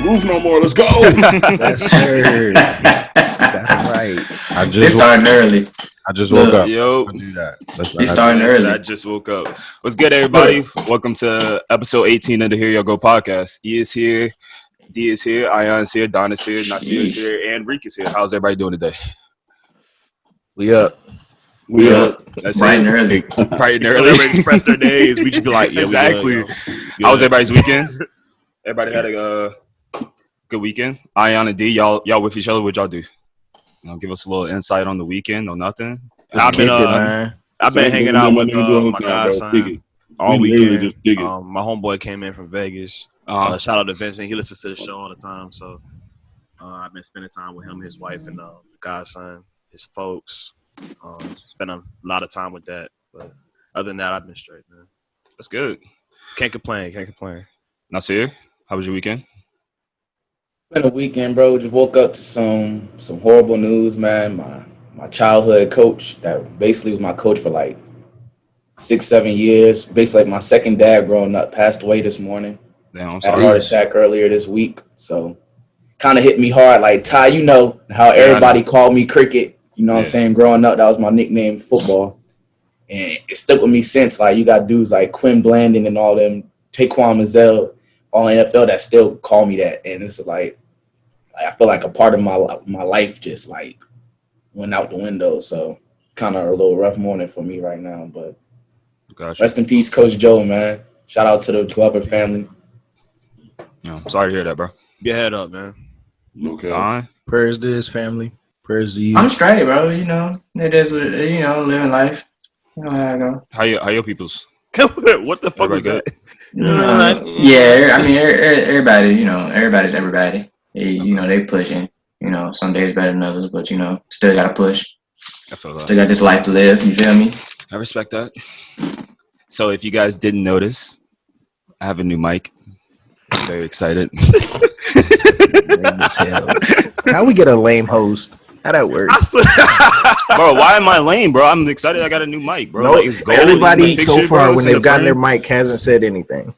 roof no more. Let's go. Yes, sir. That's right. It's starting early. I just woke up. Yo, Do that. It's starting early. I just woke up. What's good, everybody? Welcome to episode 18 of the Here Y'all Go podcast. E is here, D is here, Ion is here, Don is here, Nasir is here, and Reek is here. How's everybody doing today? We up. That's Bright and it. early. Bright and early. Everybody express their days. We just be like, yeah, Exactly. We good, How was everybody's weekend? Everybody had a good weekend. Ion and D, y'all with each other. What y'all do? Give us a little insight on the weekend or nothing. I've been hanging out with my godson all weekend. Just dig it. My homeboy came in from Vegas. Shout out to Vincent. He listens to the show all the time. So I've been spending time with him, his wife, and the godson, his folks. Spent a lot of time with that. But other than that, I've been straight, man. That's good. Can't complain. Nasir, how was your weekend? Been a weekend, bro. Just woke up to some horrible news, man. My childhood coach, that basically was my coach for like 6-7 years. Basically, like my second dad growing up, passed away this morning. Damn, I'm Had sorry. a heart attack earlier this week. So kind of hit me hard. Like, Ty, you know how everybody called me Cricket. You know what I'm saying? Growing up, that was my nickname in football. And it stuck with me since. Like, you got dudes like Quinn Blandon and all them, Taquan Mazzell, all NFL that still call me that. And it's like, I feel like a part of my life just like went out the window. So kind of a little rough morning for me right now. But Rest in peace, Coach Joe, man. Shout out to the Glover family. I'm sorry to hear that, bro. Get head up, man. Okay. Don? Prayers to his family. Prayers to you. I'm straight, bro. You know, it is, living life. You know how I go. How your peoples? What the fuck Everybody is that? Yeah, I mean, everybody, everybody's everybody. They pushing. Some days better than others, but, still got to push. I feel that. Still got this life to live. You feel me? I respect that. So if you guys didn't notice, I have a new mic. I'm very excited. How we get a lame host? How that work? Bro, why am I lame, bro? I'm excited I got a new mic, bro. No, Like, it's gold, everybody it's so picture, far bro, when it's in they've the gotten their frame. mic hasn't said anything.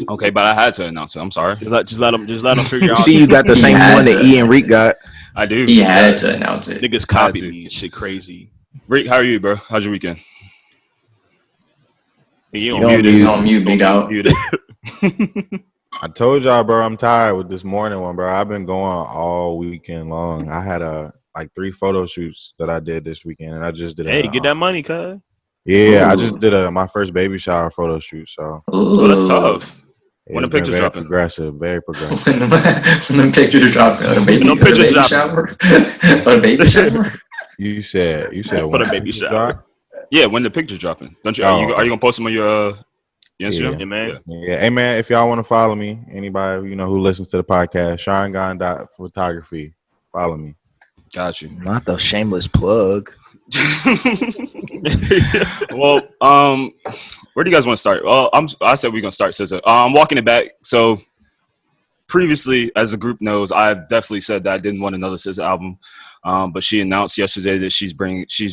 Okay, but I had to announce it. I'm sorry. Just let them figure out. See, you got the same one that E and Reek got. I do. He had to announce it. Niggas copy me. Shit crazy. Rick, how are you, bro? How's your weekend? You On mute, big dog. I told y'all, bro, I'm tired with this morning one, bro. I've been going all weekend long. I had like 3 photo shoots that I did this weekend, and I just did. Hey, get that money, cuz. Yeah, I just did my first baby shower photo shoot. So That's tough. When the it's been pictures very dropping? progressive, very progressive. When the pictures dropping, or the baby, No pictures shower, or the baby shower. You said Put a baby shower. Yeah, when the pictures dropping. Don't you? Oh. Are you gonna post them on your Instagram? Yeah, man. Yeah, hey man, if y'all want to follow me, anybody who listens to the podcast, SharonGon.photography, follow me. Got you. Not the shameless plug. Well, where do you guys want to start? Well, I said we're gonna start SZA. I'm walking it back. So previously, as the group knows, I've definitely said that I didn't want another SZA album. But she announced yesterday that she's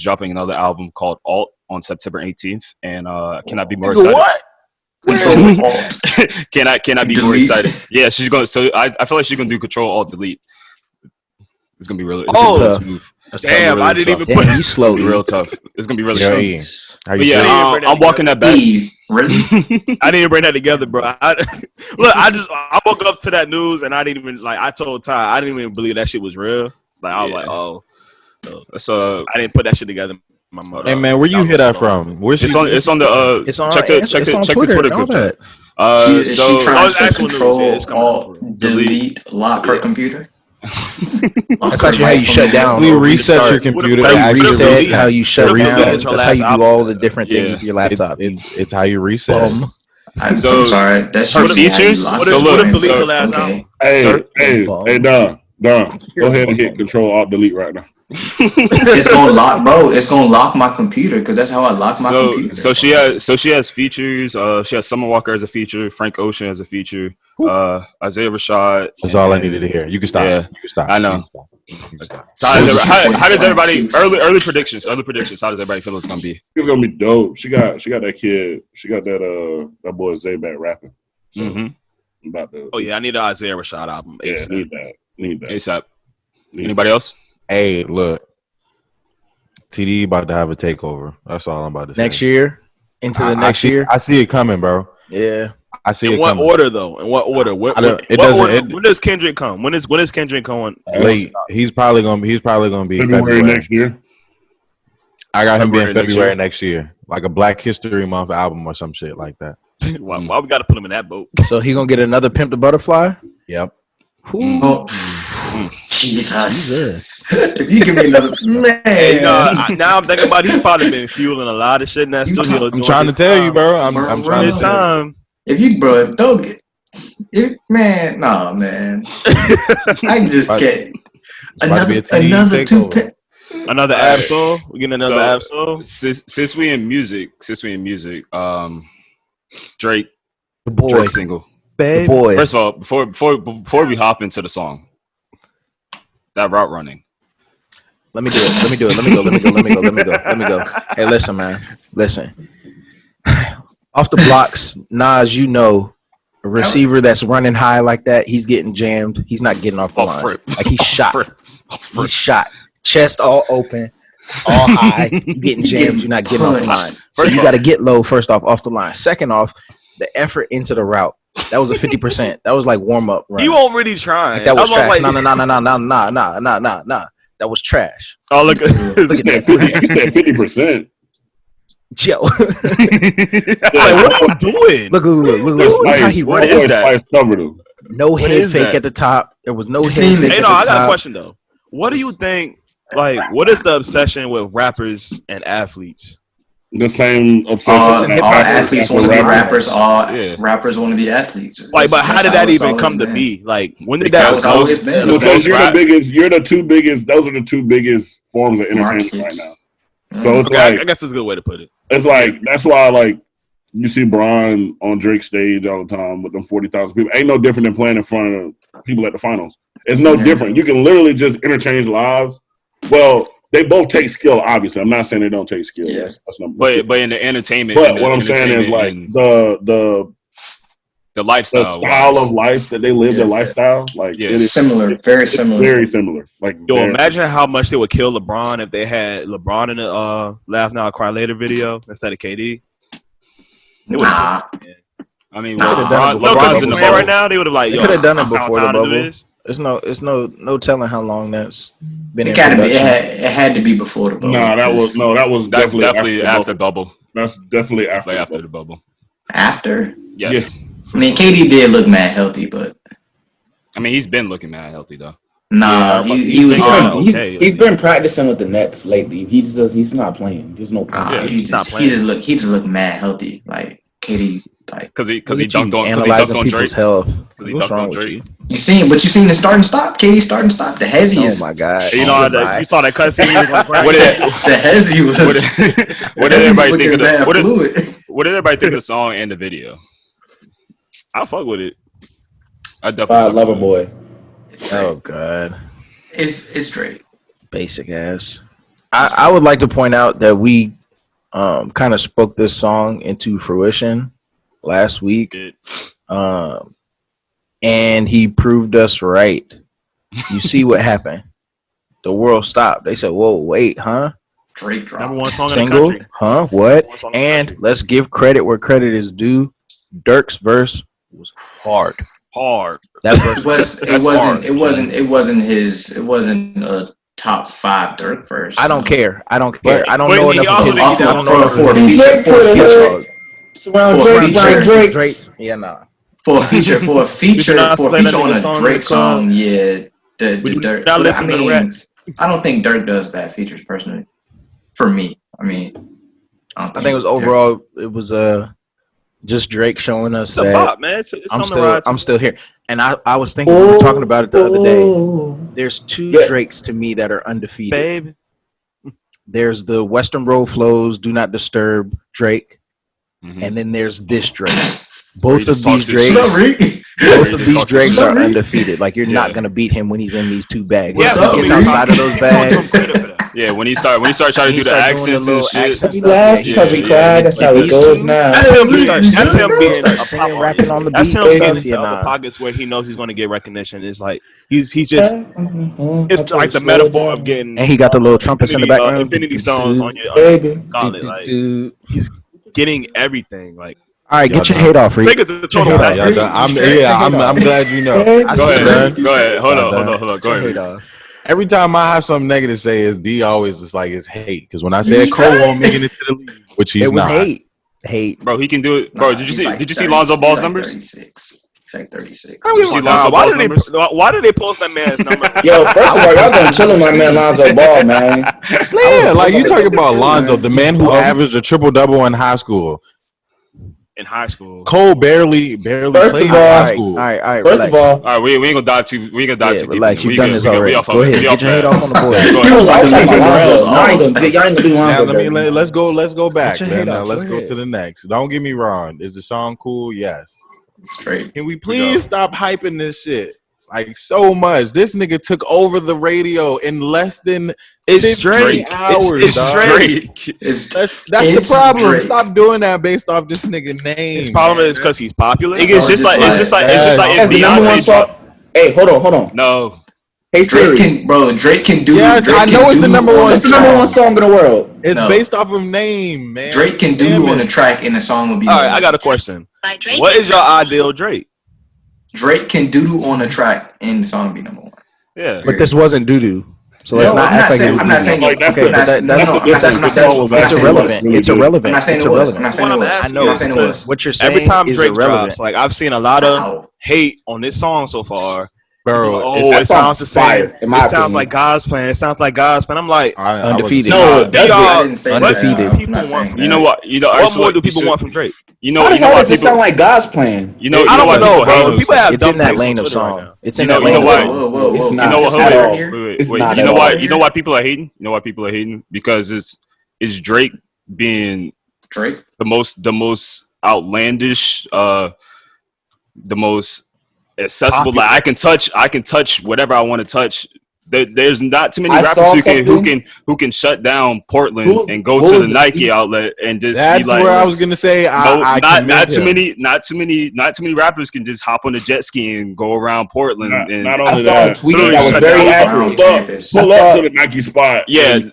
dropping another album called Alt on September 18th, and can I be more excited? What? Can I be more excited? Yeah, she's going. So I feel like she's gonna do Control Alt Delete. It's gonna be really. It's gonna be really smooth. Damn, I didn't even put Damn, you slow. It's real tough. It's gonna be really Yo, tough. Ian, how you But yeah, feeling? I'm walking that back. Really? I didn't even bring that together, bro. I woke up to that news and I didn't even I told Ty I didn't even believe that shit was real. Like I was like, oh, So I didn't put that shit together. In my mother. Hey man, where you hear that from? Where's it's on the It's on. check the Twitter and all group chat. that. She So trying to actual news, control, yeah, it's coming alt, delete, lock her computer. That's actually how you shut down. you or reset your restart. computer? How you actually reset, how you shut Reset down. is her That's how last you do album. all the different things Yeah. with your laptop. It's how you reset. I'm So, sorry. That's her usually how you features? lock What it. if- what if deletes so- her last Okay. album? Hey, Don, go ahead and hit Bum. Control Alt Delete right now. It's gonna lock, bro. It's gonna lock my computer because that's how I lock my computer. So she has features. She has Summer Walker as a feature, Frank Ocean as a feature, Isaiah Rashad. That's all I needed to hear. You can stop. Yeah. You can stop. I know. You can stop. So how does everybody early predictions? How does everybody feel it's gonna be? It's gonna be dope. She got that kid. She got that boy Zay back rapping. So I'm about to. Oh yeah, I need an Isaiah Rashad album. Yeah, ASAP. need that. ASAP. Anybody else? Hey, look, TD about to have a takeover. That's all I'm about to say. Next year, into the next year. I see it coming, bro. Yeah. I see In it what coming. order though? In what order? When does Kendrick come? When is Kendrick coming? Late. He's probably gonna be February next year. I got him being February next year, like a Black History Month album or some shit like that. Why we got to put him in that boat? So he gonna get another Pimp the Butterfly? Yep. Oh, Jesus. If you give me another man. Hey, now I'm thinking about he's probably been fueling a lot of shit in that studio. I'm trying to tell you, bro. I'm trying to tell you. If you, bro, don't get it, man. No, man. I just get another two. Another Absol. We getting another Absol. Since we in music, Drake, the boy, Drake single, the boy. First of all, before we hop into the song, that route running. Let me do it. Let me go. Hey, listen, man. Listen. Off the blocks, Nas, you know, a receiver that's running high like that, he's getting jammed. He's not getting off the line. Like he's shot. He's shot. Chest all open, all high. You getting jammed. You're not getting off the line. So you got to get low first off the line. Second off, the effort into the route. That was a 50%. That was like warm up. You won't really try. Like, that was trash. No. That was trash. Oh, look at that 50%. Joe. Like, what are you doing? Look how he What is that? No head fake at the top. There was no head fake. Hey, no, I got a question though. What do you think? Like, what is the obsession with rappers and athletes? The same obsession. All athletes want to be rappers. Rappers want to be athletes. Like, but how did that even come to be? Like, when did that? Because you're the biggest. You're the two biggest. Those are the two biggest forms of entertainment right now. So it's like, I guess it's a good way to put it. It's like, that's why, like, you see Bron on Drake's stage all the time with them 40,000 people. Ain't no different than playing in front of people at the finals. It's no different. You can literally just interchange lives. Well, they both take skill, obviously. I'm not saying they don't take skill. Yeah. That's but in the entertainment. But what I'm saying is, like, the lifestyle, the style of life that they live, their lifestyle, like, it is similar, very similar. Very similar. Like, imagine how much they would kill LeBron if they had LeBron in the Laugh Now Cry Later video instead of KD. Nah. I mean, LeBron's in the bubble right now. They would have like, they could have done it before the bubble. It's no telling how long that's been. It had to be before the bubble. That's definitely after the bubble. That's definitely after the bubble. After? Yes. I mean, KD did look mad healthy, but I mean, he's been looking mad healthy though. Nah, he's been practicing with the Nets lately. He's not playing. There's no point. He's not playing. He just look mad healthy, like KD, like because he dunked on people's health. Because he dunked on Drake. You seen the start and stop? KD start and stop. The hezzy is. Oh my god! You know, you saw that cutscene. The hezzy was. What did everybody think of the? What did everybody think of the song and the video? I fuck with it. I definitely love a boy. Oh god, it's Drake. Basic ass. I would like to point out that we kind of spoke this song into fruition last week, and he proved us right. You see what happened? The world stopped. They said, "Whoa, wait, huh?" Drake dropped number one song single, in the country. Huh? What? And let's give credit where credit is due. Dirk's verse was hard. That verse it wasn't a top 5 Dirk verse. I don't care. I don't know enough of his. I don't know for a feature. Drake. Yeah, nah. For a feature on a Drake song, yeah. Dirk. I don't think Dirk does bad features personally. For me, I mean, I think it was overall. It was just Drake showing us that pop, man. I'm still here. And I was thinking, we were talking about it the other day. There's two Drakes to me that are undefeated. Babe. There's the Western Road Flows, Do Not Disturb Drake. Mm-hmm. And then there's this Drake. Both of these Drakes are undefeated. Like, you're not going to beat him when he's in these two bags. Yeah, Once he gets outside of those bags. Yeah, when he start trying to do the accents and shit. He laughs, he tells me cry. That's how it goes now. That's him being a singing, pop rapping on the That's beat. him Stuff, getting the other pockets where he knows he's going to get recognition. It's like he's just it's like the metaphor of getting. And he got the little trumpets in the background. Infinity Stones on your gauntlet. Like he's getting everything. Like. All right, get your hate off, Reed. I'm glad you know. Go ahead. Hold on. Go ahead. Every time I have something negative to say, is D always just like it's hate. Because when I said Cole won't make it into the league, which he's not. Hate. Bro, he can do it. Bro, did you see Lonzo Ball's numbers? 36. It's like 36. Why did they post that man's number? Yo, first of all, y'all gonna chill on my man Lonzo Ball, man. Yeah, like you talking about Lonzo, the man who averaged a triple-double in high school. In high school, Cole barely First played of all, in high school. All right. First of all, we ain't gonna dive too. We ain't gonna dive too deep. Relax, you've done this already. Go ahead, get your hate off on the board. Y'all ain't gonna do Lonzo. Now, let's go back. Let's go to the next. Don't get me wrong. Is the song cool? Yes. Straight. Can we please stop hyping this shit? Like so much. This nigga took over the radio in less than 15 hours. It's Drake. That's the problem. Drake. Stop doing that based off this nigga name. His problem is because he's popular. It's just like if Beyonce. Hey, hold on. No. Hey Siri. Drake can do. Yes, Drake I know it's the number one. It's the number one song in the world. It's based off of name, man. Drake can do on the track, and the song will be. All right, I got a question. What is your ideal Drake? Drake can doo-doo on the track, and the song will be number one. Yeah, but this wasn't doo-doo. So let's not act like it was. I'm not saying that's irrelevant. It's irrelevant. I'm not saying it was. I'm not saying it was. I know what you're saying. Every time is Drake irrelevant. drops, like I've seen a lot of hate on this song so far. Bro, it sounds the same. It sounds like God's plan. It sounds like God's plan. I'm like undefeated. No, I didn't say undefeated. You know what? What more do people want from Drake? How the hell does it sound like God's plan? I don't know, bro. People have it's in that lane of song. It's in that lane of song. It's not. Wait. You know why? You know why people are hating? You know why people are hating? Because it's Drake being Drake, the most outlandish, the most accessible. Like I can touch whatever I want to touch. There's not too many rappers who can shut down Portland and go to the Nike outlet and just that's be like. Where I was gonna say. Not too many rappers can just hop on a jet ski and go around Portland. Not only I saw a tweet that was very accurate. Pull up to the Nike spot. Yeah, and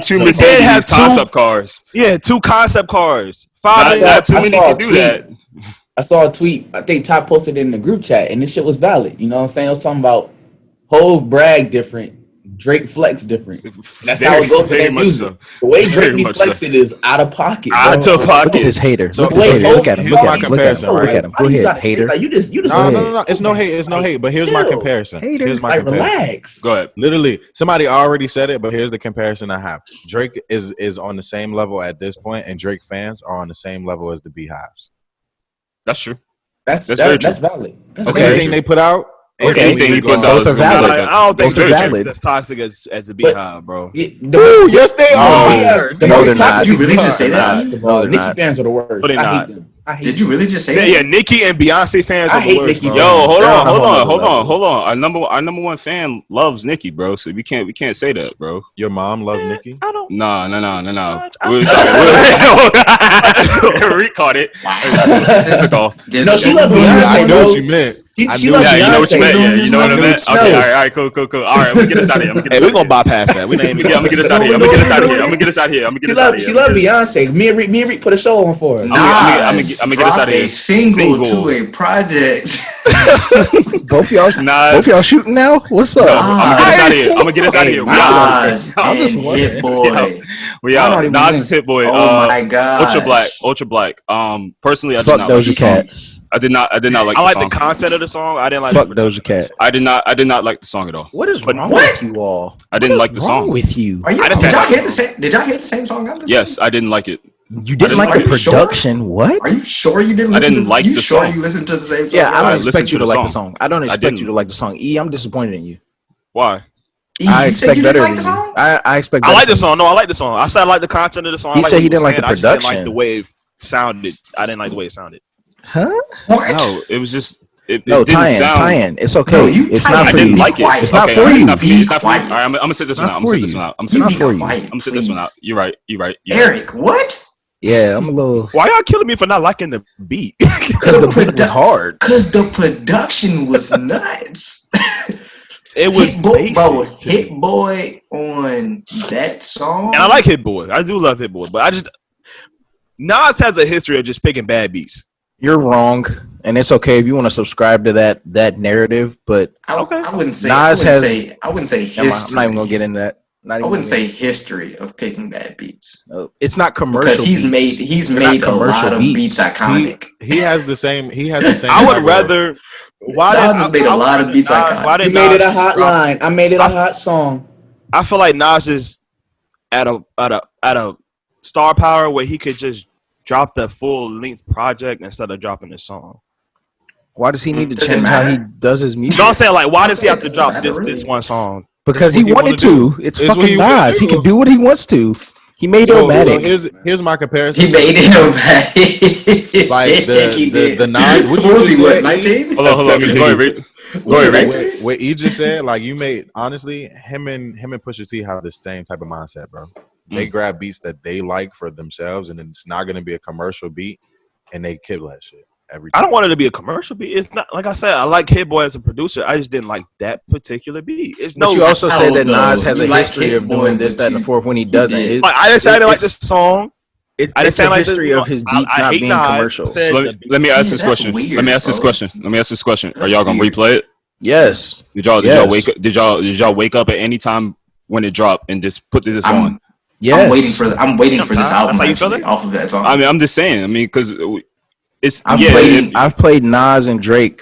two Mercedes concept cars. Yeah, 2 concept cars. Not too many can do that. I saw a tweet. I think Ty posted it in the group chat, and this shit was valid. You know what I'm saying? I was talking about Hove brag different, Drake flex different. That's how it goes for their music. The way Drake be flexing is out of pocket. Out of pocket. Look at this hater. So Look at him. Here's my comparison. Look at him. Go ahead, hater. You just No. It's no hate. But here's my comparison. Here's my comparison. Relax. Go ahead. Literally, somebody already said it, but here's the comparison I have. Drake is on the same level at this point, and Drake fans are on the same level as the Beehives. That's true. That's very true. That's valid. Anything they put out. Anything he puts out both are valid. I don't think Both are Drake's valid. as toxic as a Beehive, bro. Yes, they are. No, they're not. Did you really just say that? No, they're Nicki not. fans are the worst. But they're I not. hate them. I hate Did you really just say that? Yeah, Nicki and Beyonce fans I are the hate worst, Nicki. bro. Yo, hold They're on a on. Our number one fan loves Nicki, bro. So we can't say that, bro. Your mom loved Nicki? I don't. No. Rick caught it. That's a call. No, she loved Beyonce. I know what you meant. She loved Yeah, you know what you Beyonce. meant. Yeah, you know what I meant. No. Okay, all right, cool. All right, I'm gonna get us out of here. Hey, we're gonna bypass that. We ain't even. I'm gonna get us out of here. I'm gonna get us out of here. She loved Beyonce. Me and Rick put a show on for her. I'm gonna get us out of here. A single to a project. Both y'all shooting now? What's up? I'm gonna get us out of here. I'm just Hit Boy. We out. Nas is Hit Boy. Oh my god. Ultra Black. Personally, I did Fuck not like Doja Cat. I did not like I like the song. the content of the song. I didn't like. Fuck Doja Cat. I did not like the song at all. What is wrong with you all? I didn't like the What's wrong song. with you? Did y'all hear the same? Did y'all hear the same song? Yes, I didn't like it. You didn't like the production? What? Are you sure you didn't? I didn't like the song. You listened to the same song? Yeah, I don't listened expect to you to the like the song. song. I don't expect you to like the song. I'm disappointed in you. Why? I expect better like than the you. song? I expect. I like the song. No, I like the song. I said I like the content of the song. He said he didn't like the I just didn't like production. the way it sounded. I didn't like the way it sounded. Huh? What? No, it was just it No, didn't sound. Tyan, it's okay. No, it's not I for didn't you. like it. It's not Okay, for all right, you. It's not for me. It's not for me. Quiet. All right, I'm gonna sit this one out. I'm gonna sit this one out. I'm You gonna be sit this one out. quiet, I'm gonna sit this one out. please. You're right. Eric, what? Yeah, I'm a little. Why y'all killing me for not liking the beat? Because the beat was hard. Because the production was nuts. It was Hit Boy on that song. And I like Hit Boy. I do love Hit Boy, but Nas has a history of just picking bad beats. You're wrong, and it's okay if you want to subscribe to that narrative. But I wouldn't say. Nas I wouldn't say history. I'm not even gonna get into that. I wouldn't say history of picking bad beats. No, it's not commercial. Because he's made a lot of beats iconic. He has the same. I would rather. Nas made a lot of beats iconic. He made it a hot line. I made it a hot song. I feel like Nas is at a star power where he could just drop the full length project instead of dropping his song. Why does he need to change how he does his music? No, I'm saying, like, why does he have to drop just this one song? Because he wanted to. It's fucking Nas. He can do what he wants to. He made Illmatic. So here's my comparison. He made Illmatic. Like the Nas. What you just said? 19? Hold on. Go ahead, Rick. What he just said, like you made, honestly, him and Pusha T have the same type of mindset, bro. They grab beats that they like for themselves, and it's not going to be a commercial beat, and they kill that shit every time. I don't want it to be a commercial beat. It's not, like I said, I like Hit Boy as a producer. I just didn't like that particular beat. But you also said that Nas has a history of doing this, that, and the fourth when he doesn't. I didn't like this song. It's a history of his beats not being commercial. So let me ask this question. Let me ask this question. Are y'all gonna replay it? Yes. Did y'all wake up at any time when it dropped and just put this on? Yes. I'm waiting for this album actually, off of that song. I mean, I'm just saying. Because it's I've played Nas and Drake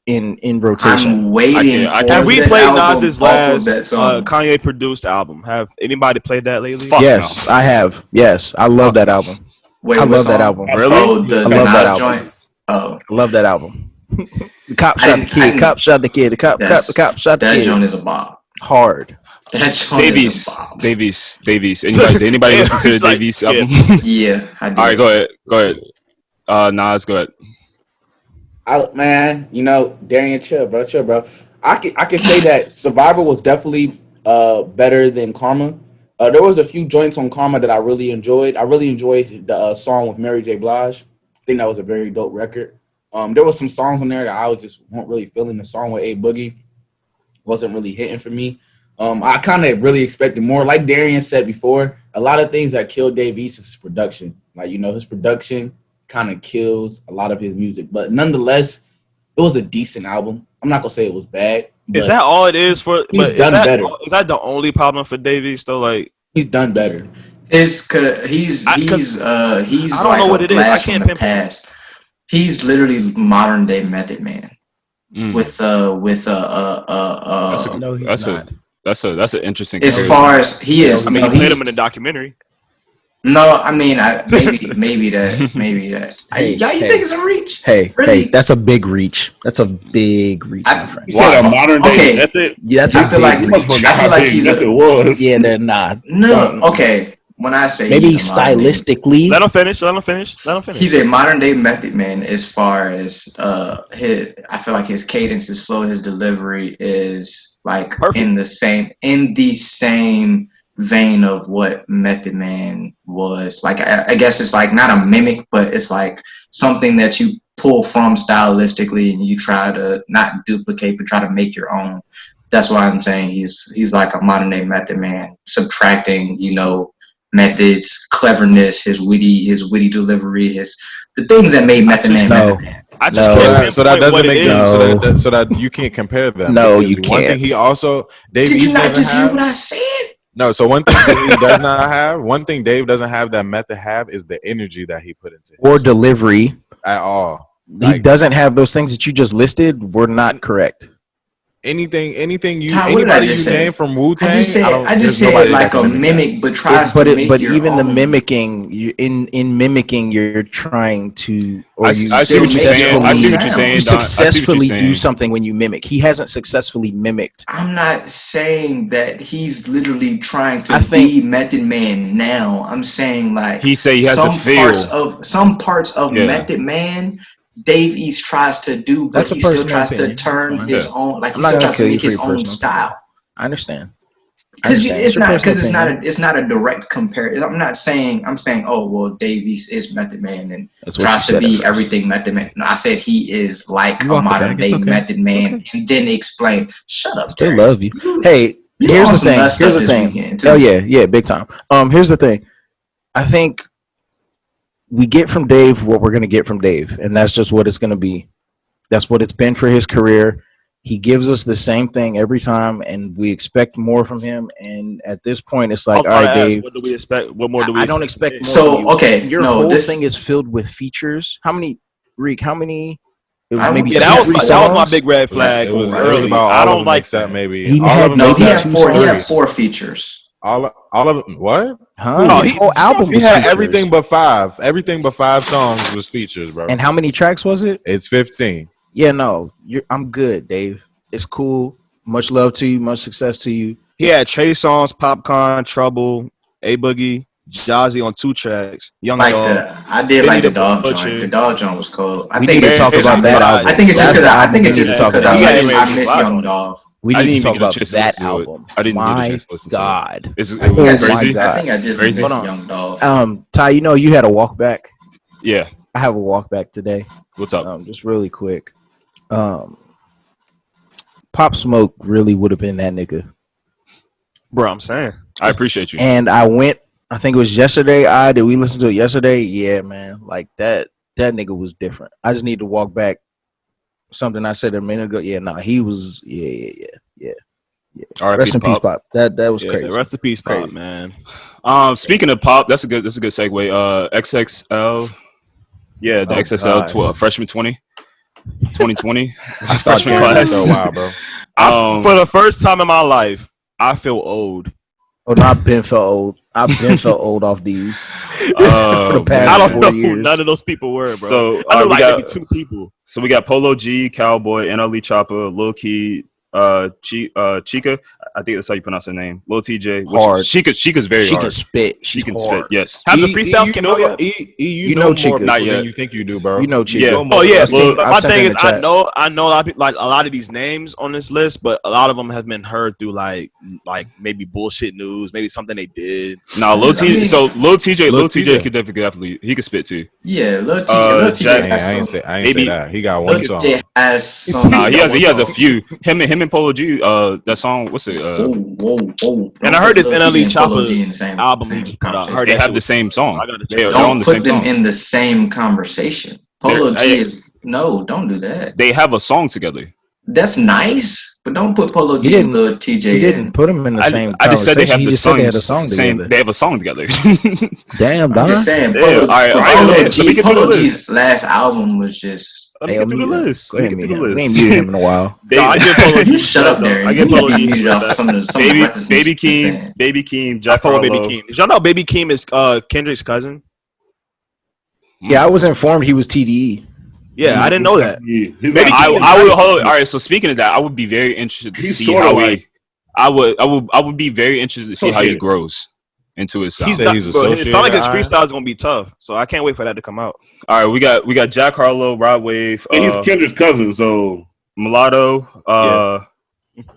in rotation. I'm waiting. Have we played Nas's last Kanye produced album? Have anybody played that lately? Yes, I have. Yes, I love that album. Wait, I love that album. Really? Oh, the I love that Nas album. joint. Oh, I love that album. The cop shot the kid. The cop shot the kid. The cop shot the kid. That joint is a bomb. Hard. That joint is a bomb. Davies. Anybody listen to the Davies album? Yeah, I did. All right, go ahead. Nas, go ahead. Man, Darian, chill, bro. I can say that Survivor was definitely better than Karma. There was a few joints on Karma that I really enjoyed. I really enjoyed the song with Mary J. Blige. I think that was a very dope record. There was some songs on there that I was just weren't really feeling. The song with A Boogie wasn't really hitting for me. I kind of really expected more. Like Darian said before, a lot of things that killed Dave East is his production. Like, his production kind of kills a lot of his music. But nonetheless, it was a decent album. I'm not going to say it was bad. Is that all it is for? He's done better. Is that the only problem for Dave East, though? Like, he's done better. He's I don't know what it is. I can't pinpoint. Past. He's literally modern day Method Man. That's an interesting. As far as he is, I mean, he played him in a documentary. No, I mean, maybe that. Hey, you think it's a reach? Hey, really? That's a big reach. That's a big reach, my friend. A modern day method? Yeah, that's a big reach. I feel like he's was. Yeah, they're not. No, okay. When I say maybe stylistically, let him finish. He's a modern day Method Man as far as I feel like his cadence, his flow, his delivery is like perfect. in the same vein of what Method Man was. Like I guess it's like not a mimic, but it's like something that you pull from stylistically and you try to not duplicate but try to make your own. That's why I'm saying he's like a modern day Method Man, subtracting, methods, cleverness, his witty delivery, the things that made Method Man Method Man. I just can't. So that doesn't make sense. So that you can't compare them. No, you can't. One thing he also Dave Did East you not just have, hear what I said? No, so one thing Dave does not have, one thing Dave doesn't have that Method have is the energy that he put into it. Or delivery At all. He doesn't have those things that you just listed. Were not correct. Anybody you say? name from Wu-Tang? I just said like a mimic, but tries to make but your even own. The mimicking, in mimicking, you're trying to, or I see what you're saying. You successfully do something when you mimic. He hasn't successfully mimicked. I'm not saying that he's literally trying to be Method Man now. I'm saying like he has some a feel. Some parts of Method Man Dave East tries to do, but he still tries to turn his own, like he still tries to make his own style. I understand. Because it's not a direct comparison. I'm saying, oh well, Dave East is Method Man and tries to be everything Method Man. No, I said he is like a modern day Method Man, and then explain. Shut up, still love you. Hey, here's the thing. Here's the thing. Oh yeah, big time. Here's the thing. I think we get from Dave what we're gonna get from Dave, and that's just what it's gonna be. That's what it's been for his career. He gives us the same thing every time, and we expect more from him. And at this point, it's like, all right, Dave. What do we expect? What more do we? I don't expect more. So okay, your whole thing is filled with features. How many? Reek? How many? It was maybe that was my big red flag. It was about I don't like that. Maybe he had 4 features. All of them. What? Huh? His whole album. He had everything but 5. Everything but 5 songs was features, bro. And how many tracks was it? It's 15. Yeah, no, I'm good, Dave. It's cool. Much love to you. Much success to you. He had Trey Songz, Popcorn, Trouble, A Boogie, Jazzy on 2 tracks. Young like Dog. I did like the Dog joint. The Dog joint was cool. We need to talk about that album. I think it's just because I miss Young Dog. We need to talk about that album. I didn't My God. It's crazy. I think I just miss Young Dog. Ty, you had a walk back. Yeah. I have a walk back today. What's up? Just really quick. Pop Smoke really would have been that nigga. Bro, I'm saying. I appreciate you. And I think it was yesterday. Did we listen to it yesterday? Yeah, man. Like that nigga was different. I just need to walk back something I said a minute ago. Yeah, no, he was yeah. Rest in peace, Pop. That was crazy. Rest in peace, Pop, man. Speaking of Pop, that's a good segue. XXL. Yeah, the XXL freshman 2020 freshman class. For a while, bro. For the first time in my life, I feel old. Oh, no, I've been felt old. Off these for the past I don't 4 know years. who none of those people were, bro. So I know maybe 2 people. So we got Polo G, Cowboy, NLE Chopper, Lil Key, Chica. I think that's how you pronounce her name. Lil TJ. Hard. Chica's very hard. She can spit. She can spit. Yes. Have the freestyles came out yet? You know Chica. Not yet. You think you do, bro. You know Chica. Yeah. Oh yeah. My thing is, I know a lot of people, like a lot of these names on this list, but a lot of them have been heard through like maybe bullshit news, maybe something they did. No, Lil TJ. So Lil TJ could definitely he could spit too. Yeah, Lil TJ. I ain't say that. He got one song. He has a few. Him and Polo G. That song. What's it? Whoa. And I heard this NLE Chopper album he just put out. They have the same song. Don't put them in the same conversation. Polo G is don't do that. They have a song together. That's nice, but don't put Polo G and Lil TJ in. You didn't put them in the same. I just said they have the song together. They have a song together. Damn, I'm just saying. Polo G's last album was just. Let me get through the list. We ain't muted him in a while. I get Polo G. You shut up there. I get Polo G. Baby Keem, Jack Harlow. Baby Keem. Did y'all know Baby Keem is Kendrick's cousin? Yeah, I was informed he was TDE. Yeah, I didn't know that. Maybe I would hold. All right, so speaking of that, I would be very interested to see how he. I would be very interested to see how he grows into his sound. It sounds like his freestyle is gonna be tough, so I can't wait for that to come out. All right, we got Jack Harlow, Rod Wave. He's Kendrick's cousin, so Mulatto,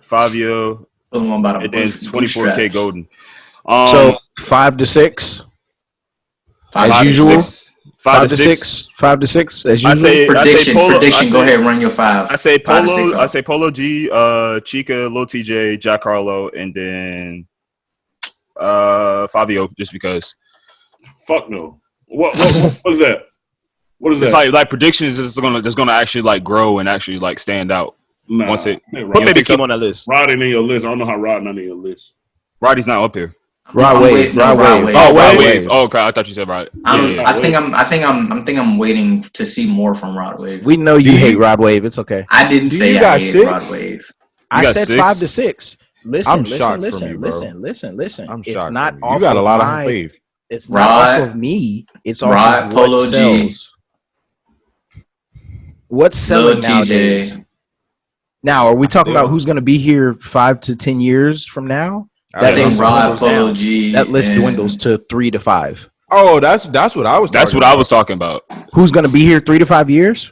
Fabio, and then 24K Golden. So 5 to 6, as usual. 5 to 6. 5 to 6 as usual. Prediction. Go ahead, run your 5. I say Polo G, Chica, Lil TJ, Jack Harlow, and then Fabio, just because. Fuck no. What is that? What is that? It's like predictions is gonna actually like grow and actually like stand out. Nah, once it. But maybe keep on that list. Rod ain't in your list. I don't know how Rod not in your list. Roddy's not up here. Rod Wave. Oh, Rod Wave. Oh, okay. I thought you said Rod. I think I'm waiting to see more from Rod Wave. We know you hate Rod Wave. It's okay. I didn't say I hate Rod Wave. I said 5 to 6. Listen. I'm It's not off. You got a lot of faith. It's not off of me. It's off of Polo what sells. What's selling nowadays? Now, are we talking about who's going to be here 5 to 10 years from now? I think Rod, Polo G. That list dwindles to 3 to 5. Oh, that's what I was. That's what I was talking about. Who's going to be here 3 to 5 years?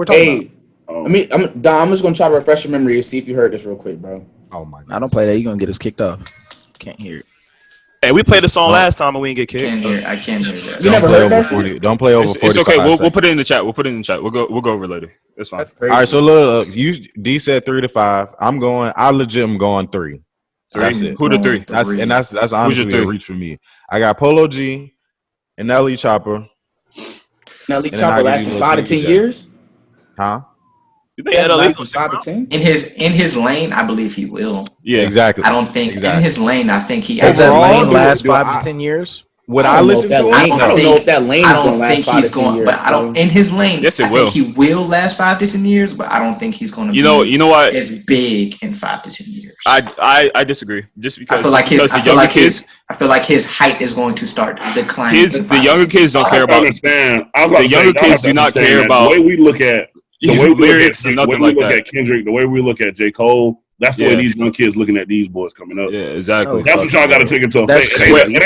we're talking about. I'm just gonna try to refresh your memory and see if you heard this real quick, bro. Oh my god. I don't play that. You're gonna get us kicked off. Can't hear it. Hey, we played the song last time and we didn't get kicked. I can't hear that. You never heard that shit? Don't play over 40. It's okay. We'll put it in the chat. We'll put it in the chat. We'll go over it later. It's fine. That's crazy. All right, so look, D said 3 to 5. I legit am going 3. That's it. Who the 3? That's honestly a reach for me. I got Polo G and Nelly Chopper. Nelly Chopper lasting 5 to 10 years? Huh? You think NLE's gonna 5 to 10? In his lane, I believe he will. Yeah, exactly. I don't think in his lane. I think he. Does that Overall, lane last do 5 to 10 years? Would I listen to it? I don't know if that lane is going to last 5 to 10 years. But I don't. In his lane, Yes, it I will. think he will last 5 to 10 years. But I don't think he's going to. You know what? As big in 5 to 10 years. I disagree. Just because I feel like his height is going to start declining. The younger kids don't care about. The younger kids do not care about the way we look at lyrics and nothing like that. The way we look at Kendrick, the way we look at J. Cole. That's the way these young kids looking at these boys coming up. Yeah, exactly. That's what y'all got to take into effect.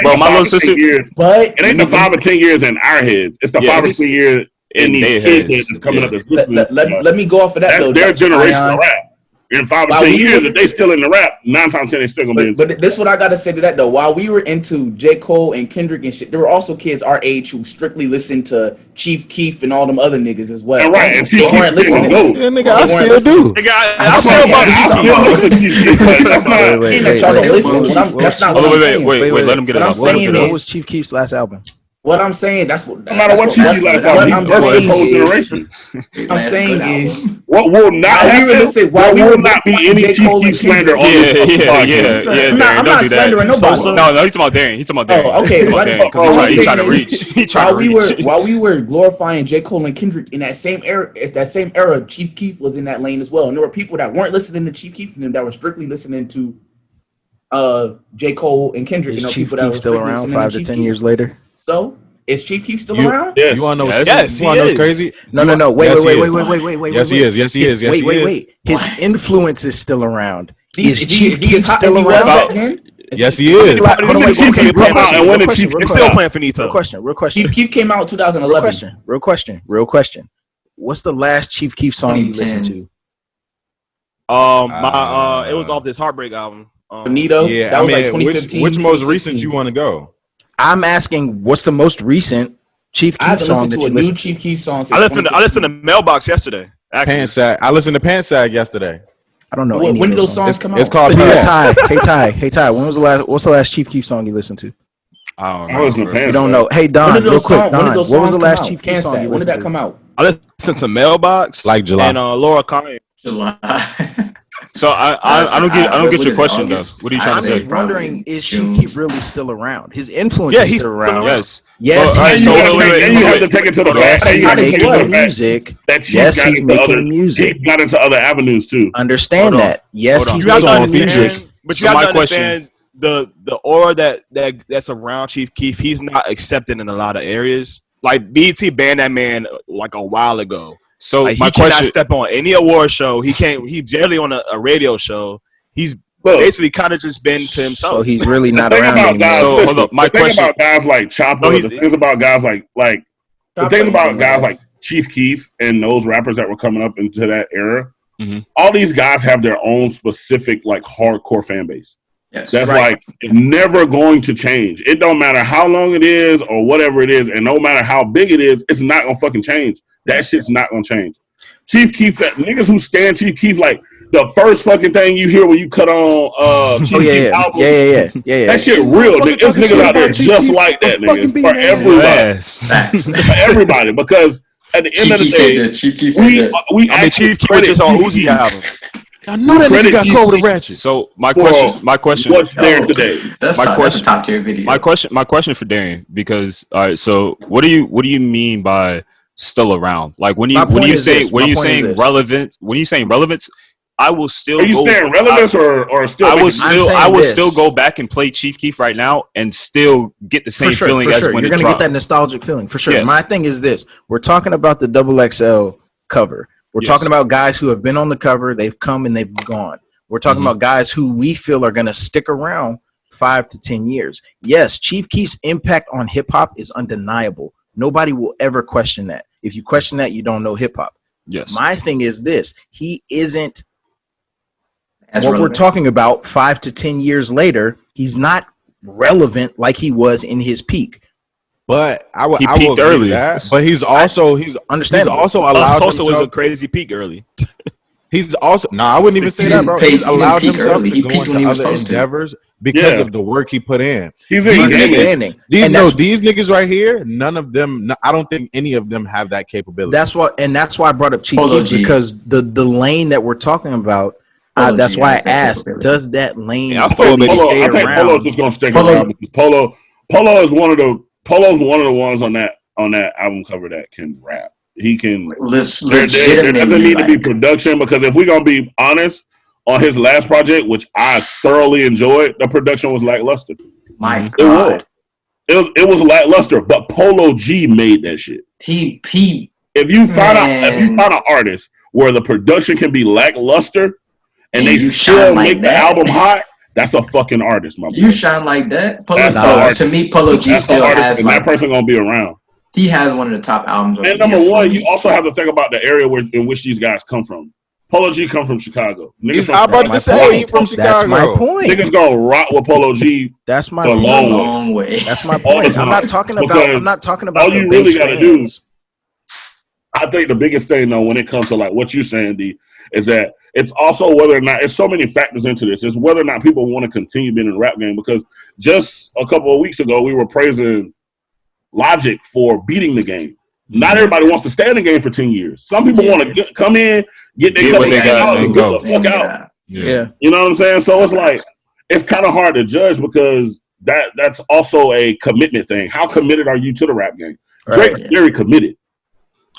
Bro, my little sister. It ain't the 5 or 10 years in our heads. It's the 5 or 10 years in these kids that's coming up. Let me go off of that. That's their generation of rap. In 5 or 10 years, if they still in the rap, 9 times 10 they still gonna be. But this is what I gotta say to that though. While we were into J. Cole and Kendrick and shit, there were also kids our age who strictly listened to Chief Keef and all them other niggas as well. And right, and Chief Keef weren't listening. Yeah, nigga, I still do. Nigga, I still about That's not what I'm saying. Wait, let him get it off. What was Chief Keef's last album? What I'm saying, that's what. No matter what Chief Keef last album, I'm saying is what will not happen. There will not be any Chief Keef slander on this podcast. I'm not slandering nobody. No, he's talking about Darian. He's talking about Darian. Oh, okay. Because he's trying to reach. While we were glorifying J. Cole and Kendrick in that same era, Chief Keef was in that lane as well. And there were people that weren't listening to Chief Keef and them that were strictly listening to J. Cole and Kendrick. Is Chief Keef still around 5 to 10 years later? So is Chief Keef still around? You want to know? Yes, you want to know what's crazy? No. Wait. Yes, he is. Yes, he is. Wait. His influence is still around. Is Chief Keef Keef still around? Yes, he is. It's still playing Finito. Real question. Chief Keef came out in 2011. Real question. What's the last Chief Keef song you listened to? It was off this Heartbreak album. Finito. Yeah, that was like 2015. Which most recent you want to go? I'm asking, what's the most recent Chief Keef song that you listened to? Chief Keef song. I listened to Mailbox yesterday. Pant Sag. I listened to Pant Sag yesterday. I don't know. When did those songs come out? It's called Hey Ty. What's the last Chief Keef song you listened to? I don't know. You don't know. Hey Don, real quick. Don, what was the last Chief Keef song you listened to? When did that come out? I listened to Mailbox, like July, and Laura Kanye. July. So I don't get your question though. What are you trying to say? I'm just wondering, is Chief Keef really still around? His influence is still around. Yes. Yes. You have to take it to the fact that he's making music. He got into other avenues too. Understand that. Yes, he's on music. But you have to understand the aura that's around Chief Keef. He's not accepted in a lot of areas. Like BET banned that man like a while ago. So like, he cannot step on any award show. He can't. He's barely on a radio show. He's basically kind of just been to himself. So he's really not around anymore. Guys, so hold up. My question about guys like Chopper. The things about guys like the things about guys like Chief Keef and those rappers that were coming up into that era. Mm-hmm. All these guys have their own specific like hardcore fan base. Yes, that's like never going to change. It don't matter how long it is or whatever it is, and no matter how big it is, it's not gonna fucking change. That shit's not gonna change. Chief Keef, niggas who stand Chief Keef, like the first fucking thing you hear when you cut on Chief Keef album. Yeah. That shit real. There's niggas out there just like that, nigga. For everybody. For everybody. Because at the end of the day, we Chief Keef just on Uzi album. I know that nigga got cold with a ratchet. So my question. What's there today? That's a top tier video. My question for Darian, because all right, so what do you mean by still around? Like when you saying relevance, I will still. Are you saying relevance or still? I will still go back and play Chief Keef right now and still get the same feeling as when you're gonna get that nostalgic feeling for sure. Yes. My thing is this: we're talking about the XXL cover. We're talking about guys who have been on the cover, they've come and they've gone. We're talking about guys who we feel are going to stick around 5 to 10 years. Yes, Chief Keef's impact on hip hop is undeniable. Nobody will ever question that. If you question that, you don't know hip hop. Yes. My thing is this: he isn't That's what relevant. we're talking about 5 to 10 years later. He's not relevant like he was in his peak. But I He will peaked agree early. with that. But he's allowed Sosa was himself. crazy peak early. He's also I wouldn't even say that, bro. He's allowed himself to go into other endeavors because of the work he put in. He's expanding. These niggas right here, none of them. I don't think any of them have that capability. That's why I brought up Chief Keef, because the lane that we're talking about. That's why I asked, does that lane really stay I think around? Polo's just gonna stick around because Polo is one of the ones on that album cover that can rap. He can. There doesn't need to be production, because if we're gonna be honest, on his last project, which I thoroughly enjoyed, the production was lackluster. My God, it was lackluster. But Polo G made that shit. If you find an artist where the production can be lackluster and they still make the album hot, that's a fucking artist, my boy. You shine like that. To me, Polo G still has that person gonna be around. He has one of the top albums. And number one, you also have to think about the area in which these guys come from. Polo G come from Chicago. I'm about to say he from Chicago. That's my point. Niggas gonna rock with Polo G. That's my long way. That's my point. I'm not talking about. All you really gotta do. I think the biggest thing though, when it comes to like what you're saying, D, is that it's also whether or not it's so many factors into this. It's whether or not people want to continue being in the rap game, because just a couple of weeks ago we were praising Logic for beating the game. Not everybody wants to stay in the game for 10 years. Some people want to come in, get their couple and go the fuck out. Yeah. You know what I'm saying? So it's like, it's kind of hard to judge, because that's also a commitment thing. How committed are you to the rap game? Drake's very committed.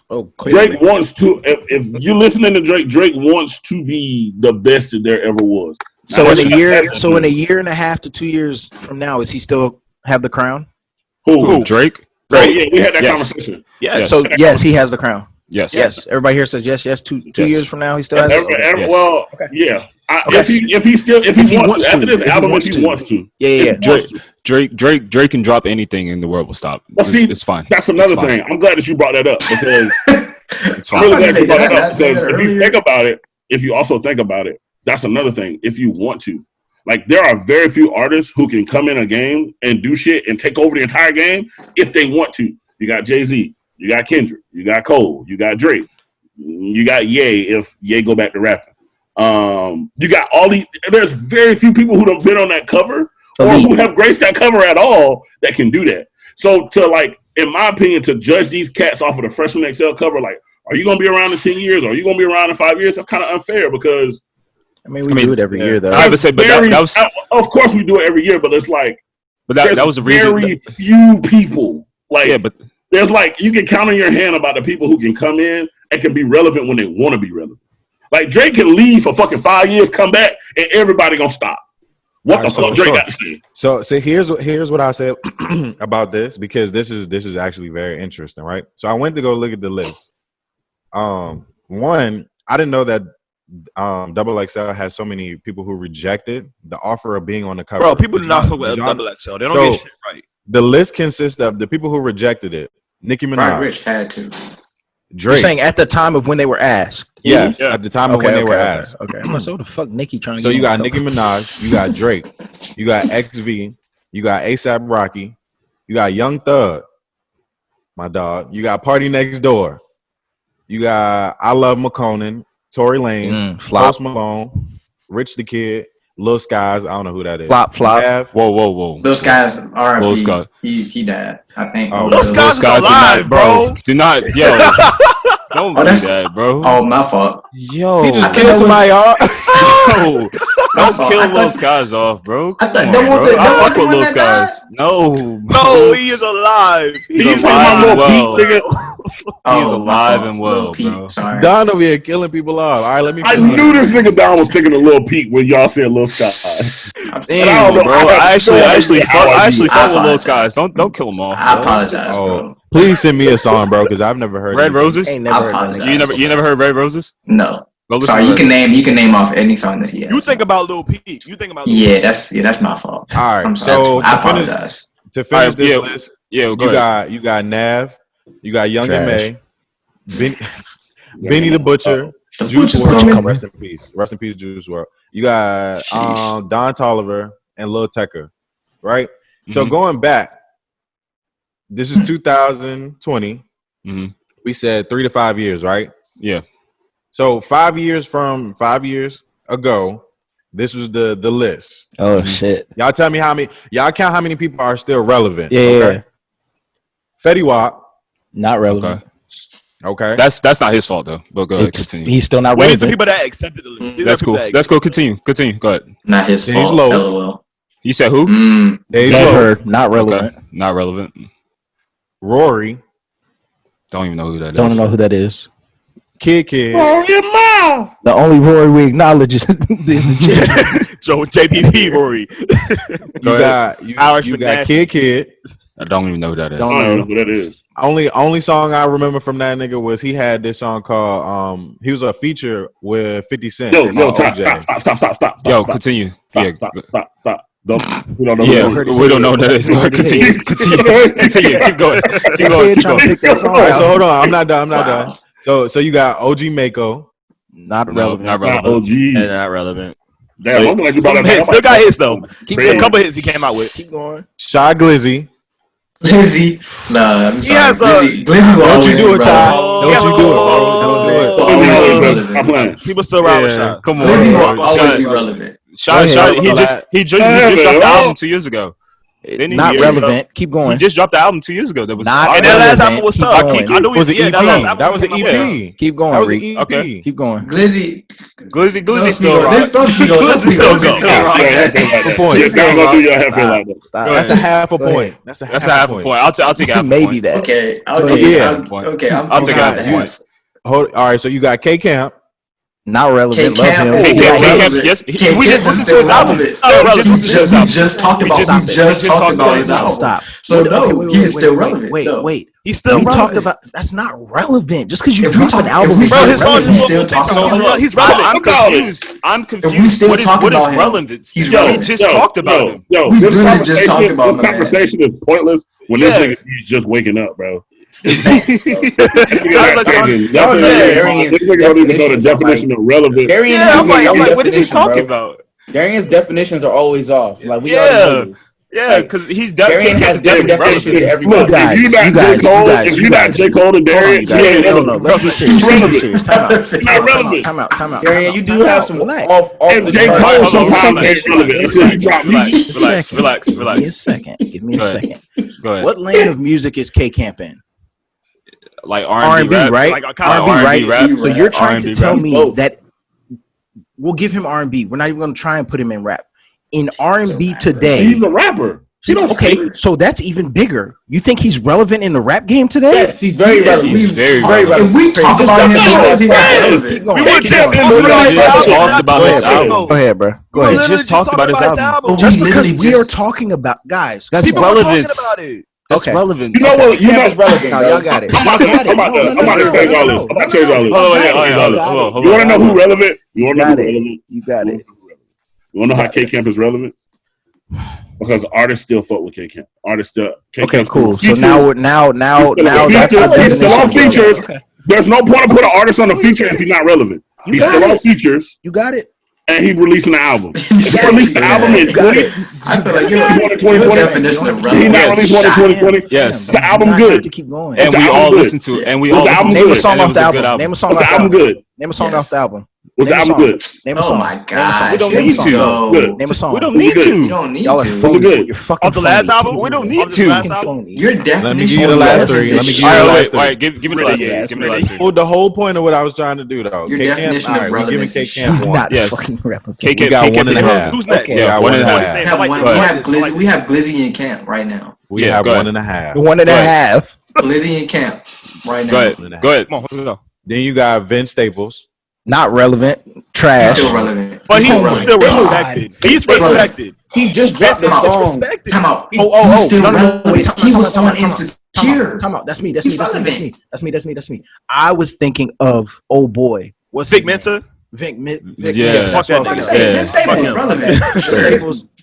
Oh, clearly. Drake wants to, if you're listening to Drake wants to be the best that there ever was. So in a year and a half to 2 years from now, is he still have the crown? Who? Drake? Oh, yeah, we had that conversation. Yes. So yes, he has the crown. Yes. Everybody here says yes. 2 years from now, he still has it. Well, yeah. If he wants to, after this album, if he wants to. Yeah. Drake can drop anything and the world will stop. It's fine. That's another thing. I'm glad that you brought that up, because it's fine. I'm really glad you brought that up, because if you think about it, if you also think about it, that's another thing. If you want to, like, there are very few artists who can come in a game and do shit and take over the entire game if they want to. You got Jay-Z, you got Kendrick, you got Cole, you got Drake, you got Ye if Ye go back to rapping. You got all these. There's very few people who have been on that cover or who have graced that cover at all that can do that. So to, like, in my opinion, to judge these cats off of the Freshman XL cover, like, are you going to be around in 10 years? Or are you going to be around in 5 years? That's kind of unfair, because we do it every year, though. I would say, but that was, of course we do it every year, but it's like, but that was the reason. Very few people, like, yeah, but there's like, you can count on your hand about the people who can come in and can be relevant when they want to be relevant. Like, Drake can leave for fucking 5 years, come back, and everybody gonna stop. What the fuck Drake got to say? So here's what I said about this, because this is actually very interesting, right? So I went to go look at the list. One, I didn't know that XXL has so many people who rejected the offer of being on the cover. Bro, people do not fuck with XXL. They don't get shit right. The list consists of the people who rejected it: Nicki Minaj. Right, Rich had to. Drake. You're saying at the time of when they were asked? Yes, at the time of when they were asked. Okay. So what the fuck Nicki trying to So you got Nicki Minaj, you got Drake, you got XV, you got ASAP Rocky, you got Young Thug, my dog. You got Party Next Door. You got I Love McConan, Tory Lanez, Post Malone, Rich the Kid, Lil Skies. I don't know who that is. Flop. Whoa. Lil Skies R.I.P. Lil Skies. He died, I think. Lil Skies is alive, bro. Do not, yo. Don't do that, bro. Oh, my fault. Yo, he just killed somebody off. No, don't kill Lil Skies off, bro. I fuck with Lil Skies. No, he is alive. He's alive and well. He's alive and well, bro. Sorry. Don over here killing people off. All right, let me. I knew this nigga Don was thinking a Lil Peep when y'all said Lil Skies. Damn, bro. I actually fuck with Lil Skies. Don't kill them off. I apologize, bro. Please send me a song, bro, because I've never heard Red Roses. You never heard Red Roses? No. Sorry, you can name off any song that he has. You think about Lil Peep. That's my fault. All right, so I apologize. To finish this list, you got Nav, you got Young M.A., Benny the Butcher, Juice WRLD. Rest in peace, Juice WRLD. You got Don Toliver and Lil Tecca. right? So going back, this is 2020. We said 3 to 5 years, right? Yeah. So 5 years from 5 years ago, this was the list. Oh shit! Y'all tell me how many. Y'all count how many people are still relevant. Yeah. Okay? Fetty Wap, Not relevant. okay. That's not his fault though. But go ahead, continue. He's still not Wait, these are relevant. people that accepted the list. These are That's people cool. that Let's go. Continue. Go ahead. Not his James fault. Lowe. LOL. You said who? Dave Never Lowe, heard. Not relevant. Okay. Not relevant. Rory, Don't even know who that is. Don't know who that is. Kid, The only Rory we acknowledge is the chick. So JPP Rory. you got Kid. I don't even know who that is. Don't I don't know. know who that is. Only song I remember from that nigga was he had this song called he was a feature with 50 Cent. Yo, called stop. Yo, continue. Stop. We don't know. Yeah, who that is. we don't know who that is. Go ahead, continue. Keep going. Keep going. Trying to pick that song All right, so out. hold on. I'm not done. So you got OG Mako. Not No, relevant. not Nah, relevant. OG. And not relevant. Damn, I'm like you Some about hits, still got hits though. Keep A going. couple hits he came out with. Keep going. Shy Glizzy. Glizzy. Nah, I'm He sorry. has, Glizzy will Don't you always do be it, Ty. relevant. Don't you do it, bro. Don't do it. Will always be relevant. Stop playing. People still ride with Shy. Come Glizzy on, will bro. always be relevant. Shy, Go ahead. he just dropped the album 2 years ago. Didn't he? Not Yeah. relevant. Keep He going. just dropped the album 2 years ago. That was Not And that last relevant. album was Keep tough. going. I knew Was it EP? that last album That was an came out. EP. Keep That going, was an Reek. EP. Okay. Keep going. Glizzy. Glizzy still rock. Glizzy still still go. rock. Point. Don't do your half like that. Stop. That's a half a Go ahead. point. That's a half a point. I'll take half a Maybe point. that. Okay. Go Okay. ahead. I'll take half a point. All right, so you got K Camp. Not relevant. Love K-Camp him. is Hey, still K-Camp, relevant. yes, K-Camp we just is listened to still his album. relevant. We just listened to his We album. just talked We about just- we just we just talked talked about about his it. album. Stop. So no, he is still relevant. No. Wait. He's still We talked relevant. about that's not relevant. Just because you If we drop talk- an album, if we is Bro, still- not his songs if we relevant. still talk So hold on. He's relevant. I'm confused. I'm confused. If we still What is talking about him, relevance? he's We relevant. just talked about him. Yo, We this literally just talked conversation, about this my man. conversation is pointless when Yeah. this nigga he's just waking up, bro. I was like, Y'all know think this nigga don't even know the definitions of, definition of relevant. Darian Yeah, I'm has like, no what is he definition, talking bro. about? Darian's definitions are always off. Like we Yeah. already know this. Yeah, because he's Darian has different definitions to Look, everybody. if you not J. Cole, if you not J. Cole and Darian, you he ain't guys. No, relevant. let's be serious. Let's be serious. Time out. Not relevant. Time out. Darian, you do have some Relax. off And the J. chart. Cole Hold on, sometimes relax, ain't relevant. Until you drop me. relax. Give me a second. Give me Go a ahead. second. Go ahead. What lane of music is K Camp in? Like R&B, rap? right? Like kind of R&B, R&B right? rap. So you're trying to R&B tell rap. me that we'll give him R&B. We're not even going to try and put him in rap. In R&B today, He's a rapper. He don't okay, sing. so that's even bigger. You think he's relevant in the rap game today? Yes, he's very relevant. He's very If we talk about him, he's Keep relevant. going. We were Keep just going. talking about his just album. talked about his album. Go ahead, bro. Go We ahead. literally just talked about his album. Just We because literally we are just- talking about guys. That's People were talking relevance. about it. That's Okay. relevance. You know what? You Camp know. is relevant, No, bro. y'all got it. I'm about to change all this. I'm about to change all this. Hold on. You want to know who relevant? You want to know Got who it. relevant? You got it. You want to know how K Camp is relevant? Because artists still fuck with K Camp. Artists still. Okay, K-Camp cool. So features. now that's the He's still on definition. features. Okay. There's no point to put an artist on the feature if he's not relevant. You He's got still on it. features You got it. and he's releasing the album. He's released the album in Got it. I feel like your your definition of He not relevant. released one in 2020. Yes. The album You have good. to keep going. And the we album all good? listened to it. And we Was all the album listened to Name it. a song and it off was the a album. good album. Name a song Was off the the album album. good? Name a song Yes. off the album. Was the Name a album song. good? Name a Oh song. my Name a song. gosh. We don't here need we to. go. Good. Name a song. We don't Was it need good? You to. don't need Y'all are to. phony. good. You're fucking Off the last phony. album? We don't Off need the to. last Fucking album? phony. Your Let me give definition you the of last relevance three. is Let me give you shit. the All last right, three. all right. Give me the last three. Yes, Give me the last three. Well, the whole point of what I was trying to do, though. Your K-Camp, definition all of right, we're giving relevance is K-Camp He's one. not Yes. fucking relevant. KK, We got KK one and a half. Who's next? We got one one and and a a half. half. We have one- Go we ahead. have Glizzy. We have Glizzy in camp right now. We Yeah, have go one ahead. and a half. One and a Go ahead. half. Glizzy in camp right now. Go ahead. One and a half. Go ahead. Come on, let's go. Then you got Vince Staples. Not relevant. He's Trash. still relevant. But he's relevant. still God. respected. He's respected. He just dropped Come a on. song. Respected. Time out. Oh, He's still no, relevant. wait, He was time on out. Insecure. Time out. That's me. He's relevant. That's me. I was thinking of oh boy. What's Vic his name? Mensa. Vic Yeah. Fuck that I'm nigga. saying Yeah. Vince Staples Fuck is him. relevant. Staples.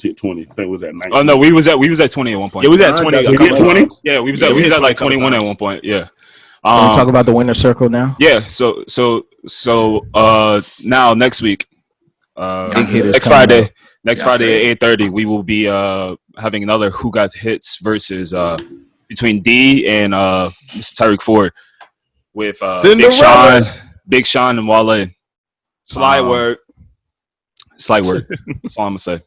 almost hit 20. I think it was at 19. Oh no, we was at 20 at one point. Yeah, we was at 20. We hit 20. Yeah, we was Yeah, at we hit like 20 21 at times. one point. Yeah. Can we talk about the winner circle now? Yeah. So now next week, Big hitters next coming Friday, up. next Friday at 8:30, we will be having another Who Got Hits versus between D and Mr. Tyreek Ford with Big Sean and Wale. Slight word. Slight word. That's all I'm gonna say.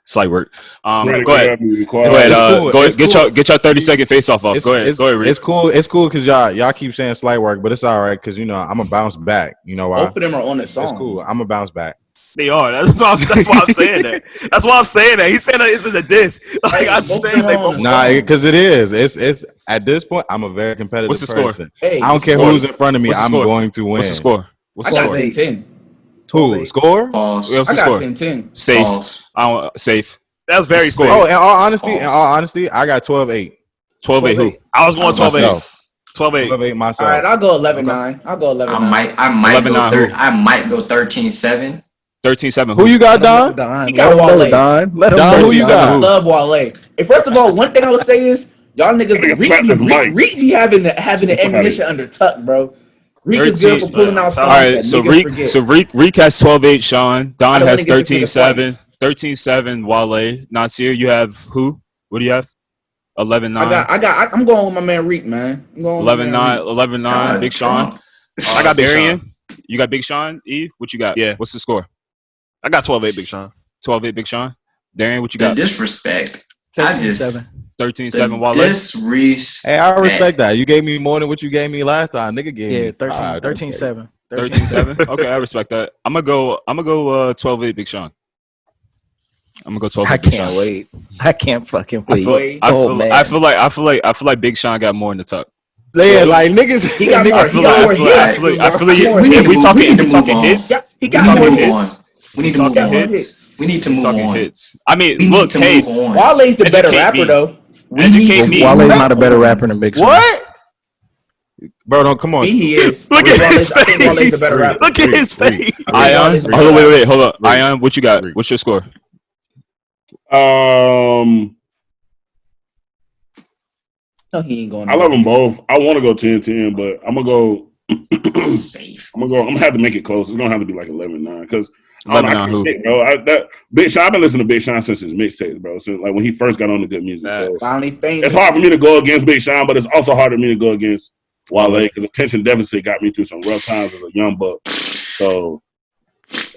Slight word. Go Go ahead. Go ahead. Go ahead. Get your 30-second face off. Go ahead. Go ahead. Reed. It's cool. It's cool because y'all keep saying slight work, but it's all right because I'm gonna bounce back. You know why? Both of them are on the song. It's cool. I'm gonna bounce back. They are. That's why I'm saying that. That's why I'm saying that. He's saying that it's in the diss. Like I'm saying they both. Nah, because it is. It's at this point. I'm a very competitive What's the person. score? Hey, I don't care who's in front of me. I'm going to win. What's the score? What's I the got score? 10-10. Who score? False. What's I the got score? 10-10. Safe. False. I don't safe. That's very Score. safe. Oh, in all honesty, I got 12-8. 12-8 who? I was going 12-8. Myself. 12-8. 12-8 myself. All right, I'll go 11-9. I'll go 11-9. I might go 13-7. 13-7 Who you got, Don? He got Wale. Let him Don, know who you got? I love Wale. And first of all, one thing I would say is y'all niggas Reek be having the ammunition under tuck, bro. Reek is good for pulling out songs. All right, that so niggas forget. Reek has 12-8. Sean. Don I don't has wanna get this nigga 13-7. 13-7. Wale. Nasir, you have who? What do you have? 11-9. I'm going with my man Reek, man. I'm going with 11-9. 11-9. Big Sean. I got Big Darian. Sean. You got Big Sean. Eve, what you got? Yeah. What's the score? I got 12-8 Big Sean. 12-8 Big Sean. Darian, what you The got? disrespect. 13-7 Wale. Hey, I respect that. You gave me more than what you gave me last time. Nigga gave me 13-7. 13-7. Okay, I respect that. I'm gonna go 12-8 Big Sean. I'm gonna go 12-8 I Big can't Sean. wait. I can't fucking wait. I feel like Big Sean got more in the tuck. Yeah, like niggas. He got more. I feel like we talking hits. He got more hits. We need to move on. We need to move Talking on. hits. I mean, We look, need to hey, move on. Wale's the better Educate rapper me. though. Educate me. Wale's not a better rapper than Big Sean. What? Bro, don't come on. He is. Look at his I think Wale's a face. better rapper. Look at his face. Ion. Hold on, wait. Hold up. Ion, what you got? What's your score? No, he ain't going. I love them both. I want to go 10-10, but I'm gonna go. Safe. I'm gonna have to make it close. It's gonna have to be like 11-9 because 11-9 who? That Big Sean. I've been listening to Big Sean since his mixtapes, bro. Since like when he first got on the good music. So Finally famous. it's hard for me to go against Big Sean, but it's also hard for me to go against Wale because attention deficit got me through some rough times as a young buck. So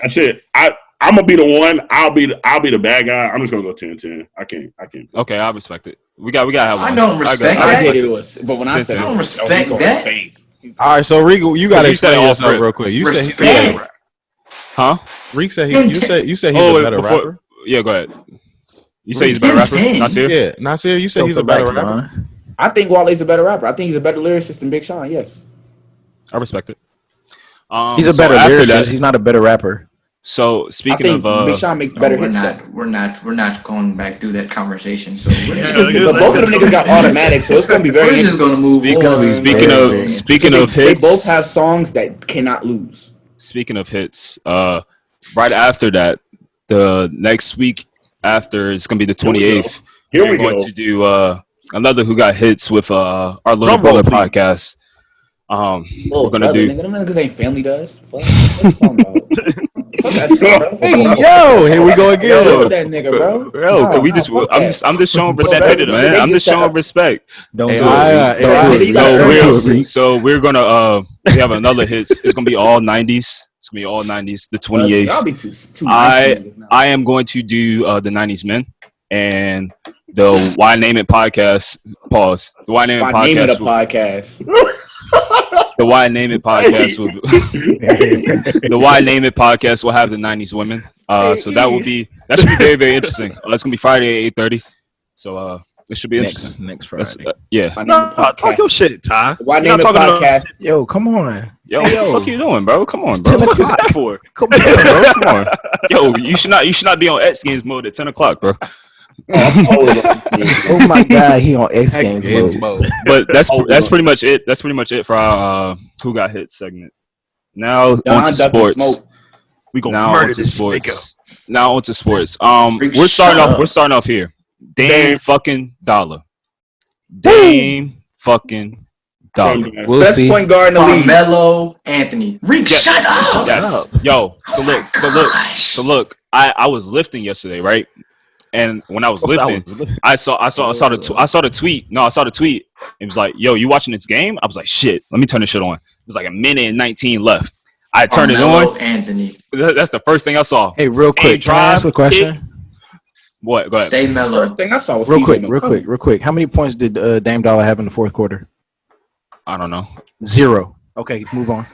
that's it. I'm gonna be the one. I'll be the bad guy. I'm just gonna go 10-10. I can't. Okay, I respect it. We got to have one. I don't respect I that. said it was, but when I said I don't it, respect that. All right, so Reek, you gotta You said explain it yourself off real quick. You said he's a Respect. better rapper. Huh? Reek said you said he's a better rapper. Yeah, go ahead. You say he's a better rapper? 10-10. Nasir? Yeah, Nasir, you said he's a better rapper. I think Wale's a better rapper. I think he's a better lyricist than Big Sean. Yes. I respect it. He's a better lyricist. He's not a better rapper. So I speaking think of, Big Sean makes better hits. We're not going back through that conversation. So we're just But both of them niggas got automatic, so it's gonna be very we're just interesting. gonna move on. speaking of They hits, both have songs that cannot lose. speaking of hits, right after that, the next week after it's gonna be the 28th. Here we We're going go. to do another Who Got Hits with our Little Drum roll, Brother please. podcast. We're gonna brother, do. nigga, them niggas ain't family does. Fuck, what you talking about? Fuck that shit, bro. Hey, yo, here we go again. Fuck that nigga, bro. Bro, can we just? fuck I'm that. just showing Bro, respect, they man. I'm just get showing that- respect. Don't Hey, do I- it. hey, I- Don't do it. You gotta earn that shit. We're gonna we have another hits. It's gonna be all 90s. It's gonna be all 90s. The Y'all 28th. be too nice to niggas now. I am going to do the 90s men and the Why Name It podcast. Pause. The Why Name It By naming a podcast. podcast. The Why Name It podcast will. The Why Name It podcast will have the 90s women. So that should be very, very interesting. That's gonna be Friday at 8:30. So it should be interesting. Next Friday. Yeah. By naming a Talk podcast. your shit, Ty. Why You're name not a talking about- podcast? Yo, come on. Yo, what the fuck you doing, bro? Come on, bro. What the fuck is that for? Come on, Bro, come on. Yo, you should not be on X Games mode at 10 o'clock, bro. Oh my God, he on X Games mode. But that's pretty much it. That's pretty much it for our Who Got Hit segment. Now Don on to Duck and sports. Smoke. We gonna Now murder onto this nigga. sports. Now onto sports. Rick, We're starting shut off. up. We're starting off here. Dame fucking Dollar. Dame fucking Dog. We'll Best see. point guard in the league. Carmelo Anthony. Reek, Yes. shut up. Yes. Yo. So look. I was lifting yesterday, right? And when I was lifting, I saw the tweet. No, I saw the tweet. It was like, "Yo, you watching this game?" I was like, "Shit, let me turn this shit on." It was like a minute and 19 left. I turned it on. Anthony. That's the first thing I saw. Hey, real quick, can I ask a question? What? Go ahead. Stay mellow. First thing I saw was Real CJ quick. How many points did Dame Dollar have in the fourth quarter? I don't know. 0. Okay, move on.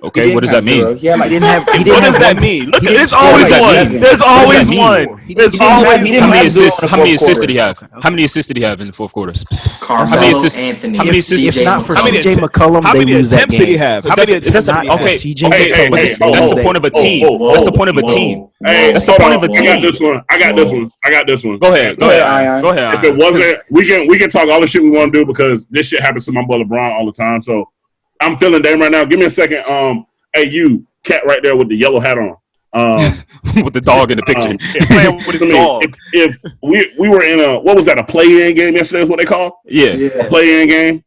Okay, what does that mean? Yeah, He didn't have. What does that mean? Look, there's always one. There's always one. There's always How many have zero assists? in the How many fourth assists quarter. did he have? How many assists did he have in the fourth quarter? Carmelo How many assists- Anthony. how many assists- If not for How many CJ McCollum, How they many lose that attempts did he game. have? But How many that's- attempts that's- did he have? okay. CJ Hey, McCollum. That's the point of a team. That's the point of a team. Hey, That's the hold point on. of a I got team. this one. I got this one. Go ahead. Ion. Go ahead. If it wasn't, we can talk all the shit we want to do because this shit happens to my brother Brian all the time. So I'm feeling Dame right now. Give me a second. Hey, you cat right there with the yellow hat on. with the dog in the picture. Playing with his dog. If we were in a what was that, a play-in game yesterday is what they call a play-in game.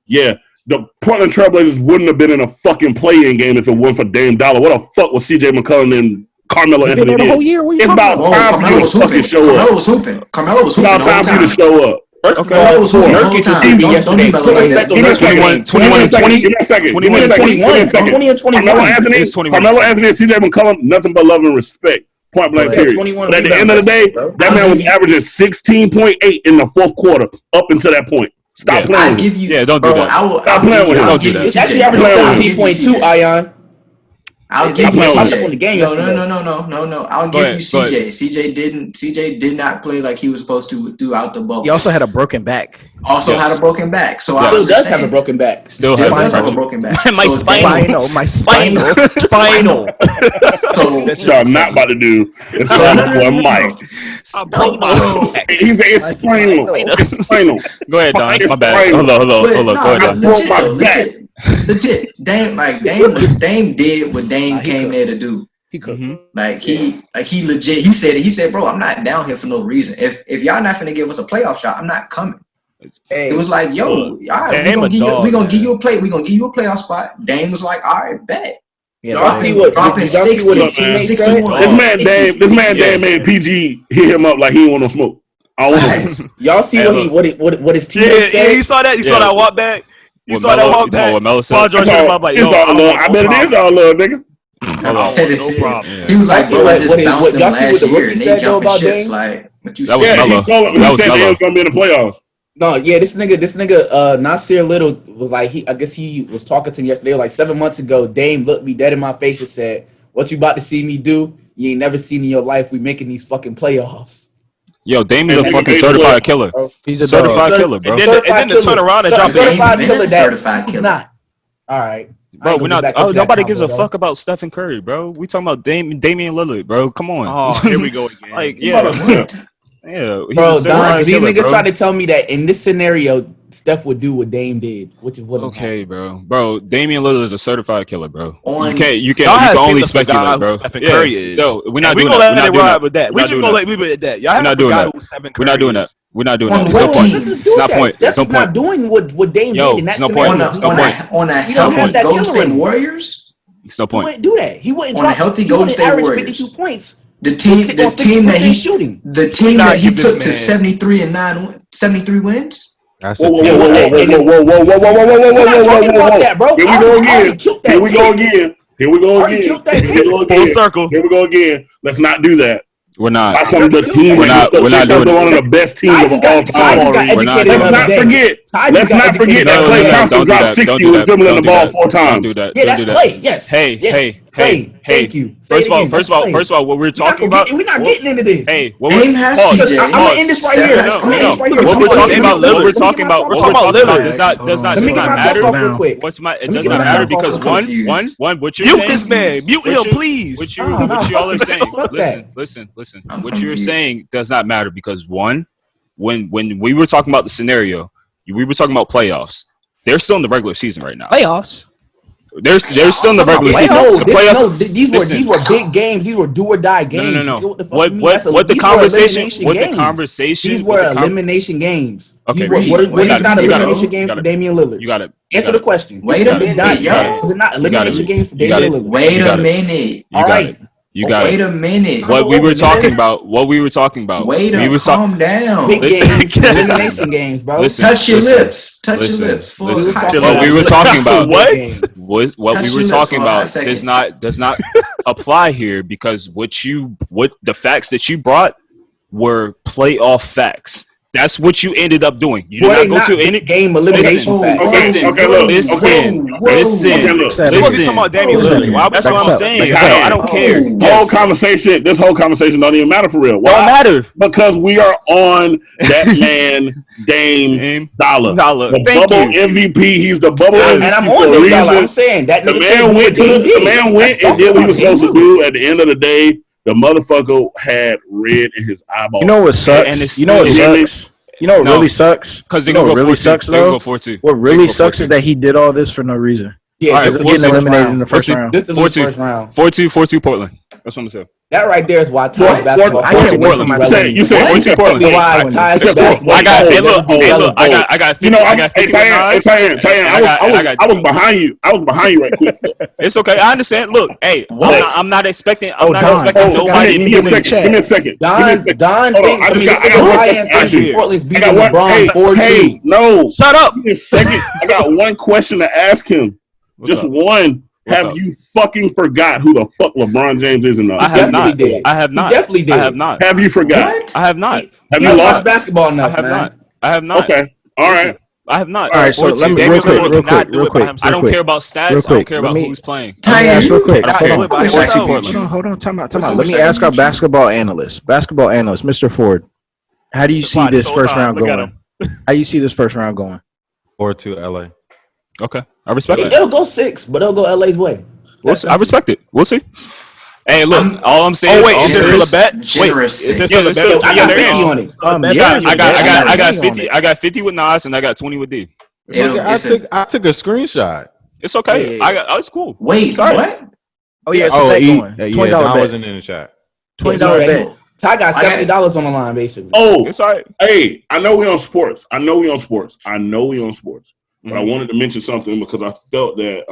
Yeah, the Portland Trailblazers wouldn't have been in a fucking play-in game if it wasn't for Dame Dollar. What the fuck was CJ McCollum and Carmelo He's Anthony been there the whole did? year. What are you It's talking about about? time for you to fucking show up. Carmelo was It's hooping about time for you to all show up. First of Carmelo all, was hooping the whole Nurkic time. deceived me Don't yesterday. do Melo like that. Give me a second. 21 and 20. Give me a second. 21 and 20 and 21. Carmelo Anthony, It's 21 and Carmelo 20. Anthony, and CJ McCollum, nothing but love and respect. Point blank, Yeah, period. 21 But at the end of the day, bro. that man was averaging 16.8 in the fourth quarter up until that point. Stop Yeah. playing I with give him. you. Yeah, don't do bro, that. I'll Stop playing with him. Don't do that. He's CJ. actually averaging I'll give you 17.2, Ion. I'll He give you played popped CJ. up on the game No. I'll Go give ahead, you go ahead. CJ did not play like he was supposed to throughout the bubble. He also had a broken back. Also Yes. had a broken back. So Yes. I Still understand. does have a broken back. Still Still has does a have a broken- broken back. My So spinal. My spinal. Spinal. So What y'all not about to do is tell my boy Mike. So He's a spinal. It's spinal. Go ahead, Don. It's My bad. spinal. Hold on. but Go ahead, Don. broke my legit. Dame did what Dame came there to do. He could. He legit. He said it. He said, "Bro, I'm not down here for no reason. If y'all not finna give us a playoff shot, I'm not coming." Hey, It was like, "Yo, all right, Dame a dog, we gonna man. give you a playoff spot." Dame was like, "All right, bet." Yeah, y'all see what? Dropping Did y'all see what his 60, teammates 61. said? This man Dame made PG hit him up like he ain't want no smoke. I don't want no smoke. Y'all see Hey, what his Yeah, teammates yeah, said? you saw that. You saw Yeah. that walk back. You What saw that Melo- walk you talking back. what Melo said? Paul George It's hit him all, up like, it's "Yo, all I love. want I no bet it problem. is all love, nigga. Hold on. No problem. He was like, I see "Bro, I what- just what- bounced what- them y'all see what last the year, rookie and they said, though, jumping about ships." Dame? Like, what you That was said? Yeah, Melo. he told him. That He was said they Melo. was gonna be in the playoffs. No, yeah, this nigga, Nasir Little was like, I guess he was talking to me yesterday, like 7 months ago. Dame looked me dead in my face and said, "What you about to see me do? You ain't never seen in your life. We making these fucking playoffs." Yo, Dame is a And fucking they- certified killer. He's a certified dog. killer, bro. And then to turn around and drop Certified the killer. certified killer. Certified He's killer. not. All right. Bro, we're not. Oh, nobody gives a fuck about Stephen Curry, bro. We talking about Damian Lillard, bro. Come on. Oh, here we go again. Like, yeah, What? yeah. He's Bro, a certified these killer, niggas bro. tried to tell me that in this scenario, Steph would do what Dame did, which is what. Okay, bro. Damian Lillard is a certified killer, bro. On- You Y'all can have seen only the guy speculate, who bro. Stephen Yeah. Curry is. No, we're not we doing gonna that. let it We're not ride doing with that. We're We not just doing gonna that. leave it at that. Y'all We're not haven't doing forgot that. who Stephen We're Curry not doing that. is. We're not doing On that. what It's no What point. team? do It's not that? point. Steph It's no is not point. doing what Dame Yo, did in that it's no scenario. point. On It's no point. a He don't have healthy that Golden killer State in him. Warriors, It's no He point. wouldn't do that. He wouldn't On a drop. healthy He Golden wouldn't State average Warriors. 52 points. the team that 60% he shooting. the team not that he give this took to man- 73 wins. That's Whoa, a whoa, team. whoa, whoa, whoa, whoa, whoa, whoa, whoa, whoa, whoa, whoa, whoa, We're not talking whoa, about whoa. that, bro. Here we I go already again. killed that Here we go tape. again. Here we go Already again. killed that Here we go tape. again. Full circle. Here we go again. Let's not do that. We're not. By some of the team, We're not doing it. one of the best teams Ty of just all got, Ty just time. got We're not educated doing Let's the not other day. forget. Ty just Let's got not forget educated that the Klay other day. Thompson Don't do dropped that. 60 Don't do with that. dribbling the Don't do ball that. 4 Don't times. do that. Yeah, Don't that's do that. Klay. Yes. Hey, yes. hey, Klay. hey. Thank you. First of all, what we're talking about. We're not getting into this. Hey, what Dame we're has pause, CJ. I'm gonna end this right Steph here. has I'm gonna Klay. end this right here. what we're talking about, Lillard. what we're talking about, We're talking about Lillard. Lillard. Does not Let me get my matter. thoughts off real quick. It Let me does get not my matter thoughts off because real quick. one, what you're Mute saying. this man. Mute him, please. What fuck y'all are this. saying. Fuck that. Listen. I'm What you're confused. saying does not matter because one, when we were talking about the scenario, we were talking about playoffs. They're still in the regular season right now. Playoffs. They're still in the regular season. No, The playoffs. these were big games. These were do or die games. No. What the fuck What you mean? the conversation? These were elimination games. Okay, What is not elimination games got for it. Damian Lillard? You got it. Answer the question. Wait a minute, yo. Is it not elimination games for You got Damian it. Lillard? Wait a minute. All right. You got Wait it. a minute. What we were talking about. Wait a calm down. Big Listen. games, elimination games, bro. Listen. Touch your lips. Touch Listen. your lips. For Listen. a hot What we were second. talking about. What? What Touch we your were lips talking for a hot about second. does not apply here because what the facts that you brought were playoff facts. That's what you ended up doing. You did not go to any game elimination. Listen, facts. Listen, Okay, look. listen. Listen. We're talking about Damian Lillard. Why? That's what I'm saying. Like I said, I don't care. This whole conversation don't even matter for real. Why? Don't matter. Because we are on that man, Dame Dollar. The Thank bubble you. MVP. He's the bubble MVP. And I'm for on a Dame Dollar. reason. I'm saying that The nigga man went. The man went and did what he was supposed to do. At the end of the day, the motherfucker had red in his eyeball. You know what sucks? And it's You know what still- sucks? You know what really sucks? Because they You know gonna what go really 4-2. sucks They gonna though? go 4-2. What They really go sucks 4-2. is that he did all this for no reason. Yeah, All right, just to we'll get see. eliminated in the first We'll see. round. Just to lose first round. 4-2 Portland. That's what I'm saying. That right there is why Ty's basketball. I can't wait for my You said 4-2 Portland. Why Ty's It's cool. basketball. I got. Hey, is look. never Hey, been look. I got 50. You know, I got 50 with Nas. I was behind you. I was behind you right quick. It's okay. I understand. Look, hey, I'm not expecting. I'm not Don. expecting nobody to Give be me a second. Don Hold thinks. on, I mean, I got one question to ask you. Portland's I beating got one. LeBron 4-2. Hey, no. Shut up. Give me a second. I got one question to ask him. What's Just up? one. What's Have up? you fucking forgot who the fuck LeBron James is enough? I have not. Did. I have not. He definitely did. I have not. Have you forgot? What? I have not. Have He you don't watch lost? basketball I enough, have man. not. I have not. Okay. All Listen, right. I have not. All right, so let me Damian real quick, Lillard real cannot quick, do real it by quick, himself. I real don't quick. care about stats. Real I don't quick, care let about me- who's playing. Let me ask real quick. I don't Hold care. on. by himself. Hold on. Time out. Listen, Let me listen, ask our listen. basketball analyst, Mr. Ford. How do you see Fine, this whole first time. round Look at going? How do you see this first round going? 4-2 LA. Okay, I respect it. It'll go 6, but it'll go LA's way. I respect it. We'll see. Hey, look. All I'm saying. Oh wait, is is there still a bet? Wait, Generous. is there Yeah, still a there's bet? still- I got 50 on it. I got Generous. 50. I got 50 with Nas and I got 20 with D. I took a screenshot. It's okay. Yeah. It's cool. Wait, Sorry. what? Oh yeah, it's a bet going. Yeah, $20 Don bet. wasn't in the chat. $20 bet. Ty got I got- $70 on the line, basically. Oh, It's all right. hey, I know we on sports. But I wanted to mention something because I felt that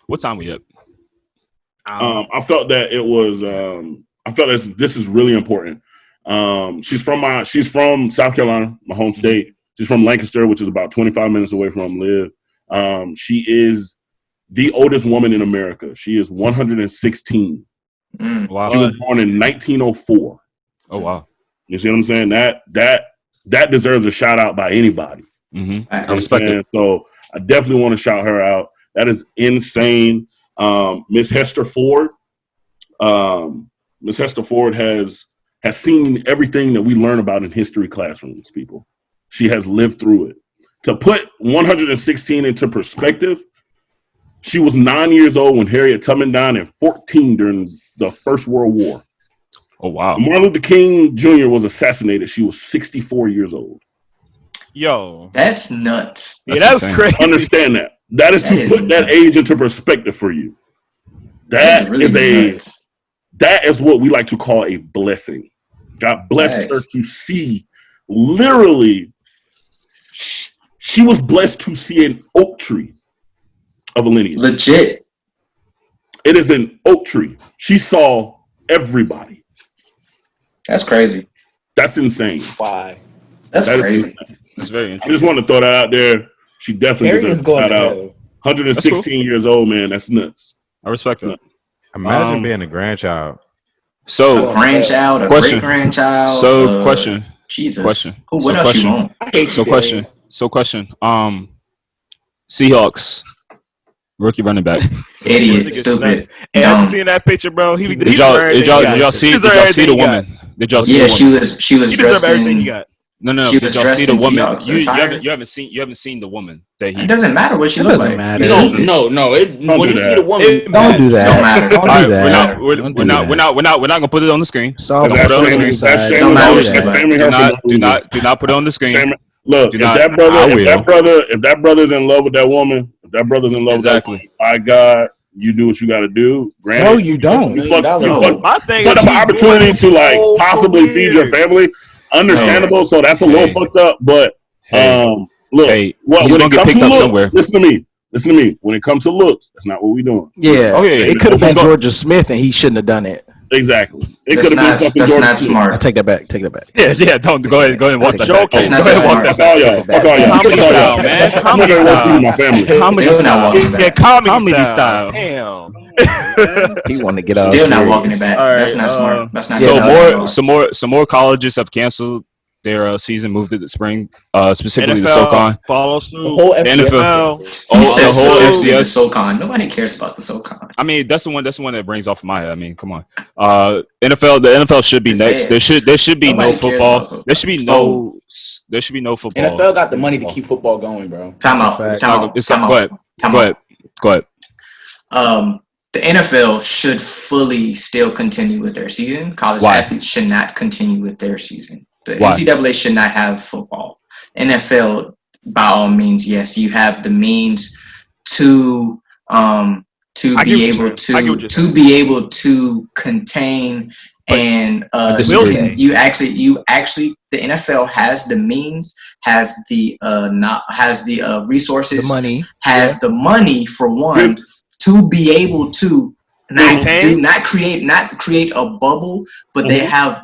What time we at? I felt that it was I felt that this is really important. She's from South Carolina, my home state. She's from Lancaster, which is about 25 minutes away from Liv. She is the oldest woman in America. She is 116. Wow. She was born in 1904. Oh wow. You see what I'm saying? That deserves a shout out by anybody. Mm-hmm. I respect it. So I definitely want to shout her out. That is insane. Miss Hester Ford. Miss Hester Ford has seen everything that we learn about in history classrooms, people. She has lived through it. To put 116 into perspective, she was 9 years old when Harriet Tubman died and 14 during the First World War. Oh wow. When Martin Luther King Jr. was assassinated, she was 64 years old. Yo, That's nuts. yeah, that was insane. crazy. Understand that. That is That to is put that nuts. age into perspective for you. That's That really is nuts. that is what we like to call a blessing. God blessed her Thanks. to see, literally, she was blessed to see an oak tree of a lineage. Legit. It is an oak tree. She saw everybody. That's crazy. That's insane. Why? That's That is crazy. insane. That's very I interesting. just want to throw that out there. She definitely Harry deserves is a going shout to out. hell. 116 years old, man. That's nuts. I respect that. Imagine being a grandchild. So A grandchild, a Question. great grandchild. So question. Jesus. Question. What So else question. you want? I hate So you, question. Seahawks. Rookie running back. Idiot. This nigga's Stupid. nuts. Hey, I Dumb. just seen that picture, bro. He Did y'all see the woman? Did y'all see Yeah, the she woman? was He dressed deserved everything he in. got. No. She Did was y'all see dressed the in woman? Seahawks You attire. haven't seen the woman that he. It doesn't matter what she It looks doesn't like. matter. You seen it. No. When you do see that. the woman, Don't do that. Don't matter. Don't All right, do that. we're Don't not do that. we're not gonna put it on the screen. It's all If about that's the shaming- other if side. that's Don't shaming matter her- what if she that's like. shaming Do her not for no reason. put it on the screen. Shaming- Look, Do if not- that brother, I if will. that brother, if that brother's in love with that woman, if If that brother's in love Exactly. with that, by God, you do what you got to do. Granted, No, you don't. You fuck My thing up is an he's opportunity doing to like his possibly whole feed your career. family. Understandable. So that's a little fucked up. But look, he's when gonna it get comes picked to up looks, somewhere. listen to me. Listen to me. When it comes to looks, that's not what we're doing. Yeah. Oh, yeah. It could have been He's Georgia Smith, and he shouldn't have done it. Exactly. It That's could have been not fucking that's Jordan not Smith. I smart. take that back. Take that back. Yeah. Don't go ahead and walk that back. Showcase. That's not Go that ahead, walk smart. that Fuck all back. y'all. Fuck all y'all. Comedy Fuck all style, y'all. man. I'm not Comedy gonna walk you style. my family. Comedy Still not walking style. it back. Yeah, comedy, Comedy style. style. Damn. He wanted to get all Still serious. not walking it back. All That's right, not smart. That's not So smart. some more colleges have canceled their season, moved it to spring. Specifically the NFL SoCon. follow The suit. whole FCS NFL. canceled. He the says whole specifically the FCS. SoCon. Nobody cares about the SoCon. I mean, that's the one that brings off my head. I mean, come on. The NFL should be It's next. dead. There should be Nobody no cares football. about SoCon. There should be no football. NFL got the money to keep football going, bro. Time That's a out. fact. Time out. It's Time go out. ahead. Time Go out. ahead. Go ahead. The NFL should fully still continue with their season. College Why? athletes should not continue with their season. The Why? NCAA should not have football. NFL, by all means, yes, you have the means to be able to contain and you actually the NFL has the means, has the resources, The money. has the money for one to be able to not create a bubble, but they have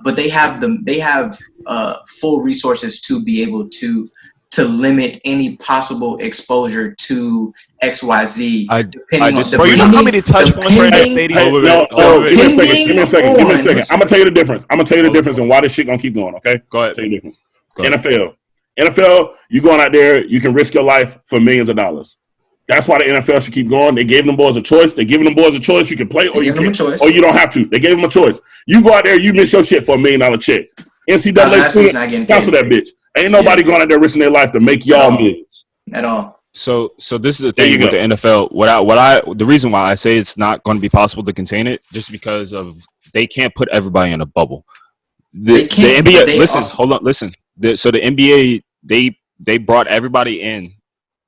full resources to be able to limit any possible exposure to XYZ. Bro, you know how many touch points are in that stadium? Give me a second. I'm gonna tell you the difference. And why this shit gonna keep going. Okay, Go ahead. Tell you the difference. NFL, you going out there, you can risk your life for millions of dollars. That's why the NFL should keep going. They gave them boys a choice. You can play or you can't, or you don't have to. They gave them a choice. You go out there, you miss your shit for $1 million check. NCAA student, cancel that bitch. Ain't nobody going out there risking their life to make y'all millions at all. So this is the thing with the NFL. The reason why I say it's not going to be possible to contain it, just because of they can't put everybody in a bubble. The NBA. Listen. So the NBA they brought everybody in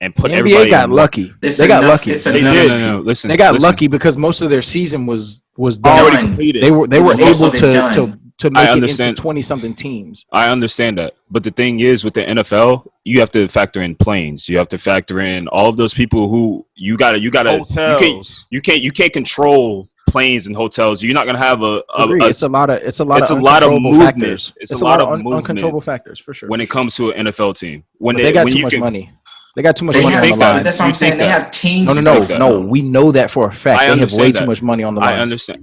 and put everybody. NBA got lucky. They got lucky. No. Listen. They got lucky because most of their season was already completed. They were able to make it into 20-something teams. I understand that, but the thing is, with the NFL, you have to factor in planes. You have to factor in all of those people who you gotta hotels. You can't control planes and hotels. You're not gonna have it's a lot of movement. Factors. It's a lot of uncontrollable factors for sure. When it comes to an NFL team, they got too much money. They got too much money on the line. That's what I'm saying. They have teams. No. We know that for a fact. They have way too much money on the line.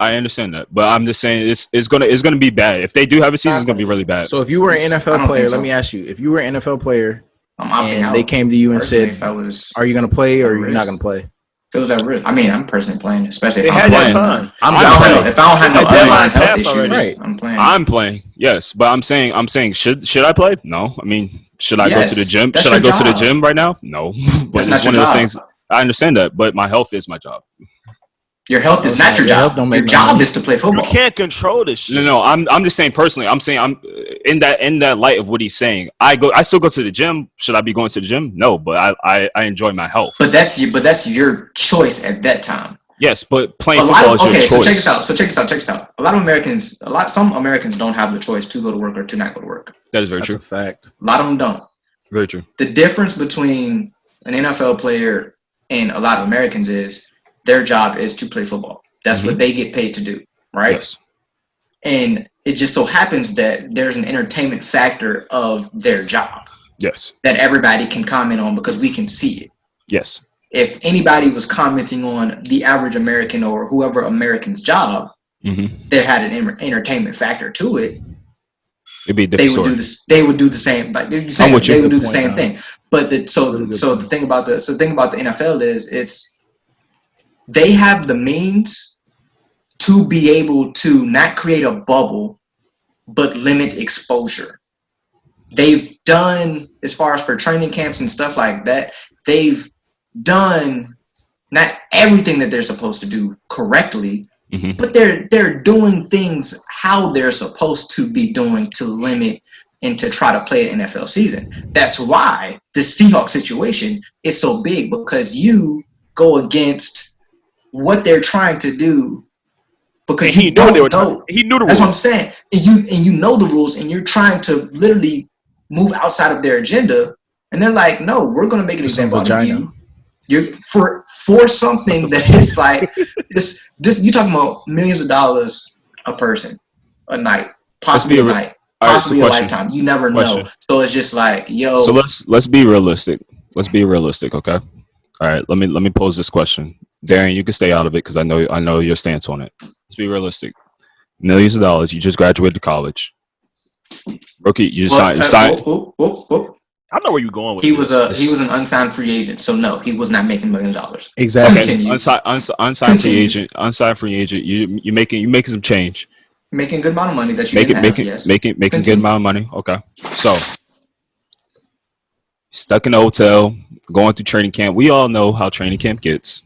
I understand that, but I'm just saying it's gonna be bad. If they do have a season, it's gonna be really bad. So if you were an NFL player, let me ask you: if you were an NFL player and they came to you and said, "Are you gonna play or are you not gonna play?" If it was at risk, I mean, I'm personally playing, especially if I'm playing. If I don't have no underlying health issues, I'm playing. I'm playing, yes, but I'm saying should I play? No, I mean. Should I go to the gym? Should I go to the gym right now? No. But it's one of those things. I understand that, but my health is my job. Your health is not your job. Your job is to play football. You can't control this shit. No. I'm just saying personally. I'm saying I'm in that light of what he's saying. I still go to the gym. Should I be going to the gym? No, but I enjoy my health. But that's your choice at that time. Yes, but playing football is your choice. So check this out. Some Americans don't have the choice to go to work or to not go to work. That is very true. That's a fact. A lot of them don't. Very true. The difference between an NFL player and a lot of Americans is their job is to play football. That's what they get paid to do, right? Yes. And it just so happens that there's an entertainment factor of their job. Yes. That everybody can comment on because we can see it. Yes. If anybody was commenting on the average American or whoever American's job, they had an entertainment factor to it. It'd be a different story. They would do the same. Like they would do the same thing. But the thing about the NFL is they have the means to be able to not create a bubble, but limit exposure. They've done, as far as for training camps and stuff like that, they've done not everything that they're supposed to do correctly, but they're doing things how they're supposed to be doing to limit and to try to play an NFL season. That's why the Seahawks situation is so big, because you go against what they're trying to do because he you don't know. He knew the rules. That's what I'm saying. And you know the rules, and you're trying to literally move outside of their agenda. And they're like, no, we're going to make an example out of you. You're for something that is like this. You talking about millions of dollars a person, a night, possibly a night, possibly a lifetime. You never know. So it's just like, yo. So let's be realistic. Let's be realistic, okay? All right. Let me pose this question, Darian. You can stay out of it because I know your stance on it. Let's be realistic. Millions of dollars. You just graduated college. Rookie, you signed. I know where you're going with he this. He was an unsigned free agent, so no, he was not making $millions. Exactly. Okay. Unsigned free agent. Unsigned free agent. You making some change. Making good amount of money that you didn't have. Yes. Making good amount of money. Okay. So stuck in the hotel, going through training camp. We all know how training camp gets.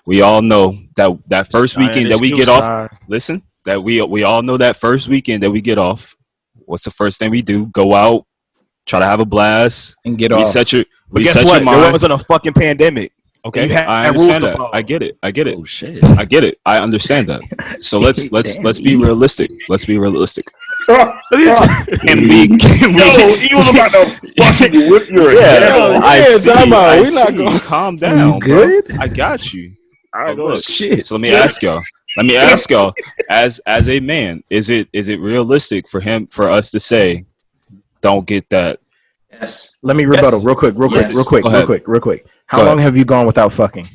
We all know that first weekend that we get off. Listen, that we all know that first weekend that we get off. What's the first thing we do? Go out. Try to have a blast and get off. Reset your mind. There wasn't a fucking pandemic. Okay, I understand that. I get it. Oh shit. I get it. I understand that. So let's be realistic. Let's be realistic. Can we? He was about to fucking whip your head. We not going. Calm down. You good? Bro. I got you. All right, look. Shit. So let me ask y'all. As a man, is it realistic for us to say, don't get that? Yes. Let me rebuttal real quick. Real quick. How long have you gone without fucking?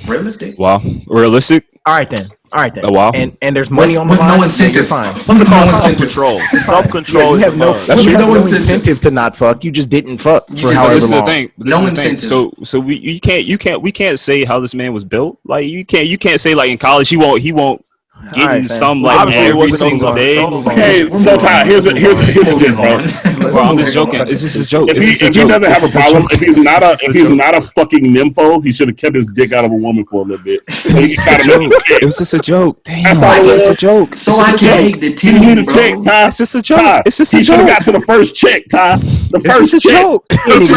Realistic. Wow. Realistic? All right then. A while. And there's money on the with line. no incentive. Fine. Self-control. Self-control. You have no incentive to not fuck. You just didn't fuck for however long. No incentive. So we can't say how this man was built. Like you can't say like in college he won't get in some like every single day. Okay, so Ty, here's the gist, bro. Bro, I'm just joking. It's just a joke. If he doesn't have a problem, if he's not a fucking nympho, he should have kept his dick out of a woman for a little bit. It was just a joke. Damn, that's all it was. Just a joke. So I can make the team, bro. It's just a joke. It's just a joke. He should have got to the first check, Ty. The first check. It's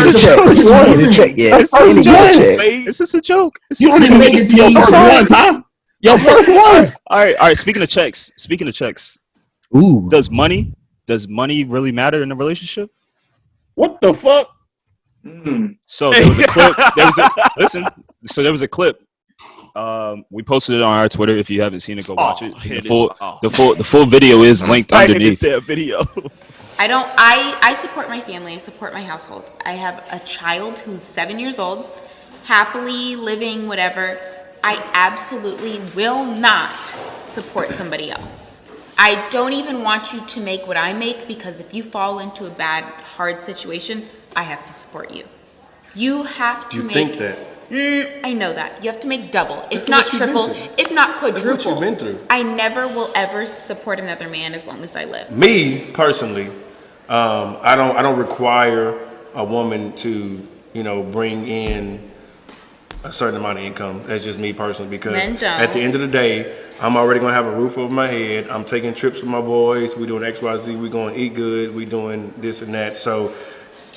just a joke. You don't even make the team. Your first one, Ty. Your first one. All right. Speaking of checks. Ooh. Does money really matter in a relationship? What the fuck? So there was a clip. There was a clip. We posted it on our Twitter. If you haven't seen it, go watch it. The full video is linked underneath. That video. I support my family. I support my household. I have a child who's 7 years old, happily living, whatever. I absolutely will not support somebody else. I don't even want you to make what I make, because if you fall into a bad, hard situation, I have to support you. You have to make... You think that? I know that. You have to make double, if not triple, if not quadruple. That's what you've been through. I never will ever support another man as long as I live. Me, personally, I don't require a woman to, bring in a certain amount of income. That's just me personally, because at the end of the day, I'm already gonna have a roof over my head. I'm taking trips with my boys. We're doing XYZ. We're going to eat good. We're doing this and that. So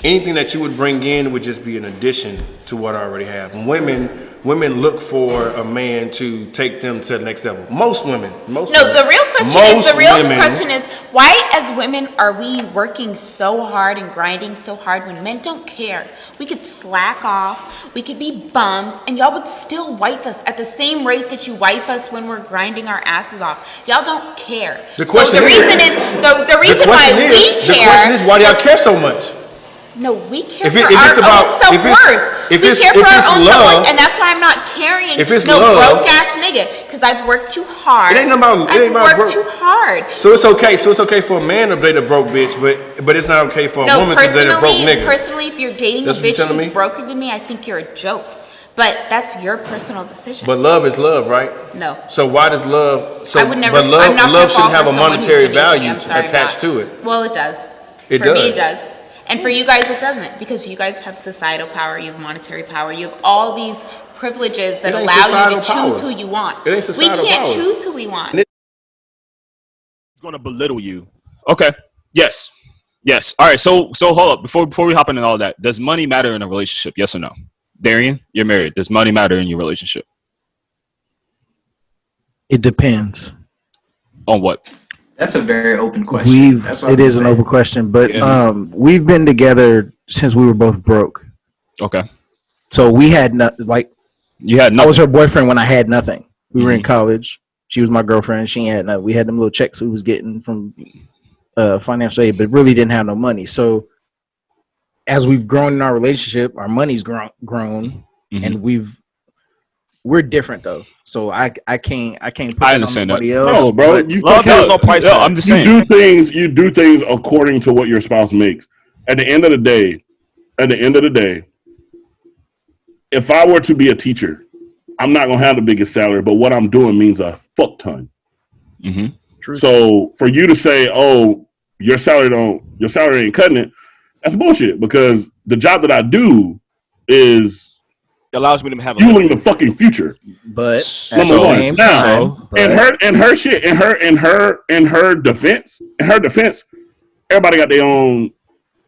anything that you would bring in would just be an addition to what I already have. Women look for a man to take them to the next level. Most women. The real question is why as women are we working so hard and grinding so hard when men don't care? We could slack off, we could be bums, and y'all would still wife us at the same rate that you wife us when we're grinding our asses off. Y'all don't care. The question why we care. Why do y'all care so much? No, we care for our own self-worth. We care for our own self-worth, and that's why I'm not carrying broke-ass nigga, because I've worked too hard. It ain't about worked too hard. So it's okay for a man to date a broke bitch, but it's not okay for a woman to date a broke nigga. Personally, if you're dating a bitch who's broker than me, I think you're a joke. But that's your personal decision. But love is love, right? No. So why does love... I would never... love shouldn't have a monetary value attached to it. Well, it does. For me, it does. And for you guys, it doesn't, because you guys have societal power, you have monetary power, you have all these privileges that allow you to choose who you want. It ain't societal power. We can't choose who we want. It's going to belittle you. Okay. Yes. All right. So hold up. Before we hop into all that, does money matter in a relationship? Yes or no? Darian, you're married. Does money matter in your relationship? It depends. On what? That's a very open question. It is an open question, but we've been together since we were both broke. Okay. So we had you had nothing. I was her boyfriend when I had nothing. We were in college. She was my girlfriend. She had nothing. We had them little checks we was getting from financial aid, but really didn't have no money. So as we've grown in our relationship, our money's grown, and we're different though. So I can't put I it understand on nobody that. else. No, bro. No price. No, I'm just saying. You do things according to what your spouse makes. At the end of the day, if I were to be a teacher, I'm not gonna have the biggest salary, but what I'm doing means a fuck ton. So for you to say, "Oh, your salary ain't cutting it," that's bullshit. Because the job that I do is allows me to have fueling the fucking future. But number one, now in her defense, everybody got their own.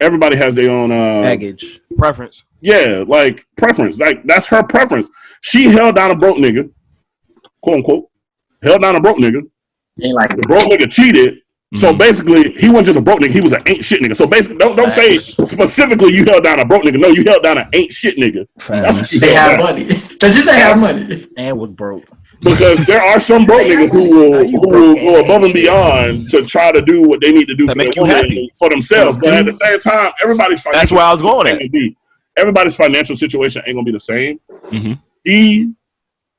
Everybody has their own baggage, preference. Yeah, like preference. Like that's her preference. She held down a broke nigga, quote unquote. Held down a broke nigga. The broke nigga cheated. So basically, he wasn't just a broke nigga. He was an ain't shit nigga. So basically, don't say specifically you held down a broke nigga. No, you held down an ain't shit nigga. They have money. They just have money and was broke. Because there are some broke niggas who will go above and beyond to try to do what they need to do to make you happy for themselves. But at the same time, that's where I was going at. Everybody's financial situation ain't gonna be the same. D,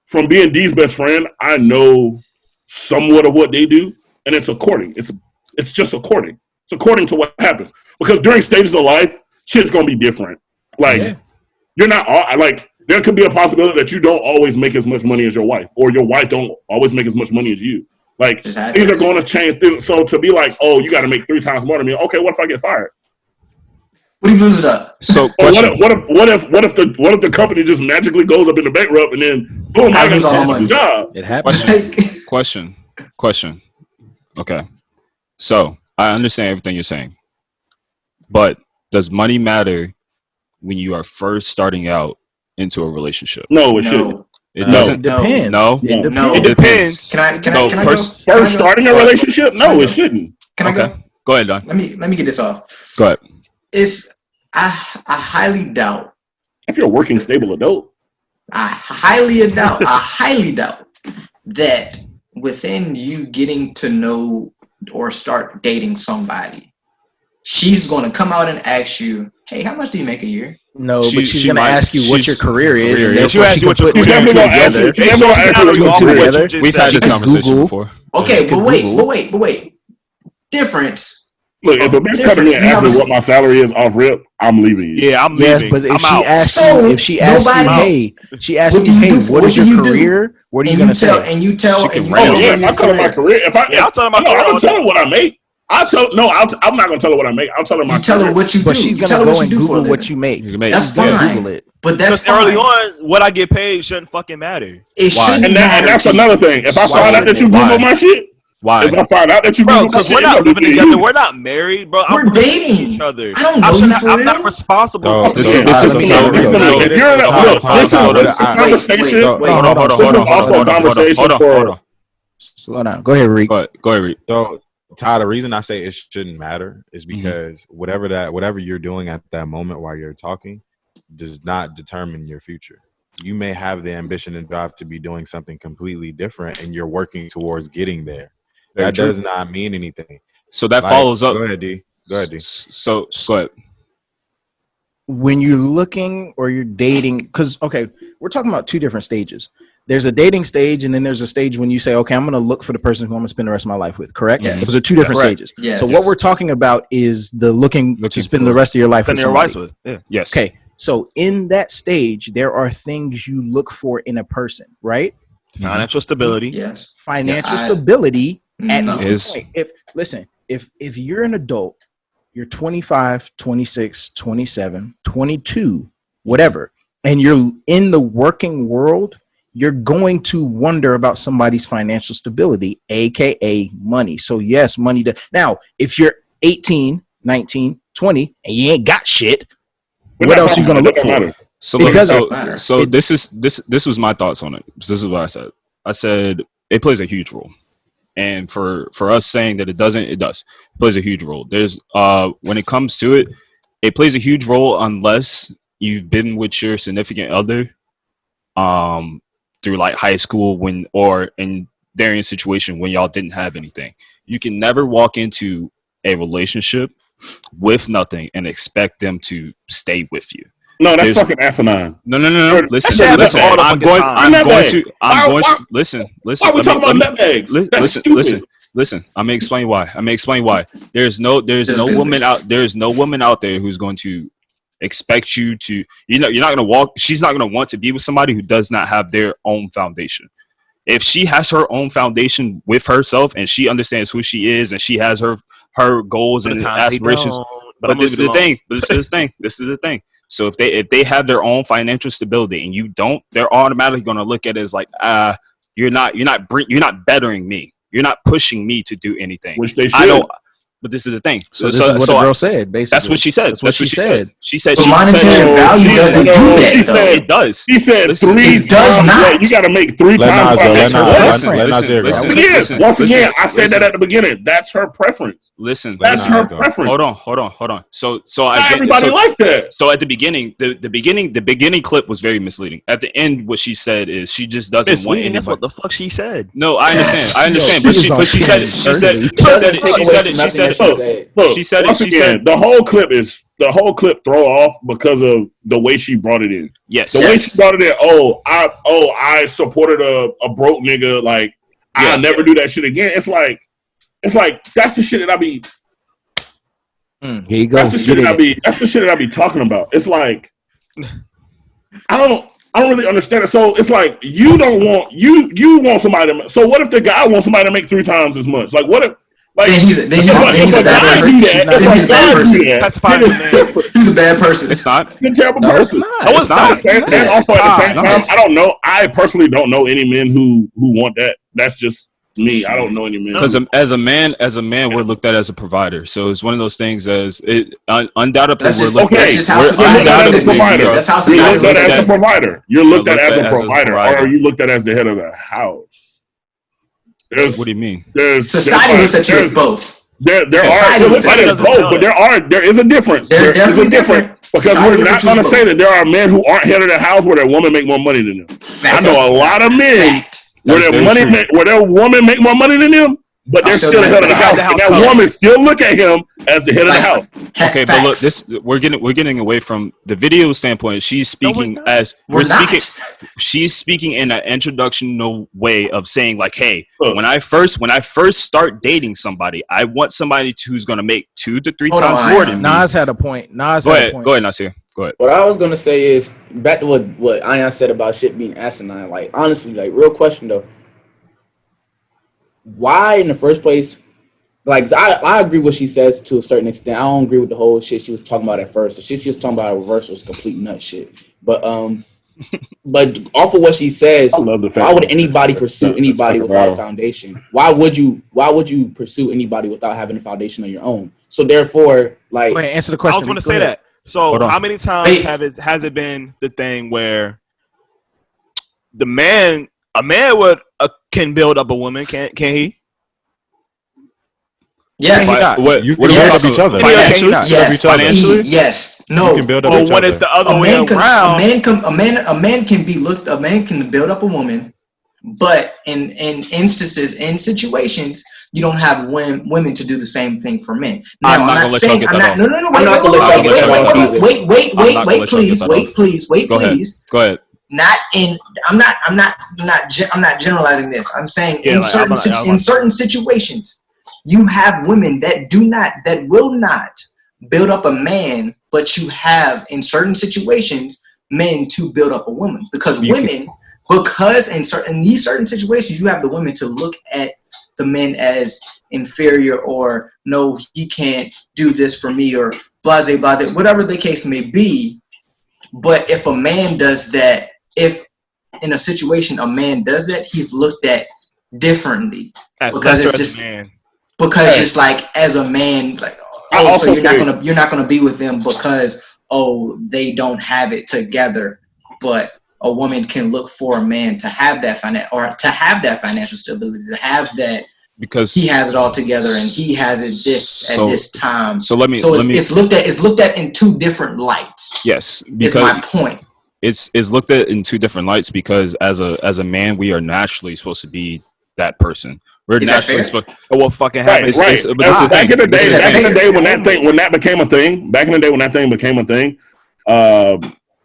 from being D's best friend, I know somewhat of what they do, and it's according. It's just according. It's according to what happens. Because during stages of life, shit's gonna be different. Like you're not like. There could be a possibility that you don't always make as much money as your wife, or your wife don't always make as much money as you. Like things are going to change. So to be like, oh, you got to make 3 times more than me. Okay, what if I get fired? What if you lose it up? So what if the company just magically goes up in the bankrupt and then boom, I got all my job? It happens. Question. Okay, so I understand everything you're saying, but does money matter when you are first starting out into a relationship? No, it shouldn't. It doesn't. Depends. No, it depends. Can I first starting a relationship? No, it shouldn't. Can I go? Go ahead, Don. Let me get this off. Go ahead. I highly doubt. If you're a working stable adult, I highly doubt that within you getting to know or start dating somebody, she's going to come out and ask you, "Hey, how much do you make a year?" No, but she's going to ask you what your career is. She'll ask you what your career is. We've had this conversation before. Okay, but wait. Difference. Look, if a bitch coming in and asks me what my salary is off rip, I'm leaving you. Yeah, I'm leaving. Yes, but if she asks you, hey, what is your career? What are you going to say? And you tell. I'm telling my career. I'll tell her what I make. I'm not gonna tell her what I make. I'll tell her my. You tell her what you do. But she's gonna go and Google what you make. That's fine. Google it. But that's early on, what I get paid shouldn't fucking matter. It shouldn't and matter. That's another thing. If I find out that you Google my shit, why? If I find out that you Google my shit, we're not living together. We're not married, bro. We're dating each other. I don't know you for real. I'm not responsible. Hold on. Slow down. Go ahead, Reek. Go ahead, Reek. So, Ty, the reason I say it shouldn't matter is because whatever you're doing at that moment while you're talking does not determine your future. You may have the ambition and drive to be doing something completely different, and you're working towards getting there. That does not mean anything. So that follows up. Go ahead, D. So go ahead. When you're looking or you're dating, because, okay, we're talking about 2 different stages. There's a dating stage, and then there's a stage when you say, okay, I'm going to look for the person who I'm going to spend the rest of my life with, correct? Yes. Those are 2 different stages. Yes. So what we're talking about is the looking to spend the rest of your life with somebody. Yes. Okay, so in that stage, there are things you look for in a person, right? Financial stability. Yes. Financial stability at No. no point. If you're an adult, you're 25, 26, 27, 22, whatever, and you're in the working world, you're going to wonder about somebody's financial stability, aka money. So yes, money. Now, if you're 18, 19, 20, and you ain't got shit, what else are you going to look for? So this was my thoughts on it. This is what I said. I said it plays a huge role. And for us saying that it doesn't, it does. It plays a huge role. There's when it comes to it, it plays a huge role unless you've been with your significant other through like high school or in varying situation when y'all didn't have anything. You can never walk into a relationship with nothing and expect them to stay with you. No, that's fucking asinine. No. Listen. I'm going to listen. Why are we talking about nutmegs? Listen. I'm gonna explain why. There's no woman out there who's going to expect you to. You're not gonna walk. She's not gonna want to be with somebody who does not have their own foundation. If she has her own foundation with herself and she understands who she is and she has her goals and aspirations. But this is the thing. This is the thing. So if they have their own financial stability and you don't, they're automatically going to look at it as like, you're not bettering me. You're not pushing me to do anything. Which they should. But this is the thing. So this is what the girl said, basically. That's what she said. That's what she said. She said but monetary value doesn't do that, though. It does. She said it does not. You got to make 3 times. Once again, I said that at the beginning. That's her preference. Listen, that's her preference. Hold on. So everybody like that. So at the beginning, the beginning clip was very misleading. At the end, what she said is she just doesn't want anybody. That's what the fuck she said. No, I understand. But she said it. The whole clip throw off because of the way she brought it in. Yes. The way she brought it in. I supported a broke nigga. Like I'll never do that shit again. It's like that's the shit that I be. Here you go. That's the shit that I be talking about. It's like I don't really understand it. So it's like you don't want you want somebody to. So what if the guy wants somebody to make 3 times as much? Like what if? Like he's a bad person. He's a bad person. It's not. He's a terrible person. It's not. And also at the same time, I don't know. I personally don't know any men who want that. That's just me. I don't know any men. Because as a man, we're looked at as a provider. So it's one of those things as it undoubtedly we're looked at as a provider. That's how society looks at as a provider. You're looked at as a provider, or are you looked at as the head of the house? What do you mean? Society looks at you as both. There is a difference. There is a difference because we're not going to say that there are men who aren't head of the house where their woman make more money than them. I know a lot of men where their woman make more money than them, but they're still the head of the house. And that woman still look at him as the head of the house. Okay, but look, we're getting away from the video standpoint. She's speaking she's speaking in an introductional way of saying like, hey, when I first start dating somebody, I want somebody who's going to make 2 to 3 times more than me. Nas had a point. Go ahead, Nasir. Go ahead. What I was gonna say is back to what Ayan said about shit being asinine. Like honestly, like real question though. Why in the first place? Like I agree with what she says to a certain extent. I don't agree with the whole shit she was talking about at first. The shit she was talking about at reverse was complete nut shit. But off of what she says, why would anybody pursue anybody without a foundation? Why would you pursue anybody without having a foundation on your own? So therefore, like, wait, answer the question. I was going to say that. So how many times has it been the thing where a man can build up a woman? Can he? Yes. You can build up each other. Financially? Yes. No. You can build up each other. When it's the other way around, a man can build up a woman, but in instances, in situations, you don't have women to do the same thing for men. Now, I'm not saying wait, please. Go ahead. I'm not generalizing this. I'm saying in certain situations, you have women that will not build up a man, but you have in certain situations men to build up a woman because in these certain situations you have the women to look at the men as inferior or no, he can't do this for me or blase, whatever the case may be. But if a man does that, if in a situation a man does that, he's looked at differently because it's like as a man, like so you're not gonna be with them because oh, they don't have it together, but a woman can look for a man to have that financial stability, to have that, because he has it all together and he has it at this time. So it's looked at in two different lights. Yes, because is my point. It's looked at in two different lights because as a man, we are naturally supposed to be that person. We're naturally supposed. What fucking happened? Right. Back in the day when that became a thing. Back in the day when that thing became a thing,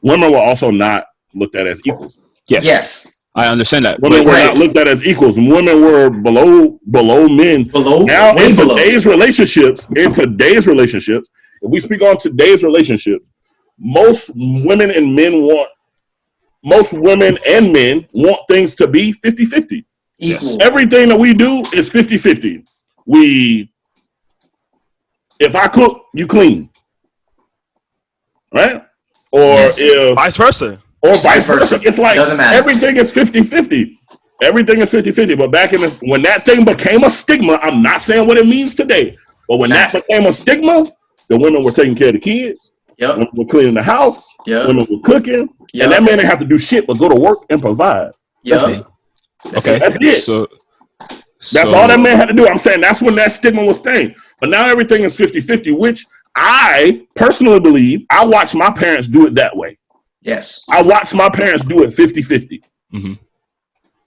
women were also not looked at as equals. Yes. I understand that. Women were not looked at as equals. Women were below men. Now in today's relationships, if we speak on today's relationships, most women and men want things to be 50-50. Equal. Everything that we do is 50-50. If I cook, you clean. Right? Or if vice versa. Or vice versa. It's like everything is 50-50. Everything is 50-50. But back when that thing became a stigma, I'm not saying what it means today, but when that became a stigma, the women were taking care of the kids. Yep. Women were cleaning the house. Yep. Women were cooking. Yep. And that man didn't have to do shit but go to work and provide. Yep. That's it. So that's all that man had to do. I'm saying that's when that stigma was staying. But now everything is 50-50, which I personally believe I watched my parents do it that way. Yes. I watched my parents do it 50-50. Mm-hmm.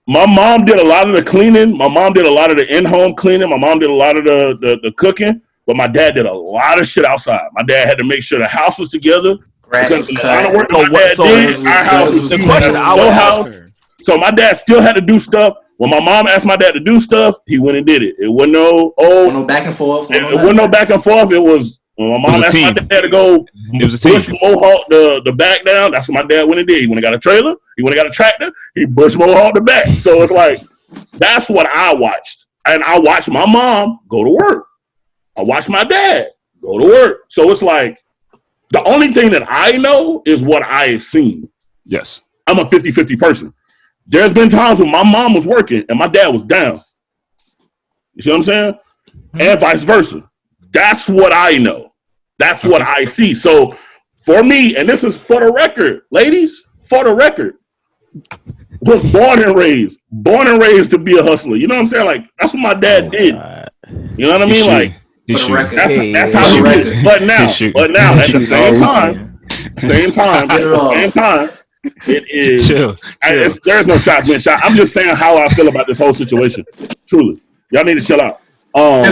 My mom did a lot of the cleaning. My mom did a lot of the in-home cleaning. My mom did a lot of the cooking. But my dad did a lot of shit outside. My dad had to make sure the house was together. Grass was cut. So my dad still had to do stuff. When my mom asked my dad to do stuff, he went and did it. It wasn't no back and forth. It wasn't no back and forth. It was when my mom asked my dad to go bush mohawk the back down. That's what my dad went and did. He went and got a trailer. He went and got a tractor. He bush mohawk the back. So it's like that's what I watched, and I watched my mom go to work. I watched my dad go to work. So it's like the only thing that I know is what I've seen. Yes. I'm a 50-50 person. There's been times when my mom was working and my dad was down. You see what I'm saying? Mm-hmm. And vice versa. That's what I know. That's what I see. So for me, and this is for the record, ladies, for the record, was born and raised to be a hustler. You know what I'm saying? Like, that's what my dad did. You know what I mean? Like, that's how he did. But now, at the same time, it is. Chill. There's no shot being shot. I'm just saying how I feel about this whole situation. Truly, y'all need to chill out. But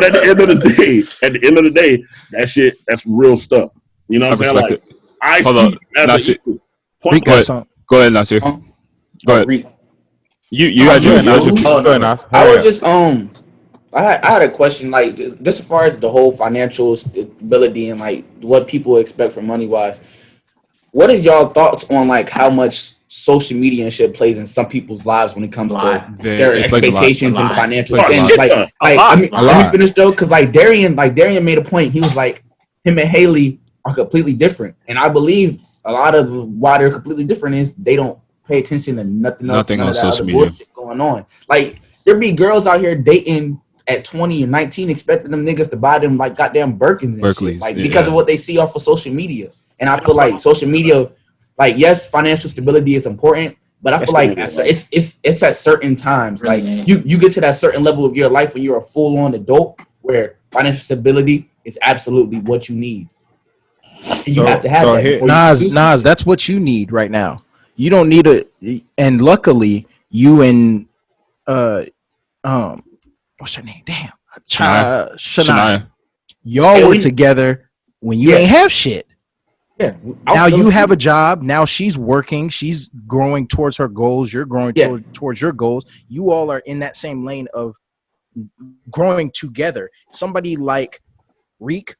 at the end of the day, that shit, that's real stuff. You know what I'm saying? Like, I see as an equal. Go ahead, Nasir. Go ahead. You had your I was just I had a question, like, just as far as the whole financial stability and like what people expect from money wise. What are y'all thoughts on like how much social media and shit plays in some people's lives when it comes to their expectations and financial things? Let me finish though, because like Darian made a point. He was like, him and Haley are completely different, and I believe a lot of why they're completely different is they don't pay attention to nothing on social media going on. Like there be girls out here dating at 20 or 19 expecting them niggas to buy them like goddamn Birkins and shit, like because of what they see off of social media. And I feel like social media, like, yes, financial stability is important, but I feel like it's at certain times. Like you get to that certain level of your life when you're a full on adult where financial stability is absolutely what you need. And you have to have that. Nas, that's what you need right now. You don't need and luckily you and what's her name? Damn, Shania. Y'all were together when you ain't have shit. Yeah. Now you have a job. Now she's working. She's growing towards her goals. You're growing towards your goals. You all are in that same lane of growing together. Somebody like Reek,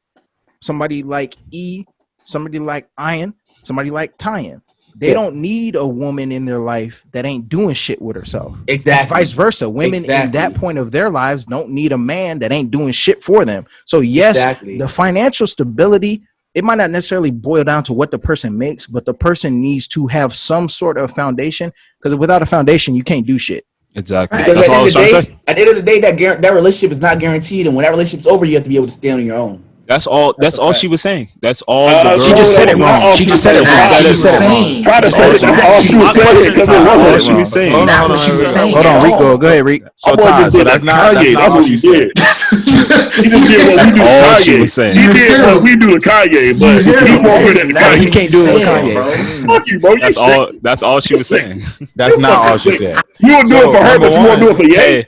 somebody like E, somebody like Ian, somebody like Tyan. They don't need a woman in their life that ain't doing shit with herself. Exactly. Vice versa. Women in that point of their lives don't need a man that ain't doing shit for them. So yes, the financial stability, it might not necessarily boil down to what the person makes, but the person needs to have some sort of foundation, because without a foundation, you can't do shit. Exactly. Because at the end of the day, that relationship is not guaranteed, and when that relationship's over, you have to be able to stand on your own. That's all. That's all she was saying. That's all. She just said it wrong. She just said it wrong. She She said it wrong. Try to say that's all she was saying because it wasn't what she was saying. Not what she was saying. Hold on, Rico. Go ahead, Rick. So that's not what she did. He just did what we do to all she Kanye. was saying. He did what we do to Kanye, but he more good at Kanye. He can't do it with Kanye. Fuck you, bro. That's all she was saying. That's not all she said. You would do it for her, but you won't do it for Ye.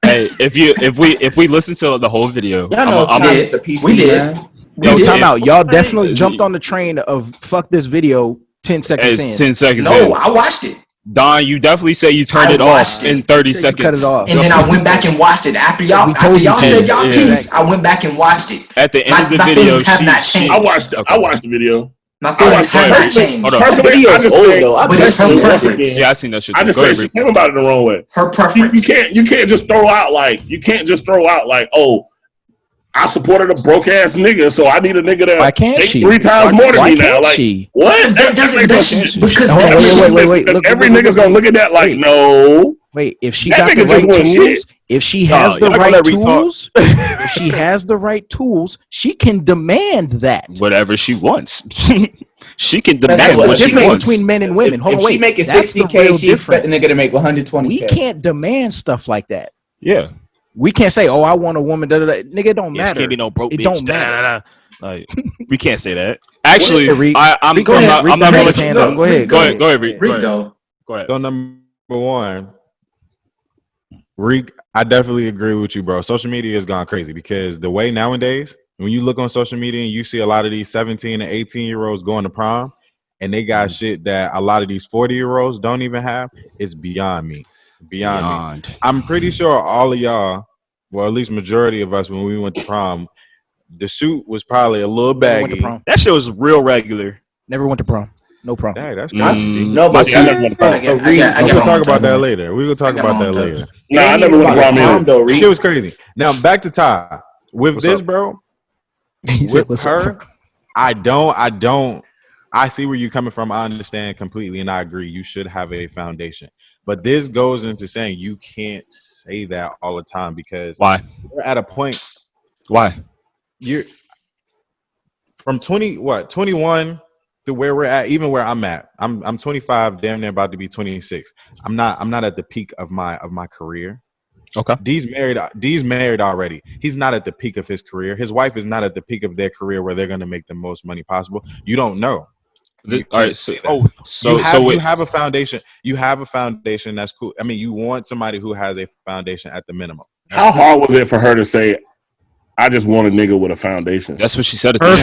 Hey, if we listen to the whole video, Y'all know the PC, we did. man. Yo, time out. Y'all definitely jumped on the train of fuck this video 10 seconds in. 10 seconds No, in. I watched it. Don, you definitely say you turned it off in 30 seconds. Cut it off. And then I went back and watched it. After y'all said y'all piece, I went back and watched it. At the end of the video, have not changed. I watched the video. My feelings have not changed. Hold on. Personally, I just think, But it's her preference. Yeah, I seen that shit. I just think she came about it the wrong way. Her preference. You can't just throw out like, oh, I supported a broke ass nigga, so I need a nigga that Why can't she? 3 times more than Why me now. can't Like she? what? Wait. Every nigga's gonna look at that like, no. Wait, if she That got the nigga just right went tools, shit. if she has the right tools, if she has the right tools, she can demand that. Whatever she wants. She can That's demand the what she difference wants. between men and women. Hold on, If she wait. making That's the 60K, real she expect the difference. nigga to make 120K. We can't demand stuff like that. Yeah. We can't say, "Oh, I want a woman." Nigga, it don't Yeah, matter. she can't be no broke It bitch. don't matter. Like, we can't say that. Actually, Reed, I'm Go ahead. not gonna let hand you up. Go ahead. Go ahead, Reed. Rico. Go ahead. So number one, Reek, I definitely agree with you, bro. Social media has gone crazy because the way nowadays, when you look on social media and you see a lot of these 17 and 18-year-olds going to prom, and they got shit that a lot of these 40-year-olds don't even have, it's beyond me. Beyond me. I'm pretty sure all of y'all, well, at least majority of us, when we went to prom, the suit was probably a little baggy. That shit was real regular. Never went to prom. No prom. Hey, that's crazy. No, but I We'll talk about that later. We will talk about that later. No, I never went to prom either. Shit was crazy. Now back to Ty. With What's this, up? bro. He said, With her, I don't. I see where you're coming from. I understand completely, and I agree. You should have a foundation. But this goes into saying you can't say that all the time because Why? we're at a point. Why? You're from 21 to where we're at, even where I'm at. I'm 25, damn near about to be 26. I'm not at the peak of my career. Okay. D's married already. He's not at the peak of his career. His wife is not at the peak of their career where they're going to make the most money possible. You don't know. All right. So you have a foundation. You have a foundation. That's cool. I mean, you want somebody who has a foundation at the minimum. How hard was it for her to say, I just want a nigga with a foundation? That's what she said. Her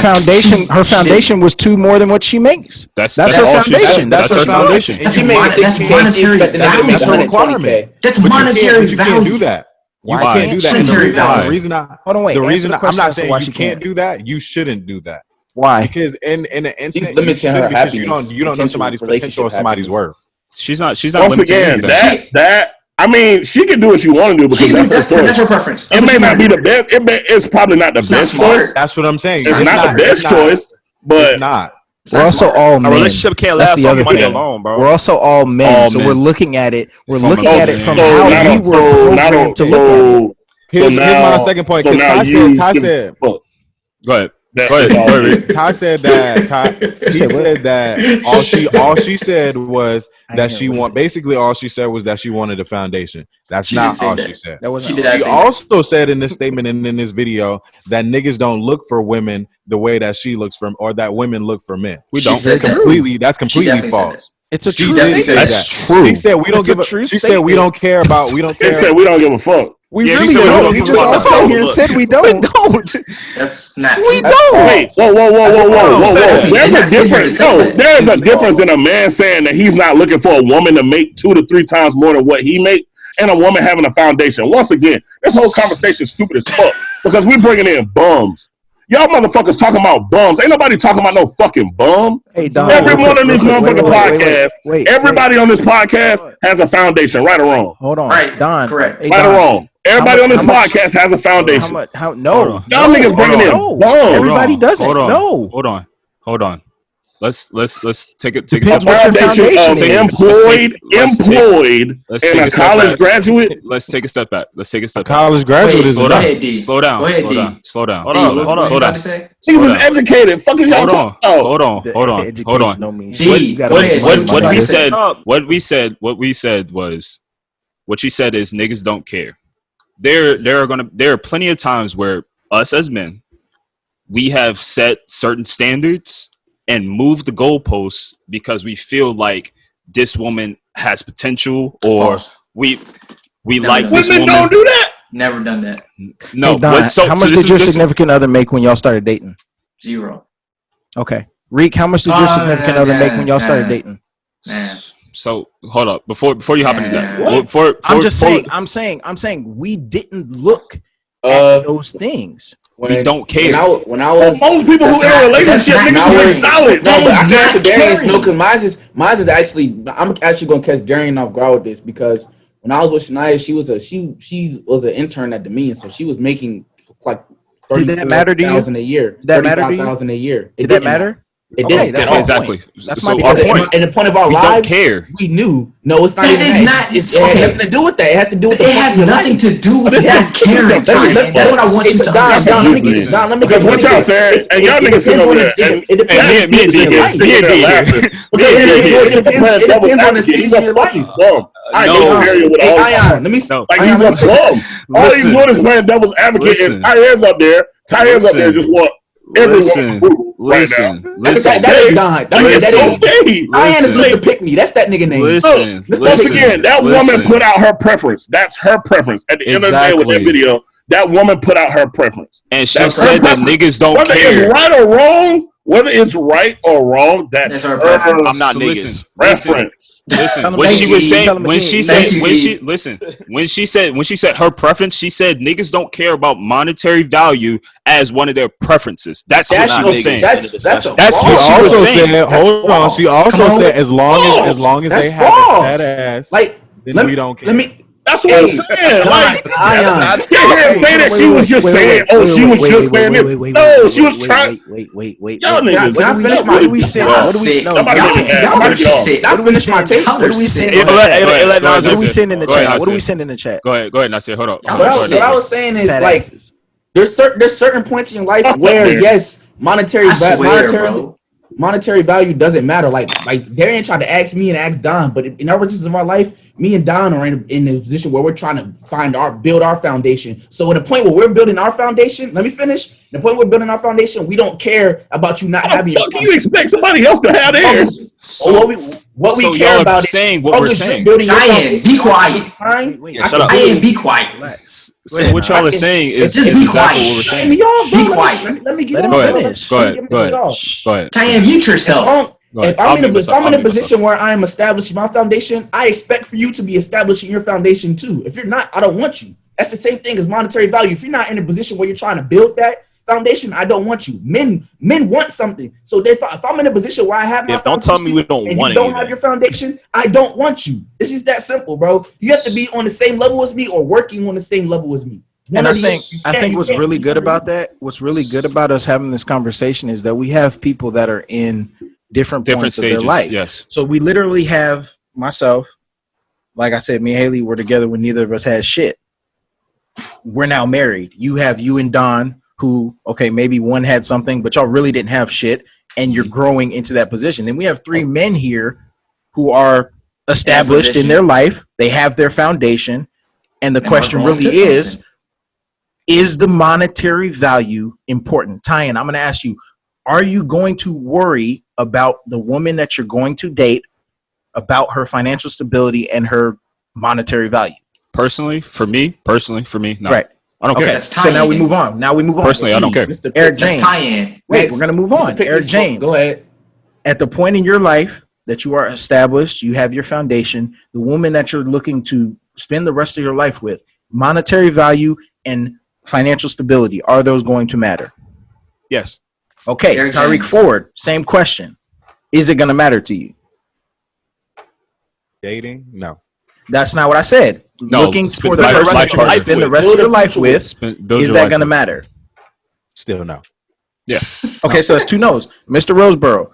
foundation was 2 more than what she makes. That's her all she foundation. said. That's her foundation. That's monetary value. That's a requirement. That's monetary value. You can't do that. You Why can't do that. Monetary value. The reason I'm not saying you can't do that. You shouldn't do that. Why? Because in an instant, limiting her because happiness, you don't know somebody's potential or somebody's worth. She's not Once limiting again, anything. that I mean, she can do what she want to do because That's her preference. It may not be the best. It's probably not the best choice. That's what I'm saying. It's not the best choice, but it's not. We're also all men. A relationship can't last on money alone, bro. We're also all men, so we're looking at it. We're looking at it from how we were programmed to look at it. Here's my second point. Because Ty said, go ahead. Ty said that all she said was that she want. Basically, all she said was that she wanted a foundation. That's not all she said. She also said in this statement and in this video that niggas don't look for women the way that she looks for, or that women look for men. We don't. That's completely false. It's a true statement. That's true. She said we don't give a. She said we don't care about. We don't care. She said we don't give a fuck. We really don't. You just all sat here and said we don't. We don't. That's not. We don't. Wait, whoa. There's a difference. No, there's a difference than a man saying that he's not looking for a woman to make 2 to 3 times more than what he makes, and a woman having a foundation. Once again, this whole conversation is stupid as fuck because we bringing in bums. Y'all motherfuckers talking about bums. Ain't nobody talking about no fucking bum. Hey, Don, Everyone on this motherfucking podcast, everybody on this podcast has a foundation, right or wrong. Hold on. Right, Don. correct. Hey, right Don, or wrong. Everybody on this podcast has a foundation. No. Y'all niggas bringing in bums. Everybody doesn't. No. Hold on. Let's take a A step foundation of employed and a college graduate. Let's take a step back. College graduate is slow go down. ahead, D. Slow down. Go ahead, Slow D. down. Slow down. Hold D, on, what hold was on. you about to say? Niggas is educated. Fuck is y'all talking about? Hold on. D, go ahead. What we said was, what she said is niggas don't care. There are plenty of times where us as men, we have set certain standards and moved the goalposts because we feel like this woman has potential, or False. we Never like done this Women woman. don't do that. Never done that. No, Hey, Don, how much did your significant other make when y'all started dating? 0. Okay. Reek, how much did your significant other make when y'all started dating? Man. So hold up before you hop into that. What? I'm saying we didn't look at those things. We don't care. When I was Most people who in a relationship, niggas is solid. No, but I is can answer not Darius. caring. No, because mine is actually. I'm actually gonna catch Darian off guard with this because when I was with Shania, she was an intern at Dominion, so she was making like $34,000 a year. Did that matter to you? $35,000 a year. Did that matter? It Okay, didn't. that's my exactly. point. That's So my our point. point. And the point of our We lives, don't care. we knew. No, it's not That even is that. not- It has okay. nothing to do with that. It has to do with the It has fucking nothing life. to do with them caring, Ty. That's what I want you to understand. Don, let me Because what y'all said, and y'all niggas sitting over there, and it depends. me and D here. It depends on the stage of your life. I know Harriet with all Ion, let me. like he's a bum. All he's doing is playing devil's advocate, and Tyre's up there. Tyre's up there just want everyone right now. That is Don. That's okay. Ion is Mr. Pick Me. That's that nigga name. Once again, that woman put out her preference. That's her preference. At the end of the day, with that video, that woman put out her preference, and she said that niggas don't whether care. it's right or wrong. Whether it's right or wrong, that's her preference. I'm not So niggas. Listen, when she was saying, when she said her preference, she said niggas don't care about monetary value as one of their preferences. That's what she was saying. That's what she was saying. Hold on. She also said as long as they have a fat ass, like then we don't care. That's what I'm saying. Like, I can't say that she was just saying, oh, she was just saying this. No, she was trying. Wait. Y'all niggas. What do we say? Y'all sick. Y'all sick. I'll finish my take. What do we say? What do we send in the chat? What do we send in the chat? Go ahead, Nasir. Hold up. What I was saying is like there's certain points in your life where yes, monetary value doesn't matter. Like Darian tried to ask me and ask Don, but in our positions of our life, me and Don are in a position where we're trying to build our foundation. So in the point where we're building our foundation, let me finish. The point we're building our foundation, we don't care about you not having. Fuck, you expect somebody else to have theirs? What we care about is saying what we're saying. Diane, be quiet. Shut up. Diane, be quiet. So what y'all are saying is Just be exactly quiet. what we're saying. Be quiet. Let me get Go off. ahead. Go ahead. Diane, mute yourself. If I'm in a position where I am establishing my foundation, I expect for you to be establishing your foundation too. If you're not, I don't want you. That's the same thing as monetary value. If you're not in a position where you're trying to build that foundation, I don't want you. Men want something. So if I'm in a position where I have my don't tell me we don't want it. You don't have your foundation, I don't want you. It's just that simple, bro. You have to be on the same level as me or working on the same level as me. And I think what's really good about that, what's really good about us having this conversation is that we have people that are in different points stages of their life. Yes. So we literally have myself, like I said, me and Haley were together when neither of us had shit. We're now married. You have you and Don, who, okay, maybe one had something, but y'all really didn't have shit, and you're growing into that position. Then we have 3 men here who are established in their life. They have their foundation. And the question really is the monetary value important? Tyan, I'm going to ask you, are you going to worry about the woman that you're going to date, about her financial stability and her monetary value? Personally, for me, no. Right. I don't care. So now we move on. Personally, I don't care. Eric James. Wait, we're going to move on. Eric James. Go ahead. At the point in your life that you are established, you have your foundation, the woman that you're looking to spend the rest of your life with, monetary value and financial stability, are those going to matter? Yes. Okay, Tyreek Ford, same question. Is it going to matter to you? Dating? No. That's not what I said. No, looking for the person that you're going to spend the rest of your life with, is that going to matter? Still no. Yeah. Okay, so that's 2 no's. Mr. Roseboro,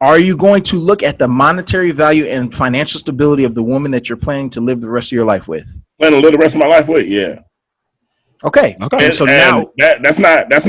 Are you going to look at the monetary value and financial stability of the woman that you're planning to live the rest of your life with? Plan to live the rest of my life with, yeah. Okay. And so now that's not what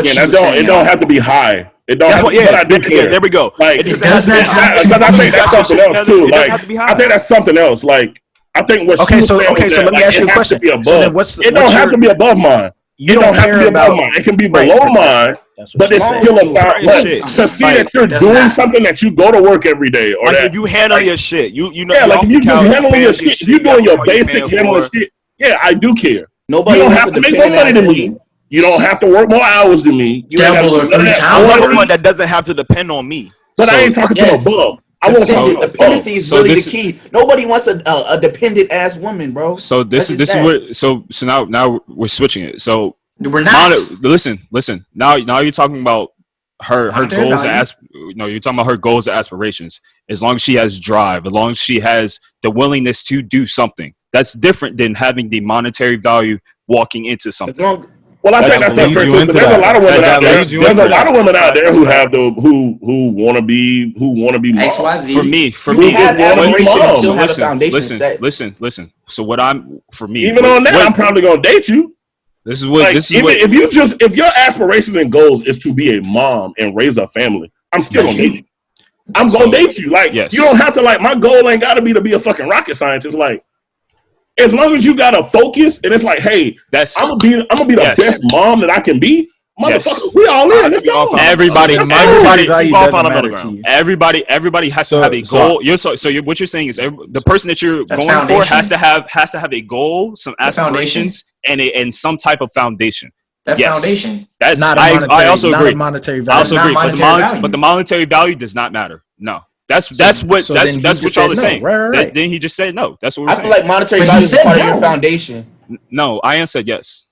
she again, was saying. it don't have to be high. It don't have to be, but I do care. There we go. Like, it doesn't have to because I think that's something else too. It doesn't Like, have to be high. I think that's something else. Like, I think what she was saying was so that, let me ask you a question. So then it don't have to be above mine. You it don't have care to be above about mine. It can be below mine, but it's still about to see that you're doing something that you go to work every day, or like that if you handle your shit, you know, yeah, like if you just handling your shit, if you're doing your basic handling shit, yeah, I do care. Nobody you don't wants have to to make more money than me. You don't have to work more hours than me. You Double or 3 times. That doesn't have to depend on me. But I ain't talking to above. I want dependency is really the key. Nobody wants a dependent ass woman, bro. So this is what so now we're switching it. So we're not. Listen. Now you're talking about her goals and you're talking about her goals and aspirations. As long as she has drive, as long as she has the willingness to do something, that's different than having the monetary value walking into something. Well, I think that's not fair. There's a lot of women out there. There's a lot of women out there who have who want to be moms. XYZ. For me, listen. So what I'm for me, even on that, I'm probably gonna date you. This is what if your aspirations and goals is to be a mom and raise a family, I'm still gonna date you. I'm gonna date you. Like you don't have to like. My goal ain't got to be a fucking rocket scientist. Like, as long as you got a focus and it's like, hey, I'm gonna be the best mom that I can be. Motherfucker, we all in. Let's go. Everybody has to have a goal. What you're saying is the person that you're going for has to have a goal, some aspirations, and some type of foundation. That's foundation. That's not I also agree. Monetary value. I also agree, but the monetary value does not matter. No. That's what y'all are saying. Right. Then he just said no. That's what we're saying. I feel like monetary value is part of your foundation. No, I said yes.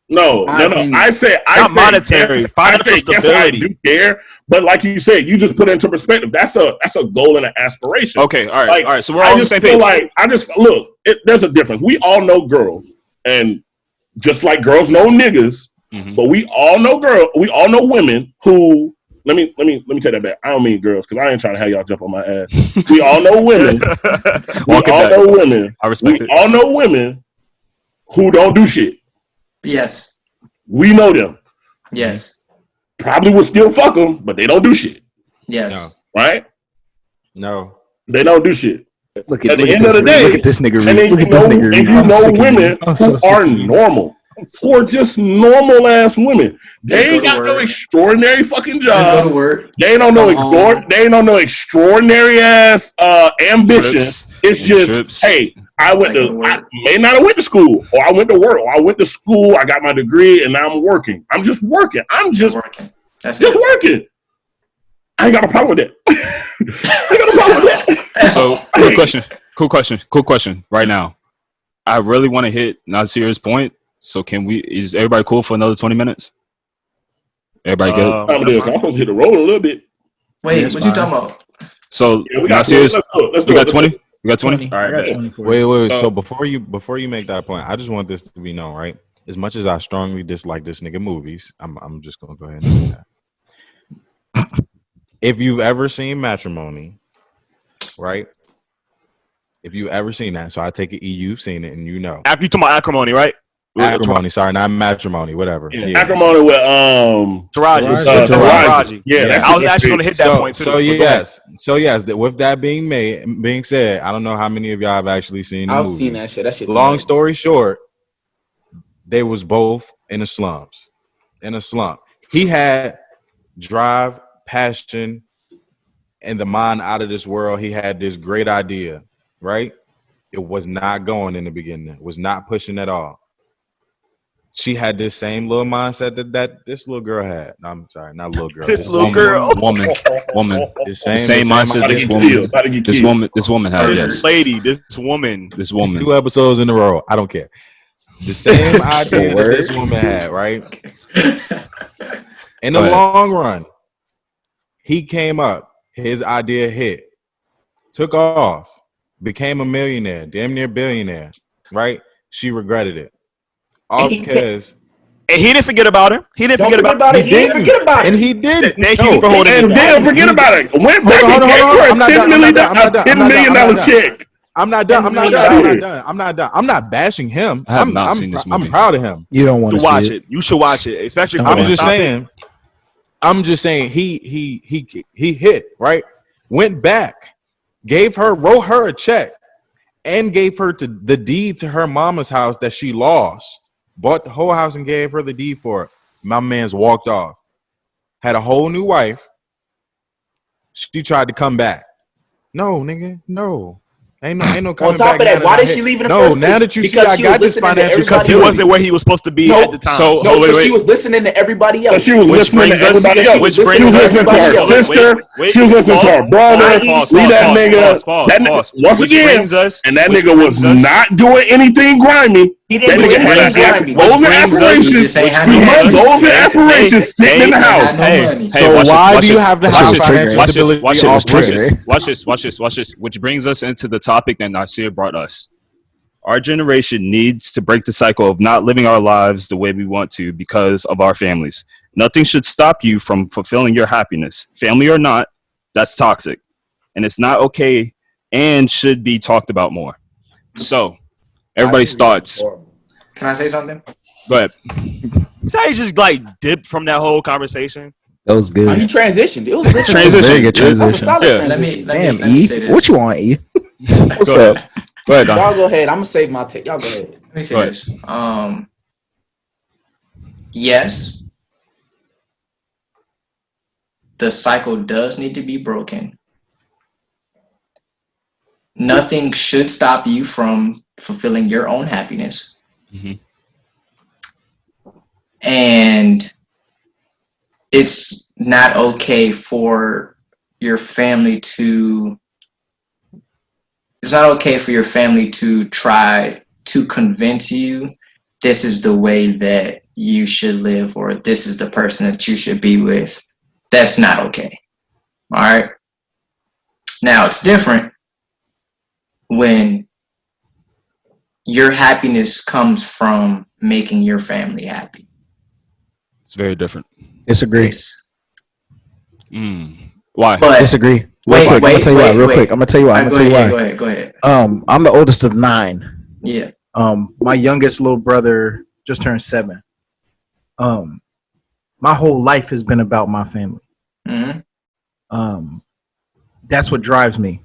No. I said not monetary, financial stability. I do care, but like you said, you just put it into perspective. That's a goal and an aspiration. Okay, all right. So we're all on the same page. There's a difference. We all know girls, and just like girls know niggas, but we all know women who. Let me take that back. I don't mean girls because I ain't trying to have y'all jump on my ass. We all know women. I respect it. We all know women who don't do shit. Yes. We know them. Yes. Probably would still fuck them, but they don't do shit. Yes. No. Right? No. They don't do shit. At the end of the day, look at this nigga. And you know women who are normal. Or just normal ass women. They ain't got no extraordinary fucking job. Just go to work. They ain't on no extraordinary ass ambition. It's just, hey, I may not have went to school, or I went to work, or I went to school, I got my degree, and now I'm working. I'm just working. I'm just working. That's just working. I ain't got a problem with that. I ain't got a problem with that. So, cool question right now. I really want to hit Nasir's point. So is everybody cool for another 20 minutes? Everybody good? I'm supposed to hit the road a little bit. Wait, what you talking about? So we got 20? We got 20? All right. 20 wait. So before you make that point, I just want this to be known, right? As much as I strongly dislike this nigga movies, I'm just gonna go ahead and say that. If you've ever seen Matrimony, right? If you've ever seen that, so I take it you've seen it and you know. After you talking about Acrimony, right? Acrimony, sorry, not Matrimony, whatever. Yeah. Acrimony with Taraji. Yeah, I was actually gonna hit that point too. So yes, with that being said, I don't know how many of y'all have actually seen the movie. I've seen that shit. That shit's long nice. story short, they was both in a slump. He had drive, passion, and the mind out of this world. He had this great idea, right? It was not going in the beginning. It was not pushing at all. She had this same little mindset that this little girl had. No, I'm sorry, not little girl. This little girl. Woman. The same mindset this woman had. This lady, this woman. 2 episodes in a row. I don't care. The same idea that this woman had, right? In the long run, he came up. His idea hit. Took off. Became a millionaire. Damn near billionaire. Right? She regretted it. All because And he didn't forget about him. He didn't Don't forget about it. He didn't forget about it. And he did. Thank you for holding And it down. didn't forget about it. Went back and gave her a $10 million check. I'm not done. I'm not bashing him. I have not seen this movie. I'm proud of him. You don't want to watch see it. You should watch it, especially. I'm just saying he hit right. Went back, wrote her a check, and gave her the deed to her mama's house that she lost. Bought the whole house and gave her the deed for it. My man's walked off. Had a whole new wife. She tried to come back. No, nigga, no. Ain't no coming On top back. of that, why did she leave in the first place? Now that you see I got this financial, because he wasn't where he was supposed to be at the time. So she was listening to everybody else. She was listening to everybody else. She was listening to her sister. She was listening to her brother. Leave that nigga. Once again, and that nigga was not doing anything grimy. He didn't do anything grimy. Goals and aspirations. Goals and aspirations sitting in the house. So why do you have to have financial stability? Watch this. Which brings us into the topic that Nasir brought us. Our generation needs to break the cycle of not living our lives the way we want to because of our families. Nothing should stop you from fulfilling your happiness. Family or not, that's toxic. And it's not okay and should be talked about more. So, everybody's thoughts. Can I say something? Go ahead. So he just dipped from that whole conversation. That was good. He transitioned. It was good. Very good transition. Let me say this. What you want, E? What's up? Go ahead, Don. Y'all go ahead. I'm gonna save my take. Y'all go ahead. Let me say this. Yes, the cycle does need to be broken. Nothing should stop you from fulfilling your own happiness. Mm-hmm. And it's not okay for your family to try to convince you this is the way that you should live or this is the person that you should be with. That's not okay. All right. Now it's different when your happiness comes from making your family happy. It's very different. Disagree. Why? But disagree. I'm gonna tell you why. Go ahead. I'm the oldest of 9. Yeah. My youngest little brother just turned 7. My whole life has been about my family. Mm-hmm. That's what drives me.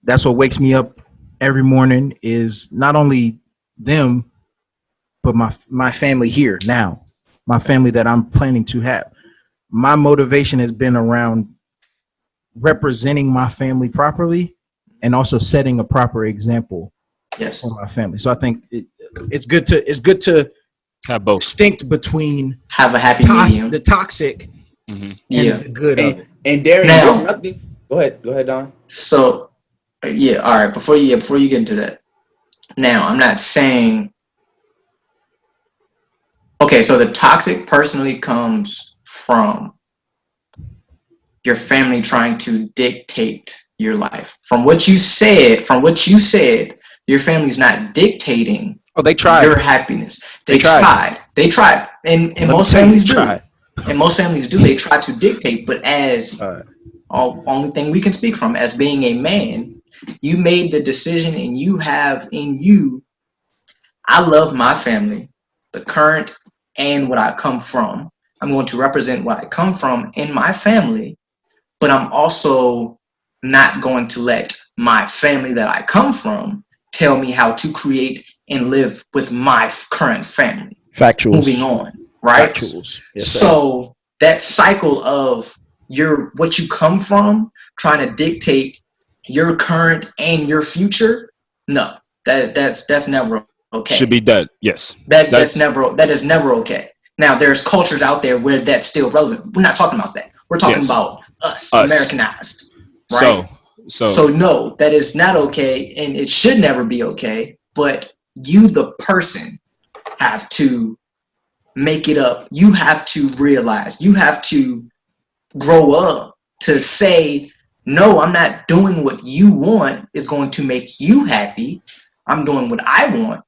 That's what wakes me up every morning is not only them, but my family here now, my family that I'm planning to have. My motivation has been around representing my family properly and also setting a proper example for my family. So I think it's good to have both distinct between have a happy medium, the toxic and the good of it. And Darian, now, nothing. Go ahead, Don. So all right. Before you get into that, now I'm not saying. Okay, so the toxic personally comes from your family trying to dictate your life. From what you said, your family's not dictating. Oh, they tried your happiness. They tried. And most families do. And most families do. They try to dictate. But as only thing we can speak from, as being a man, you made the decision, and you have in you. I love my family, the current and what I come from. I'm going to represent what I come from in my family, but I'm also not going to let my family that I come from tell me how to create and live with my current family. Factuals. Moving on, right? Factuals. Yes, so that cycle of what you come from, trying to dictate your current and your future, no, that's never okay. Should be dead. Yes. That is never okay. Now there's cultures out there where that's still relevant. We're not talking about that. We're talking about us, Americanized. Right? So no, that is not okay, and it should never be okay. But you, the person, have to make it up. You have to realize. You have to grow up to say, no, I'm not doing what you want is going to make you happy. I'm doing what I want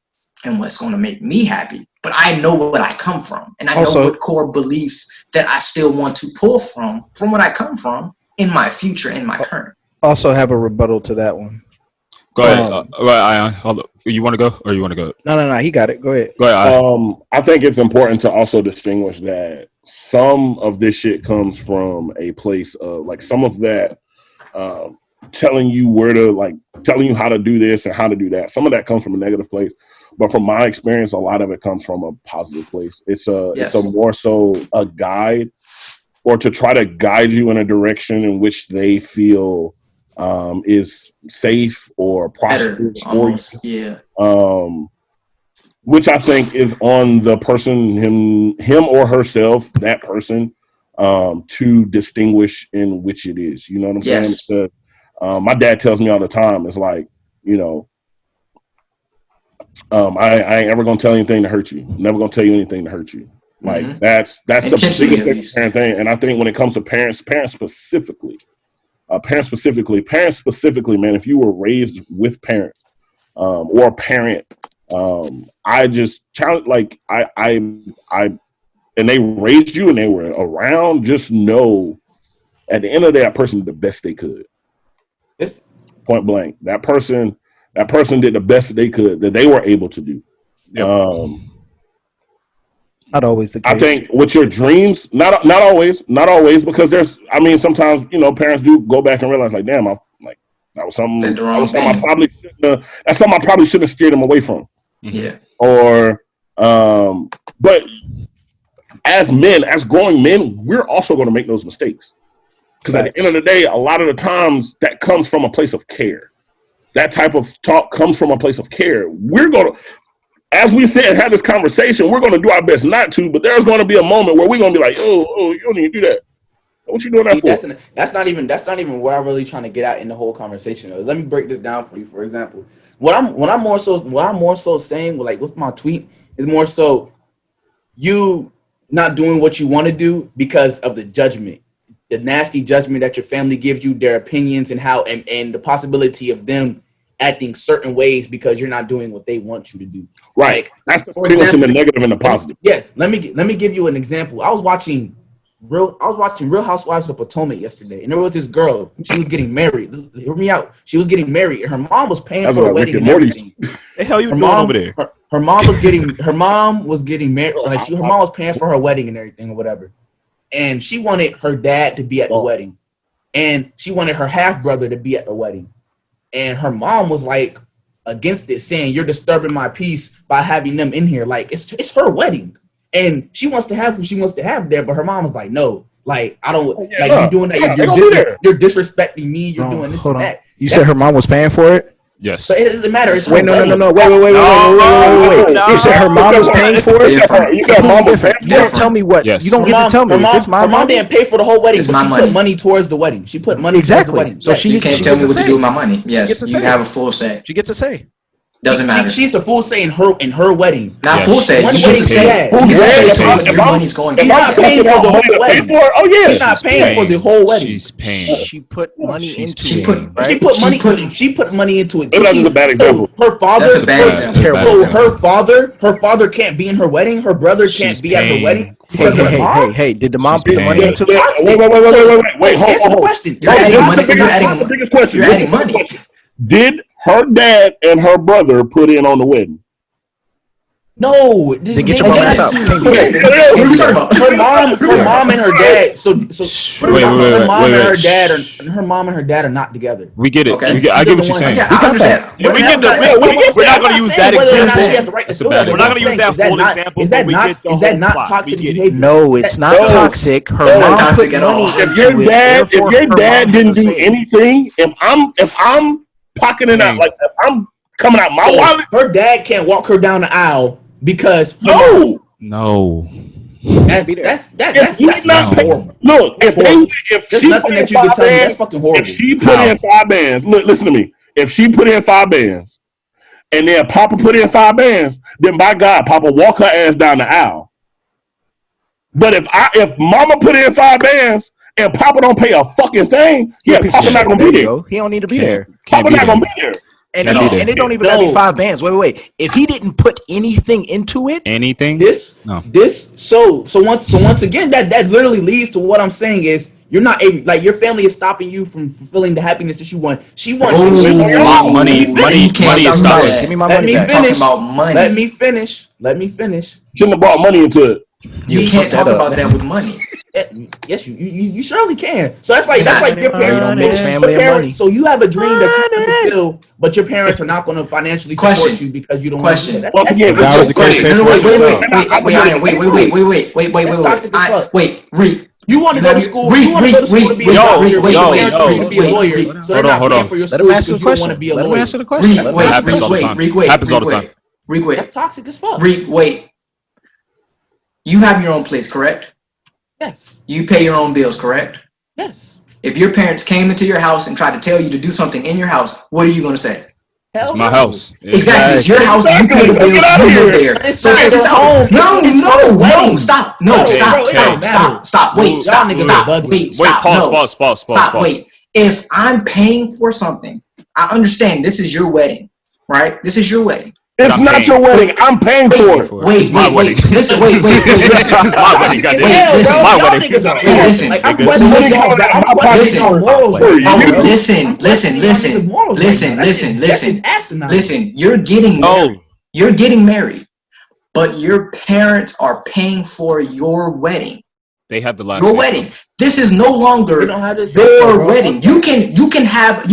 and what's going to make me happy. But I know what I come from, and I know what core beliefs that I still want to pull from what I come from in my future, in my current. Also have a rebuttal to that one. Go ahead. Ion. Hold up. You want to go or you want to go? No. He got it. Go ahead. Go ahead, Ion. I think it's important to also distinguish that some of this shit comes from a place of like some of that telling you where to like telling you how to do this and how to do that. Some of that comes from a negative place, but from my experience, a lot of it comes from a positive place. It's a more so a guide or to try to guide you in a direction in which they feel is safe or prosperous for you. Which I think is on the person, him or herself, that person, to distinguish in which it is. You know what I'm saying? Because, my dad tells me all the time, it's like, you know, I ain't ever gonna tell anything to hurt you. I'm never gonna tell you anything to hurt you. Like that's the biggest parent thing. And I think when it comes to parents specifically, man, if you were raised with parents or a parent, I just challenge like I and they raised you and they were around, just know at the end of the day, that person did the best they could. Yes. Point blank. That person did the best they could that they were able to do. Yep. Not always the case. I think with your dreams, not always, because sometimes, you know, parents do go back and realize like, damn, that was something I probably shouldn't have steered them away from. Yeah. Or, but as growing men, we're also going to make those mistakes. Because at the end of the day, a lot of the times that comes from a place of care. That type of talk comes from a place of care. We're going to, as we said, have this conversation, we're going to do our best not to, but there's going to be a moment where we're going to be like, oh, you don't need to do that. What you doing that for? That's not even where I'm really trying to get at in the whole conversation. Let me break this down for you. For example, what I'm more so saying, like with my tweet, is more so you not doing what you want to do because of the judgment, the nasty judgment that your family gives you, their opinions and how and the possibility of them acting certain ways because you're not doing what they want you to do. Right. Like, that's the difference in the negative and the positive. Yes. Let me give you an example. I was watching Real Housewives of Potomac yesterday, and there was this girl. She was getting married. Hear me out. She was getting married, and her mom was paying for the wedding and everything. The hell you doing over there? Her mom was getting married. Like her mom was paying for her wedding and everything or whatever. And she wanted her dad to be at the wedding, and she wanted her half brother to be at the wedding. And her mom was like against it, saying, "You're disturbing my peace by having them in here. Like it's her wedding." And she wants to have who she wants to have there, but her mom was like, "No, like I don't you doing that. You're disrespecting me. You're doing this and that." You said her mom was paying for it? Yes. So it doesn't matter. It's wait, no. Wait. You said her mom was paying for it? You said mom was paying for it? You don't tell me what. Yes. You don't get to tell me. Her mom didn't pay for the whole wedding, but she put money towards the wedding. She put money towards the wedding. So you can't tell me what to do with my money. Yes, you have a full say. She gets a say. Doesn't matter. She's a full say in her wedding. Not full say. You get to say. Your money's going. He's not paying for the whole wedding. Oh yeah. He's not paying for the whole wedding. She's paying. She put money into it. She put money into it. That's a bad example. Her father. That's a bad example. Her father can't be in her wedding. Her brother can't be at her wedding. Hey! Did the mom put money into it? Wait! Hold. Question. You're adding the biggest question. You're adding money. Did her dad and her brother put in on the wedding? No. Then get your ass out. What are we talking about? Her mom and her dad. Her mom and her dad are not together. We get it. Okay. I get what you're saying. I understand. We're not going to use that example. That's a bad We're not going to use that full example. Is that not toxic behavior? No, it's not toxic. Her mom put money into it. If your dad didn't do anything, if I'm pocketing out, like if I'm coming out my wallet, her dad can't walk her down the aisle because no. That's horrible. Look, if there's she nothing that you can tell me, that's fucking horrible. If she put in 5 bands, look, listen to me. If she put in 5 bands, and then Papa put in 5 bands, then by God, Papa walk her ass down the aisle. But if Mama put in 5 bands and Papa don't pay a fucking thing, Papa not gonna be there. He don't need to be there. Papa not gonna be there. And it don't even gotta be 5 bands. Wait. If he didn't put anything into it, So once again, that literally leads to what I'm saying is you're not able, like your family is stopping you from fulfilling the happiness that you want. She wants money is stopping. Give me my money back. Talking about money. Let me finish. Shouldn't have brought money into it. You can't talk about that with money. Yes, you surely can. So that's like your parents. Mix family and money. So you have a dream that you can fulfill, but your parents are not going to financially support you because you don't. Question. Want to do that. Once Wait. Reed. You want to go to school. You want to go to school to be a doctor. Your parents want you to be a lawyer. So they're not paying for your school because you don't want to be a lawyer. Let him answer the question. Happens all the time. Happens all the time. That's toxic as fuck. Wait. You have your own place, correct? Yes. You pay your own bills, correct? Yes. If your parents came into your house and tried to tell you to do something in your house, what are you going to say? It's my house. Exactly. It's your house. You pay the bills. You live there. So it's home. No. Stop. Stop. Wait. Stop. Pause. Stop. Wait. If I'm paying for something, I understand this is your wedding, right? This is your wedding. It's not your wedding. I'm paying for it. Wait. Listen. Wait. It's my wedding. Goddamn. This is my wedding. Listen. You're getting married, but your parents are paying for your wedding. They have the last. Your wedding. This is no longer your wedding. You can have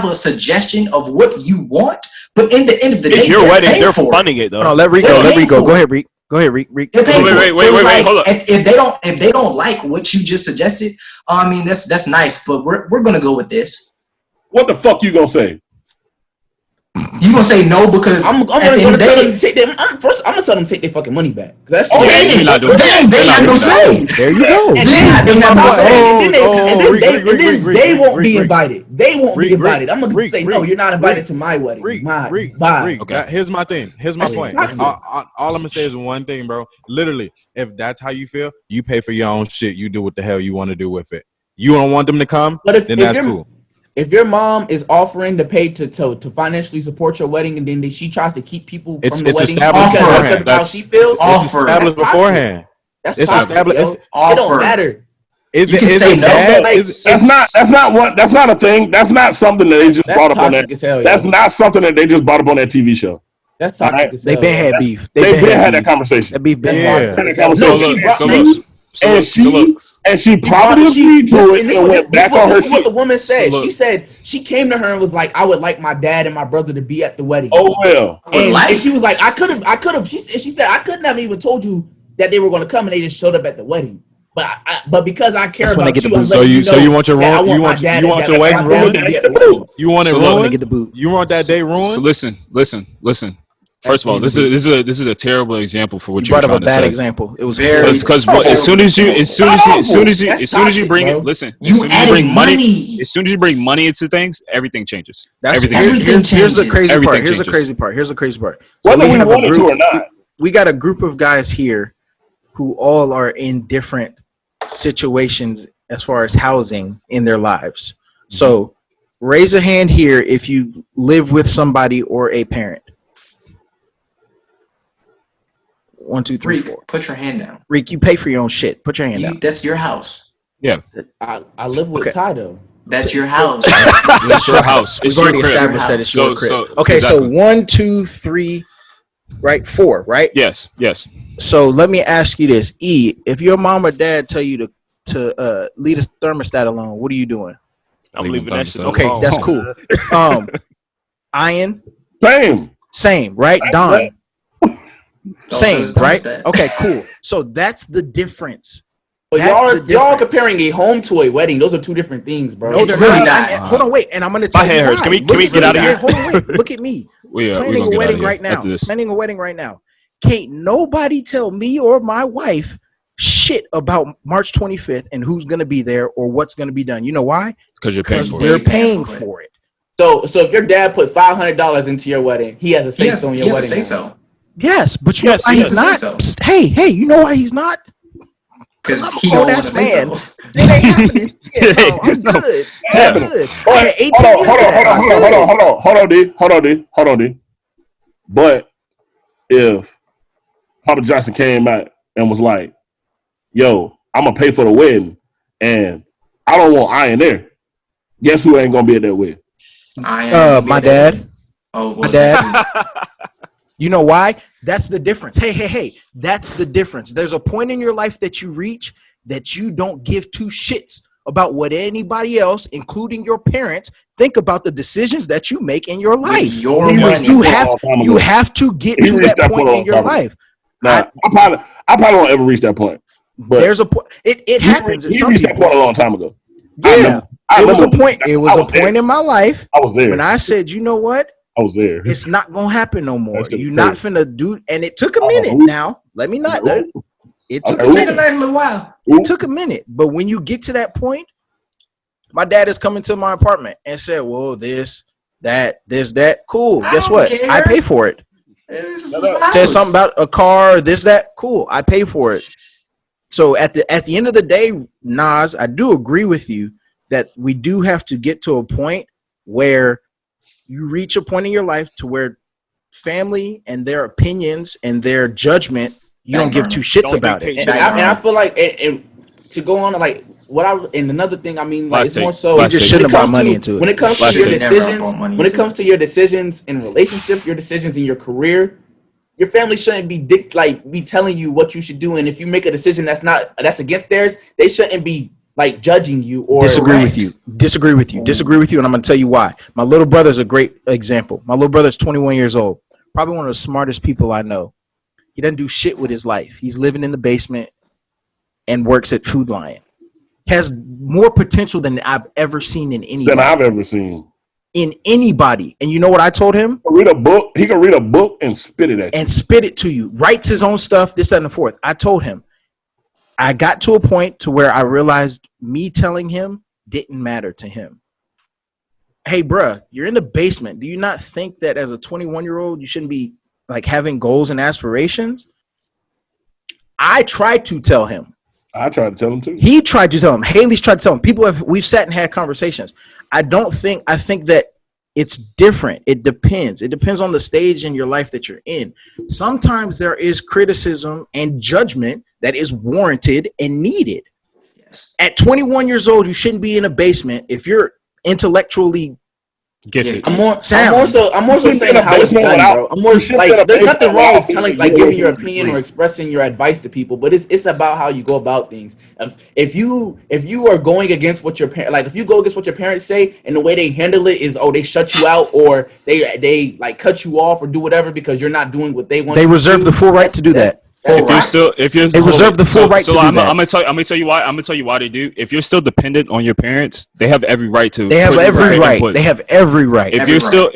a suggestion of what you want, but in the end of the day, it's your wedding. They're funding it though. No, let Rick go. Go ahead, Rick. Wait. Hold up. If they don't like what you just suggested, I mean that's nice, but we're gonna go with this. What the fuck you gonna say? You gonna say no because I'm gonna tell them to take their. First, I'm gonna tell them to take their fucking money back. That's they have no say. There you go. And then they won't be invited. They won't be invited. I'm gonna say no. You're not invited to my wedding. Bye. Okay. Here's my thing. Here's my point. All I'm gonna say is one thing, bro. Literally, if that's how you feel, you pay for your own shit. You do what the hell you want to do with it. You don't want them to come, then that's cool. If your mom is offering to pay to financially support your wedding, and then she tries to keep people from the wedding because how she feels, it's established beforehand. It's established. It don't matter. Is it bad? That's not a thing. That's not something that they just brought up on that. That's not something that they just brought up on that TV show. That's toxic as hell. They been had beef. They been had that conversation. That beef been And she probably agreed to it and went back on her shit. This is what the woman said. She said she came to her and was like, "I would like my dad and my brother to be at the wedding." Oh well. And she was like, "I could have." She said, "I couldn't have even told you that they were going to come, and they just showed up at the wedding." But because I care about you, so you want your room? You want your wedding ruined? You want it ruined? You want that day ruined? So listen. First of all, this is a terrible example for what you're trying to say. Brought up a bad example. It was because as soon as you bring it, listen. As soon as you bring money into things, everything changes. Here's the crazy part. Whether we want it to or not, we got a group of guys here who all are in different situations as far as housing in their lives. So raise a hand here if you live with somebody or a parent. 1, 2, 3, 4. Put your hand down. Reek, you pay for your own shit. Put your hand down. That's your house. Yeah. I live with Ty though. That's your house. It's your house. We've already established that it's your crib. Okay, so 1, 2, 3, right? 4, right? Yes. So let me ask you this. E, if your mom or dad tell you to leave a thermostat alone, what are you doing? I'm leaving that shit alone. Okay, that's cool. Ian? Same, right? Don? Same, right? Okay, cool. So that's the difference. But y'all comparing a home to a wedding. Those are two different things, bro. No, they're really not. Hold on, wait. And I'm going to tell you why. Can we get out of here? Hold on, wait. Look at me. Planning a wedding right now. Can't nobody tell me or my wife shit about March 25th and who's going to be there or what's going to be done. You know why? Because you're paying for it. They're paying for it. So if your dad put $500 into your wedding, he has a say-so in your wedding. He has a say-so. Yes, but you know why he's not? So. Hey, you know why he's not? Because I'm he a don't grown want to ass say man. so. It ain't happening. Yeah, no, I'm good. I'm good. I had 18 years of that. Hold on, D. But if Papa Johnson came out and was like, yo, I'm gonna pay for the wedding and I don't want Iron there. Guess who ain't gonna be at that wedding? My dad. Oh, my dad. You know why? That's the difference. Hey. That's the difference. There's a point in your life that you reach that you don't give two shits about what anybody else, including your parents, think about the decisions that you make in your life. With your money. You have to get to that point in your life. Now, I probably won't ever reach that point. But there's a point. It happens. He reached that point a long time ago. Yeah, it was a point. It was a point in my life. I was there when I said, you know what? I was there. It's not gonna happen no more. You're not finna do. And it took a minute. Now, let me not. It took a little while. It took a minute, but when you get to that point, my dad is coming to my apartment and said, "Well, this, that. Cool. Guess what? Care. I pay for it." Said something about a car, this, that. Cool. I pay for it. So at the end of the day, Nas, I do agree with you that we do have to get to a point where you reach a point in your life to where family and their opinions and their judgment, you don't give two shits about it. And I feel like, and to go on, like and another thing, I mean, like it's more so just shouldn't have brought money into it. When it comes to your decisions, in relationships, your decisions in your career, your family shouldn't be telling you what you should do. And if you make a decision that's against theirs, they shouldn't be like judging you or disagree with you. And I'm going to tell you why. My little brother's a great example. My little brother's 21 years old. Probably one of the smartest people I know. He doesn't do shit with his life. He's living in the basement and works at Food Lion. Has more potential than I've ever seen in anybody. In anybody. And you know what I told him? Read a book. He can read a book and spit it at you. And spit it to you. Writes his own stuff, this, that, and the fourth. I told him. I got to a point to where I realized me telling him didn't matter to him. Hey, bruh, you're in the basement. Do you not think that as a 21-year-old, you shouldn't be like having goals and aspirations? I tried to tell him. I tried to tell him too. He tried to tell him. Haley's tried to tell him. We've sat and had conversations. I think that it's different. It depends. It depends on the stage in your life that you're in. Sometimes there is criticism and judgment that is warranted and needed. Yes. At 21 years old, you shouldn't be in a basement if you're intellectually gifted. I'm more so saying how it's done, bro. I'm more like there's nothing wrong with giving your opinion or expressing your advice to people, but it's about how you go about things. If you are going against what your parents if you go against what your parents say and the way they handle it is they shut you out or they like cut you off or do whatever because you're not doing what they want. They reserve the full right to do that. They reserve the full right to do that. I'm gonna tell you why. I'm gonna tell you why they do. If you're still dependent on your parents, they have every right to. They have every right. They have every right. If you're still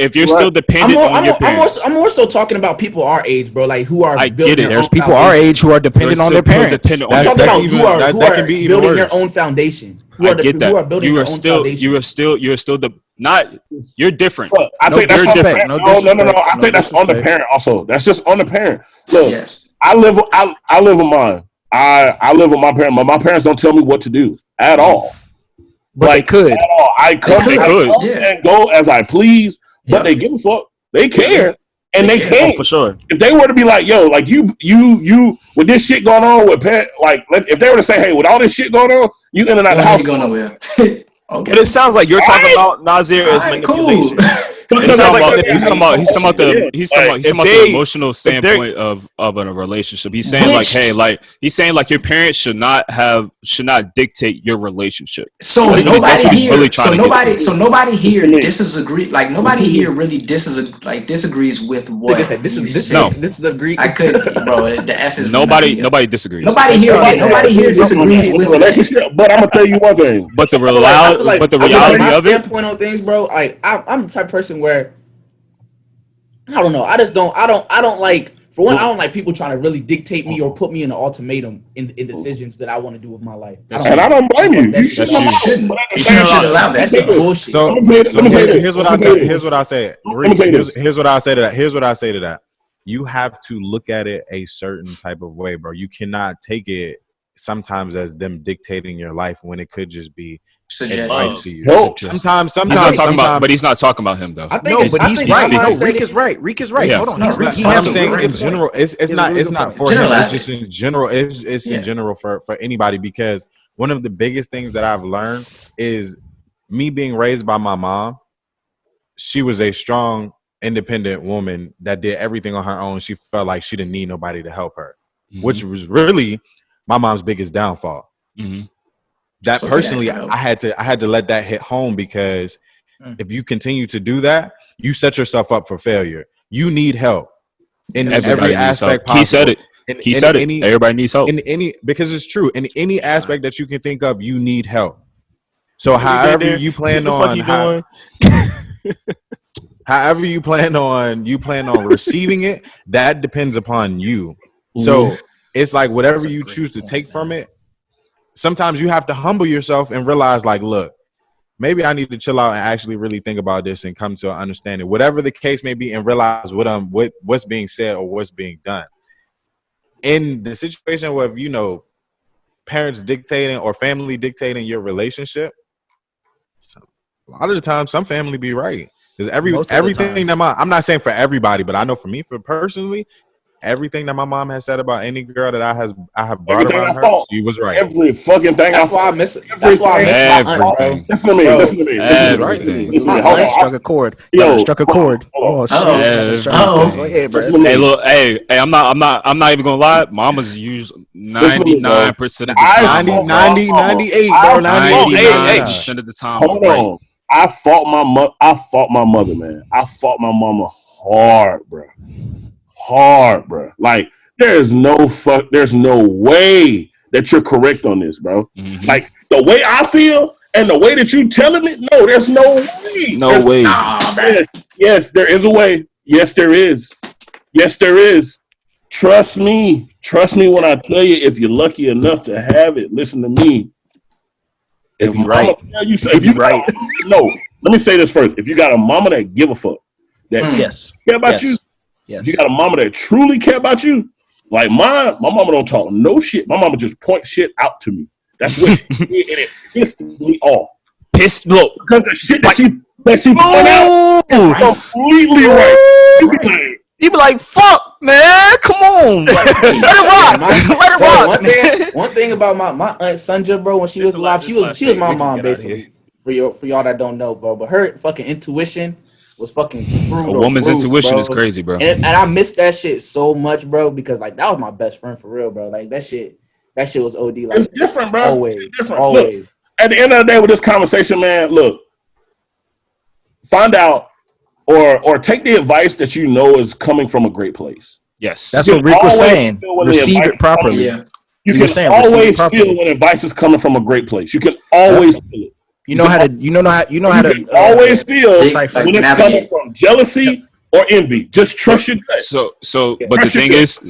dependent on your parents, I'm more so talking about people our age, bro. Like who are I get it. There's people our age who are dependent on their parents. I'm talking about who are building their own foundation. I get that. You're different. Look, I think that's different. No. I think that's on the parent also. That's just on the parent. Look, yes. I live with mine. I live with my parents, but my parents don't tell me what to do at all. But they could. At all. I could and go as I please, but they give a fuck. They care. And they can't. Oh, for sure. If they were to be like, yo, like you with this shit going on with if they were to say, hey, with all this shit going on, you in and out the house. Go nowhere. Okay. But it sounds like you're talking about Nazir as manipulation. Cool. He's talking about the emotional standpoint of a relationship. He's saying he's saying your parents should not dictate your relationship. So nobody here disagrees. Like nobody here really disagrees with what you said. This is the Greek. I could, bro. The S is nobody disagrees. Nobody here disagrees with relationship. But I'm gonna tell you one thing. But the reality of it. Standpoint on things, bro. I'm the type of person where I don't know. I don't like. For one, I don't like people trying to really dictate me or put me in an ultimatum in decisions that I want to do with my life. I don't blame you. You shouldn't allow that. That's bullshit. So here's what I say. Here's what I say to that. You have to look at it a certain type of way, bro. You cannot take it sometimes as them dictating your life when it could just be Suggestions. advice to you. Nope. Sometimes, He's not talking about, but he's not talking about him though. No, but he's right. No, Reek is right. Yes. Hold on. No, He I'm has a saying really in good general, point. it's not for him. Generalize It's just in general. It's in general for anybody, because one of the biggest things that I've learned is me being raised by my mom. She was a strong, independent woman that did everything on her own. She felt like she didn't need nobody to help her, which was really my mom's biggest downfall. That So personally, yeah, I had to let that hit home, because if you continue to do that, you set yourself up for failure. You need help in every aspect possible. He said it. He said it. Everybody needs help. Because it's true. In any aspect that you can think of, you need help. So however you plan on however you plan on receiving it, that depends upon you. So it's like whatever you choose to take from it. Sometimes you have to humble yourself and realize, like, look, maybe I need to chill out and actually really think about this and come to an understanding, whatever the case may be, and realize what's being said or what's being done. In the situation where, you know, parents dictating or family dictating your relationship, a lot of the time, some family be right. Because everything that I'm not saying for everybody, but I know for me, personally, everything that my mom has said about any girl that I have brought around her, she was right. Every fucking thing. That's why I miss it. That's why I miss my aunt, bro. Listen to me. Listen to me. Everything. Struck a chord. Struck a chord. Oh shit! Go ahead, bro. Hey, look. Hey. I'm not even gonna lie. Mama's usually 99% of the time. 98, bro. 99% of the time. Hold on. I fought my mother, man. I fought my mama hard, bro. Like, there's no way that you're correct on this, bro. Like, the way I feel and the way that you telling it, no, there's no way. No way. Yes, there is a way. Yes, there is. Yes, there is. Trust me when I tell you, if you're lucky enough to have it, listen to me. If you right, no, let me say this first. If you got a mama that give a fuck, that care about you, if you got a mama that truly care about you, like my mama don't talk no shit. My mama just point shit out to me. That's what she did, and it pissed me off. Look, because the shit that she point out is completely right. You be like, fuck, man, come on. Let it rock. One thing about my aunt Sandra, bro, when she was alive, she was my mom, basically. For y'all that don't know, bro. But her fucking intuition was fucking through a woman's intuition bro. is crazy, bro. And I missed that shit so much, bro, because like that was my best friend for real, bro. Like that shit was OD. Like, it's different, bro. Always. It's different. Always. Look, at the end of the day with this conversation, man, look, find out or take the advice that you know is coming from a great place. Yes. That's what Rick was saying. Receive it properly. You can always feel when advice is coming from a great place. You can always feel it. You know how to always feel when it's coming navigate. from jealousy or envy. Just trust your gut. But the thing is,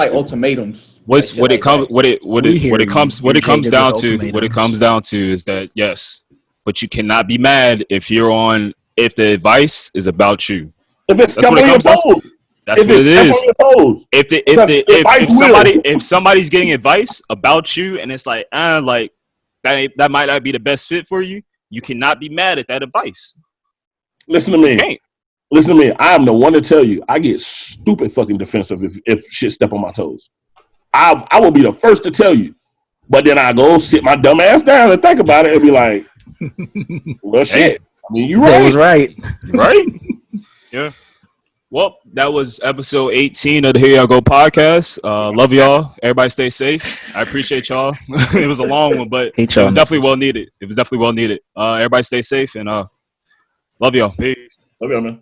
like ultimatums. What it comes down to is that yes, but you cannot be mad if the advice is about you. If it's coming on your toes. That's what it is. If somebody's getting advice about you and it's like that might not be the best fit for you, you cannot be mad at that advice. Listen to me. I am the one to tell you. I get stupid fucking defensive if shit step on my toes. I will be the first to tell you, but then I go sit my dumb ass down and think about it and be like, well, shit. I mean, you right. That was right. Right? Yeah. Well, that was episode 18 of the Here Y'all Go podcast. Love y'all. Everybody stay safe. I appreciate y'all. It was a long one, but it was definitely well needed. Everybody stay safe and love y'all. Peace. Love y'all, man.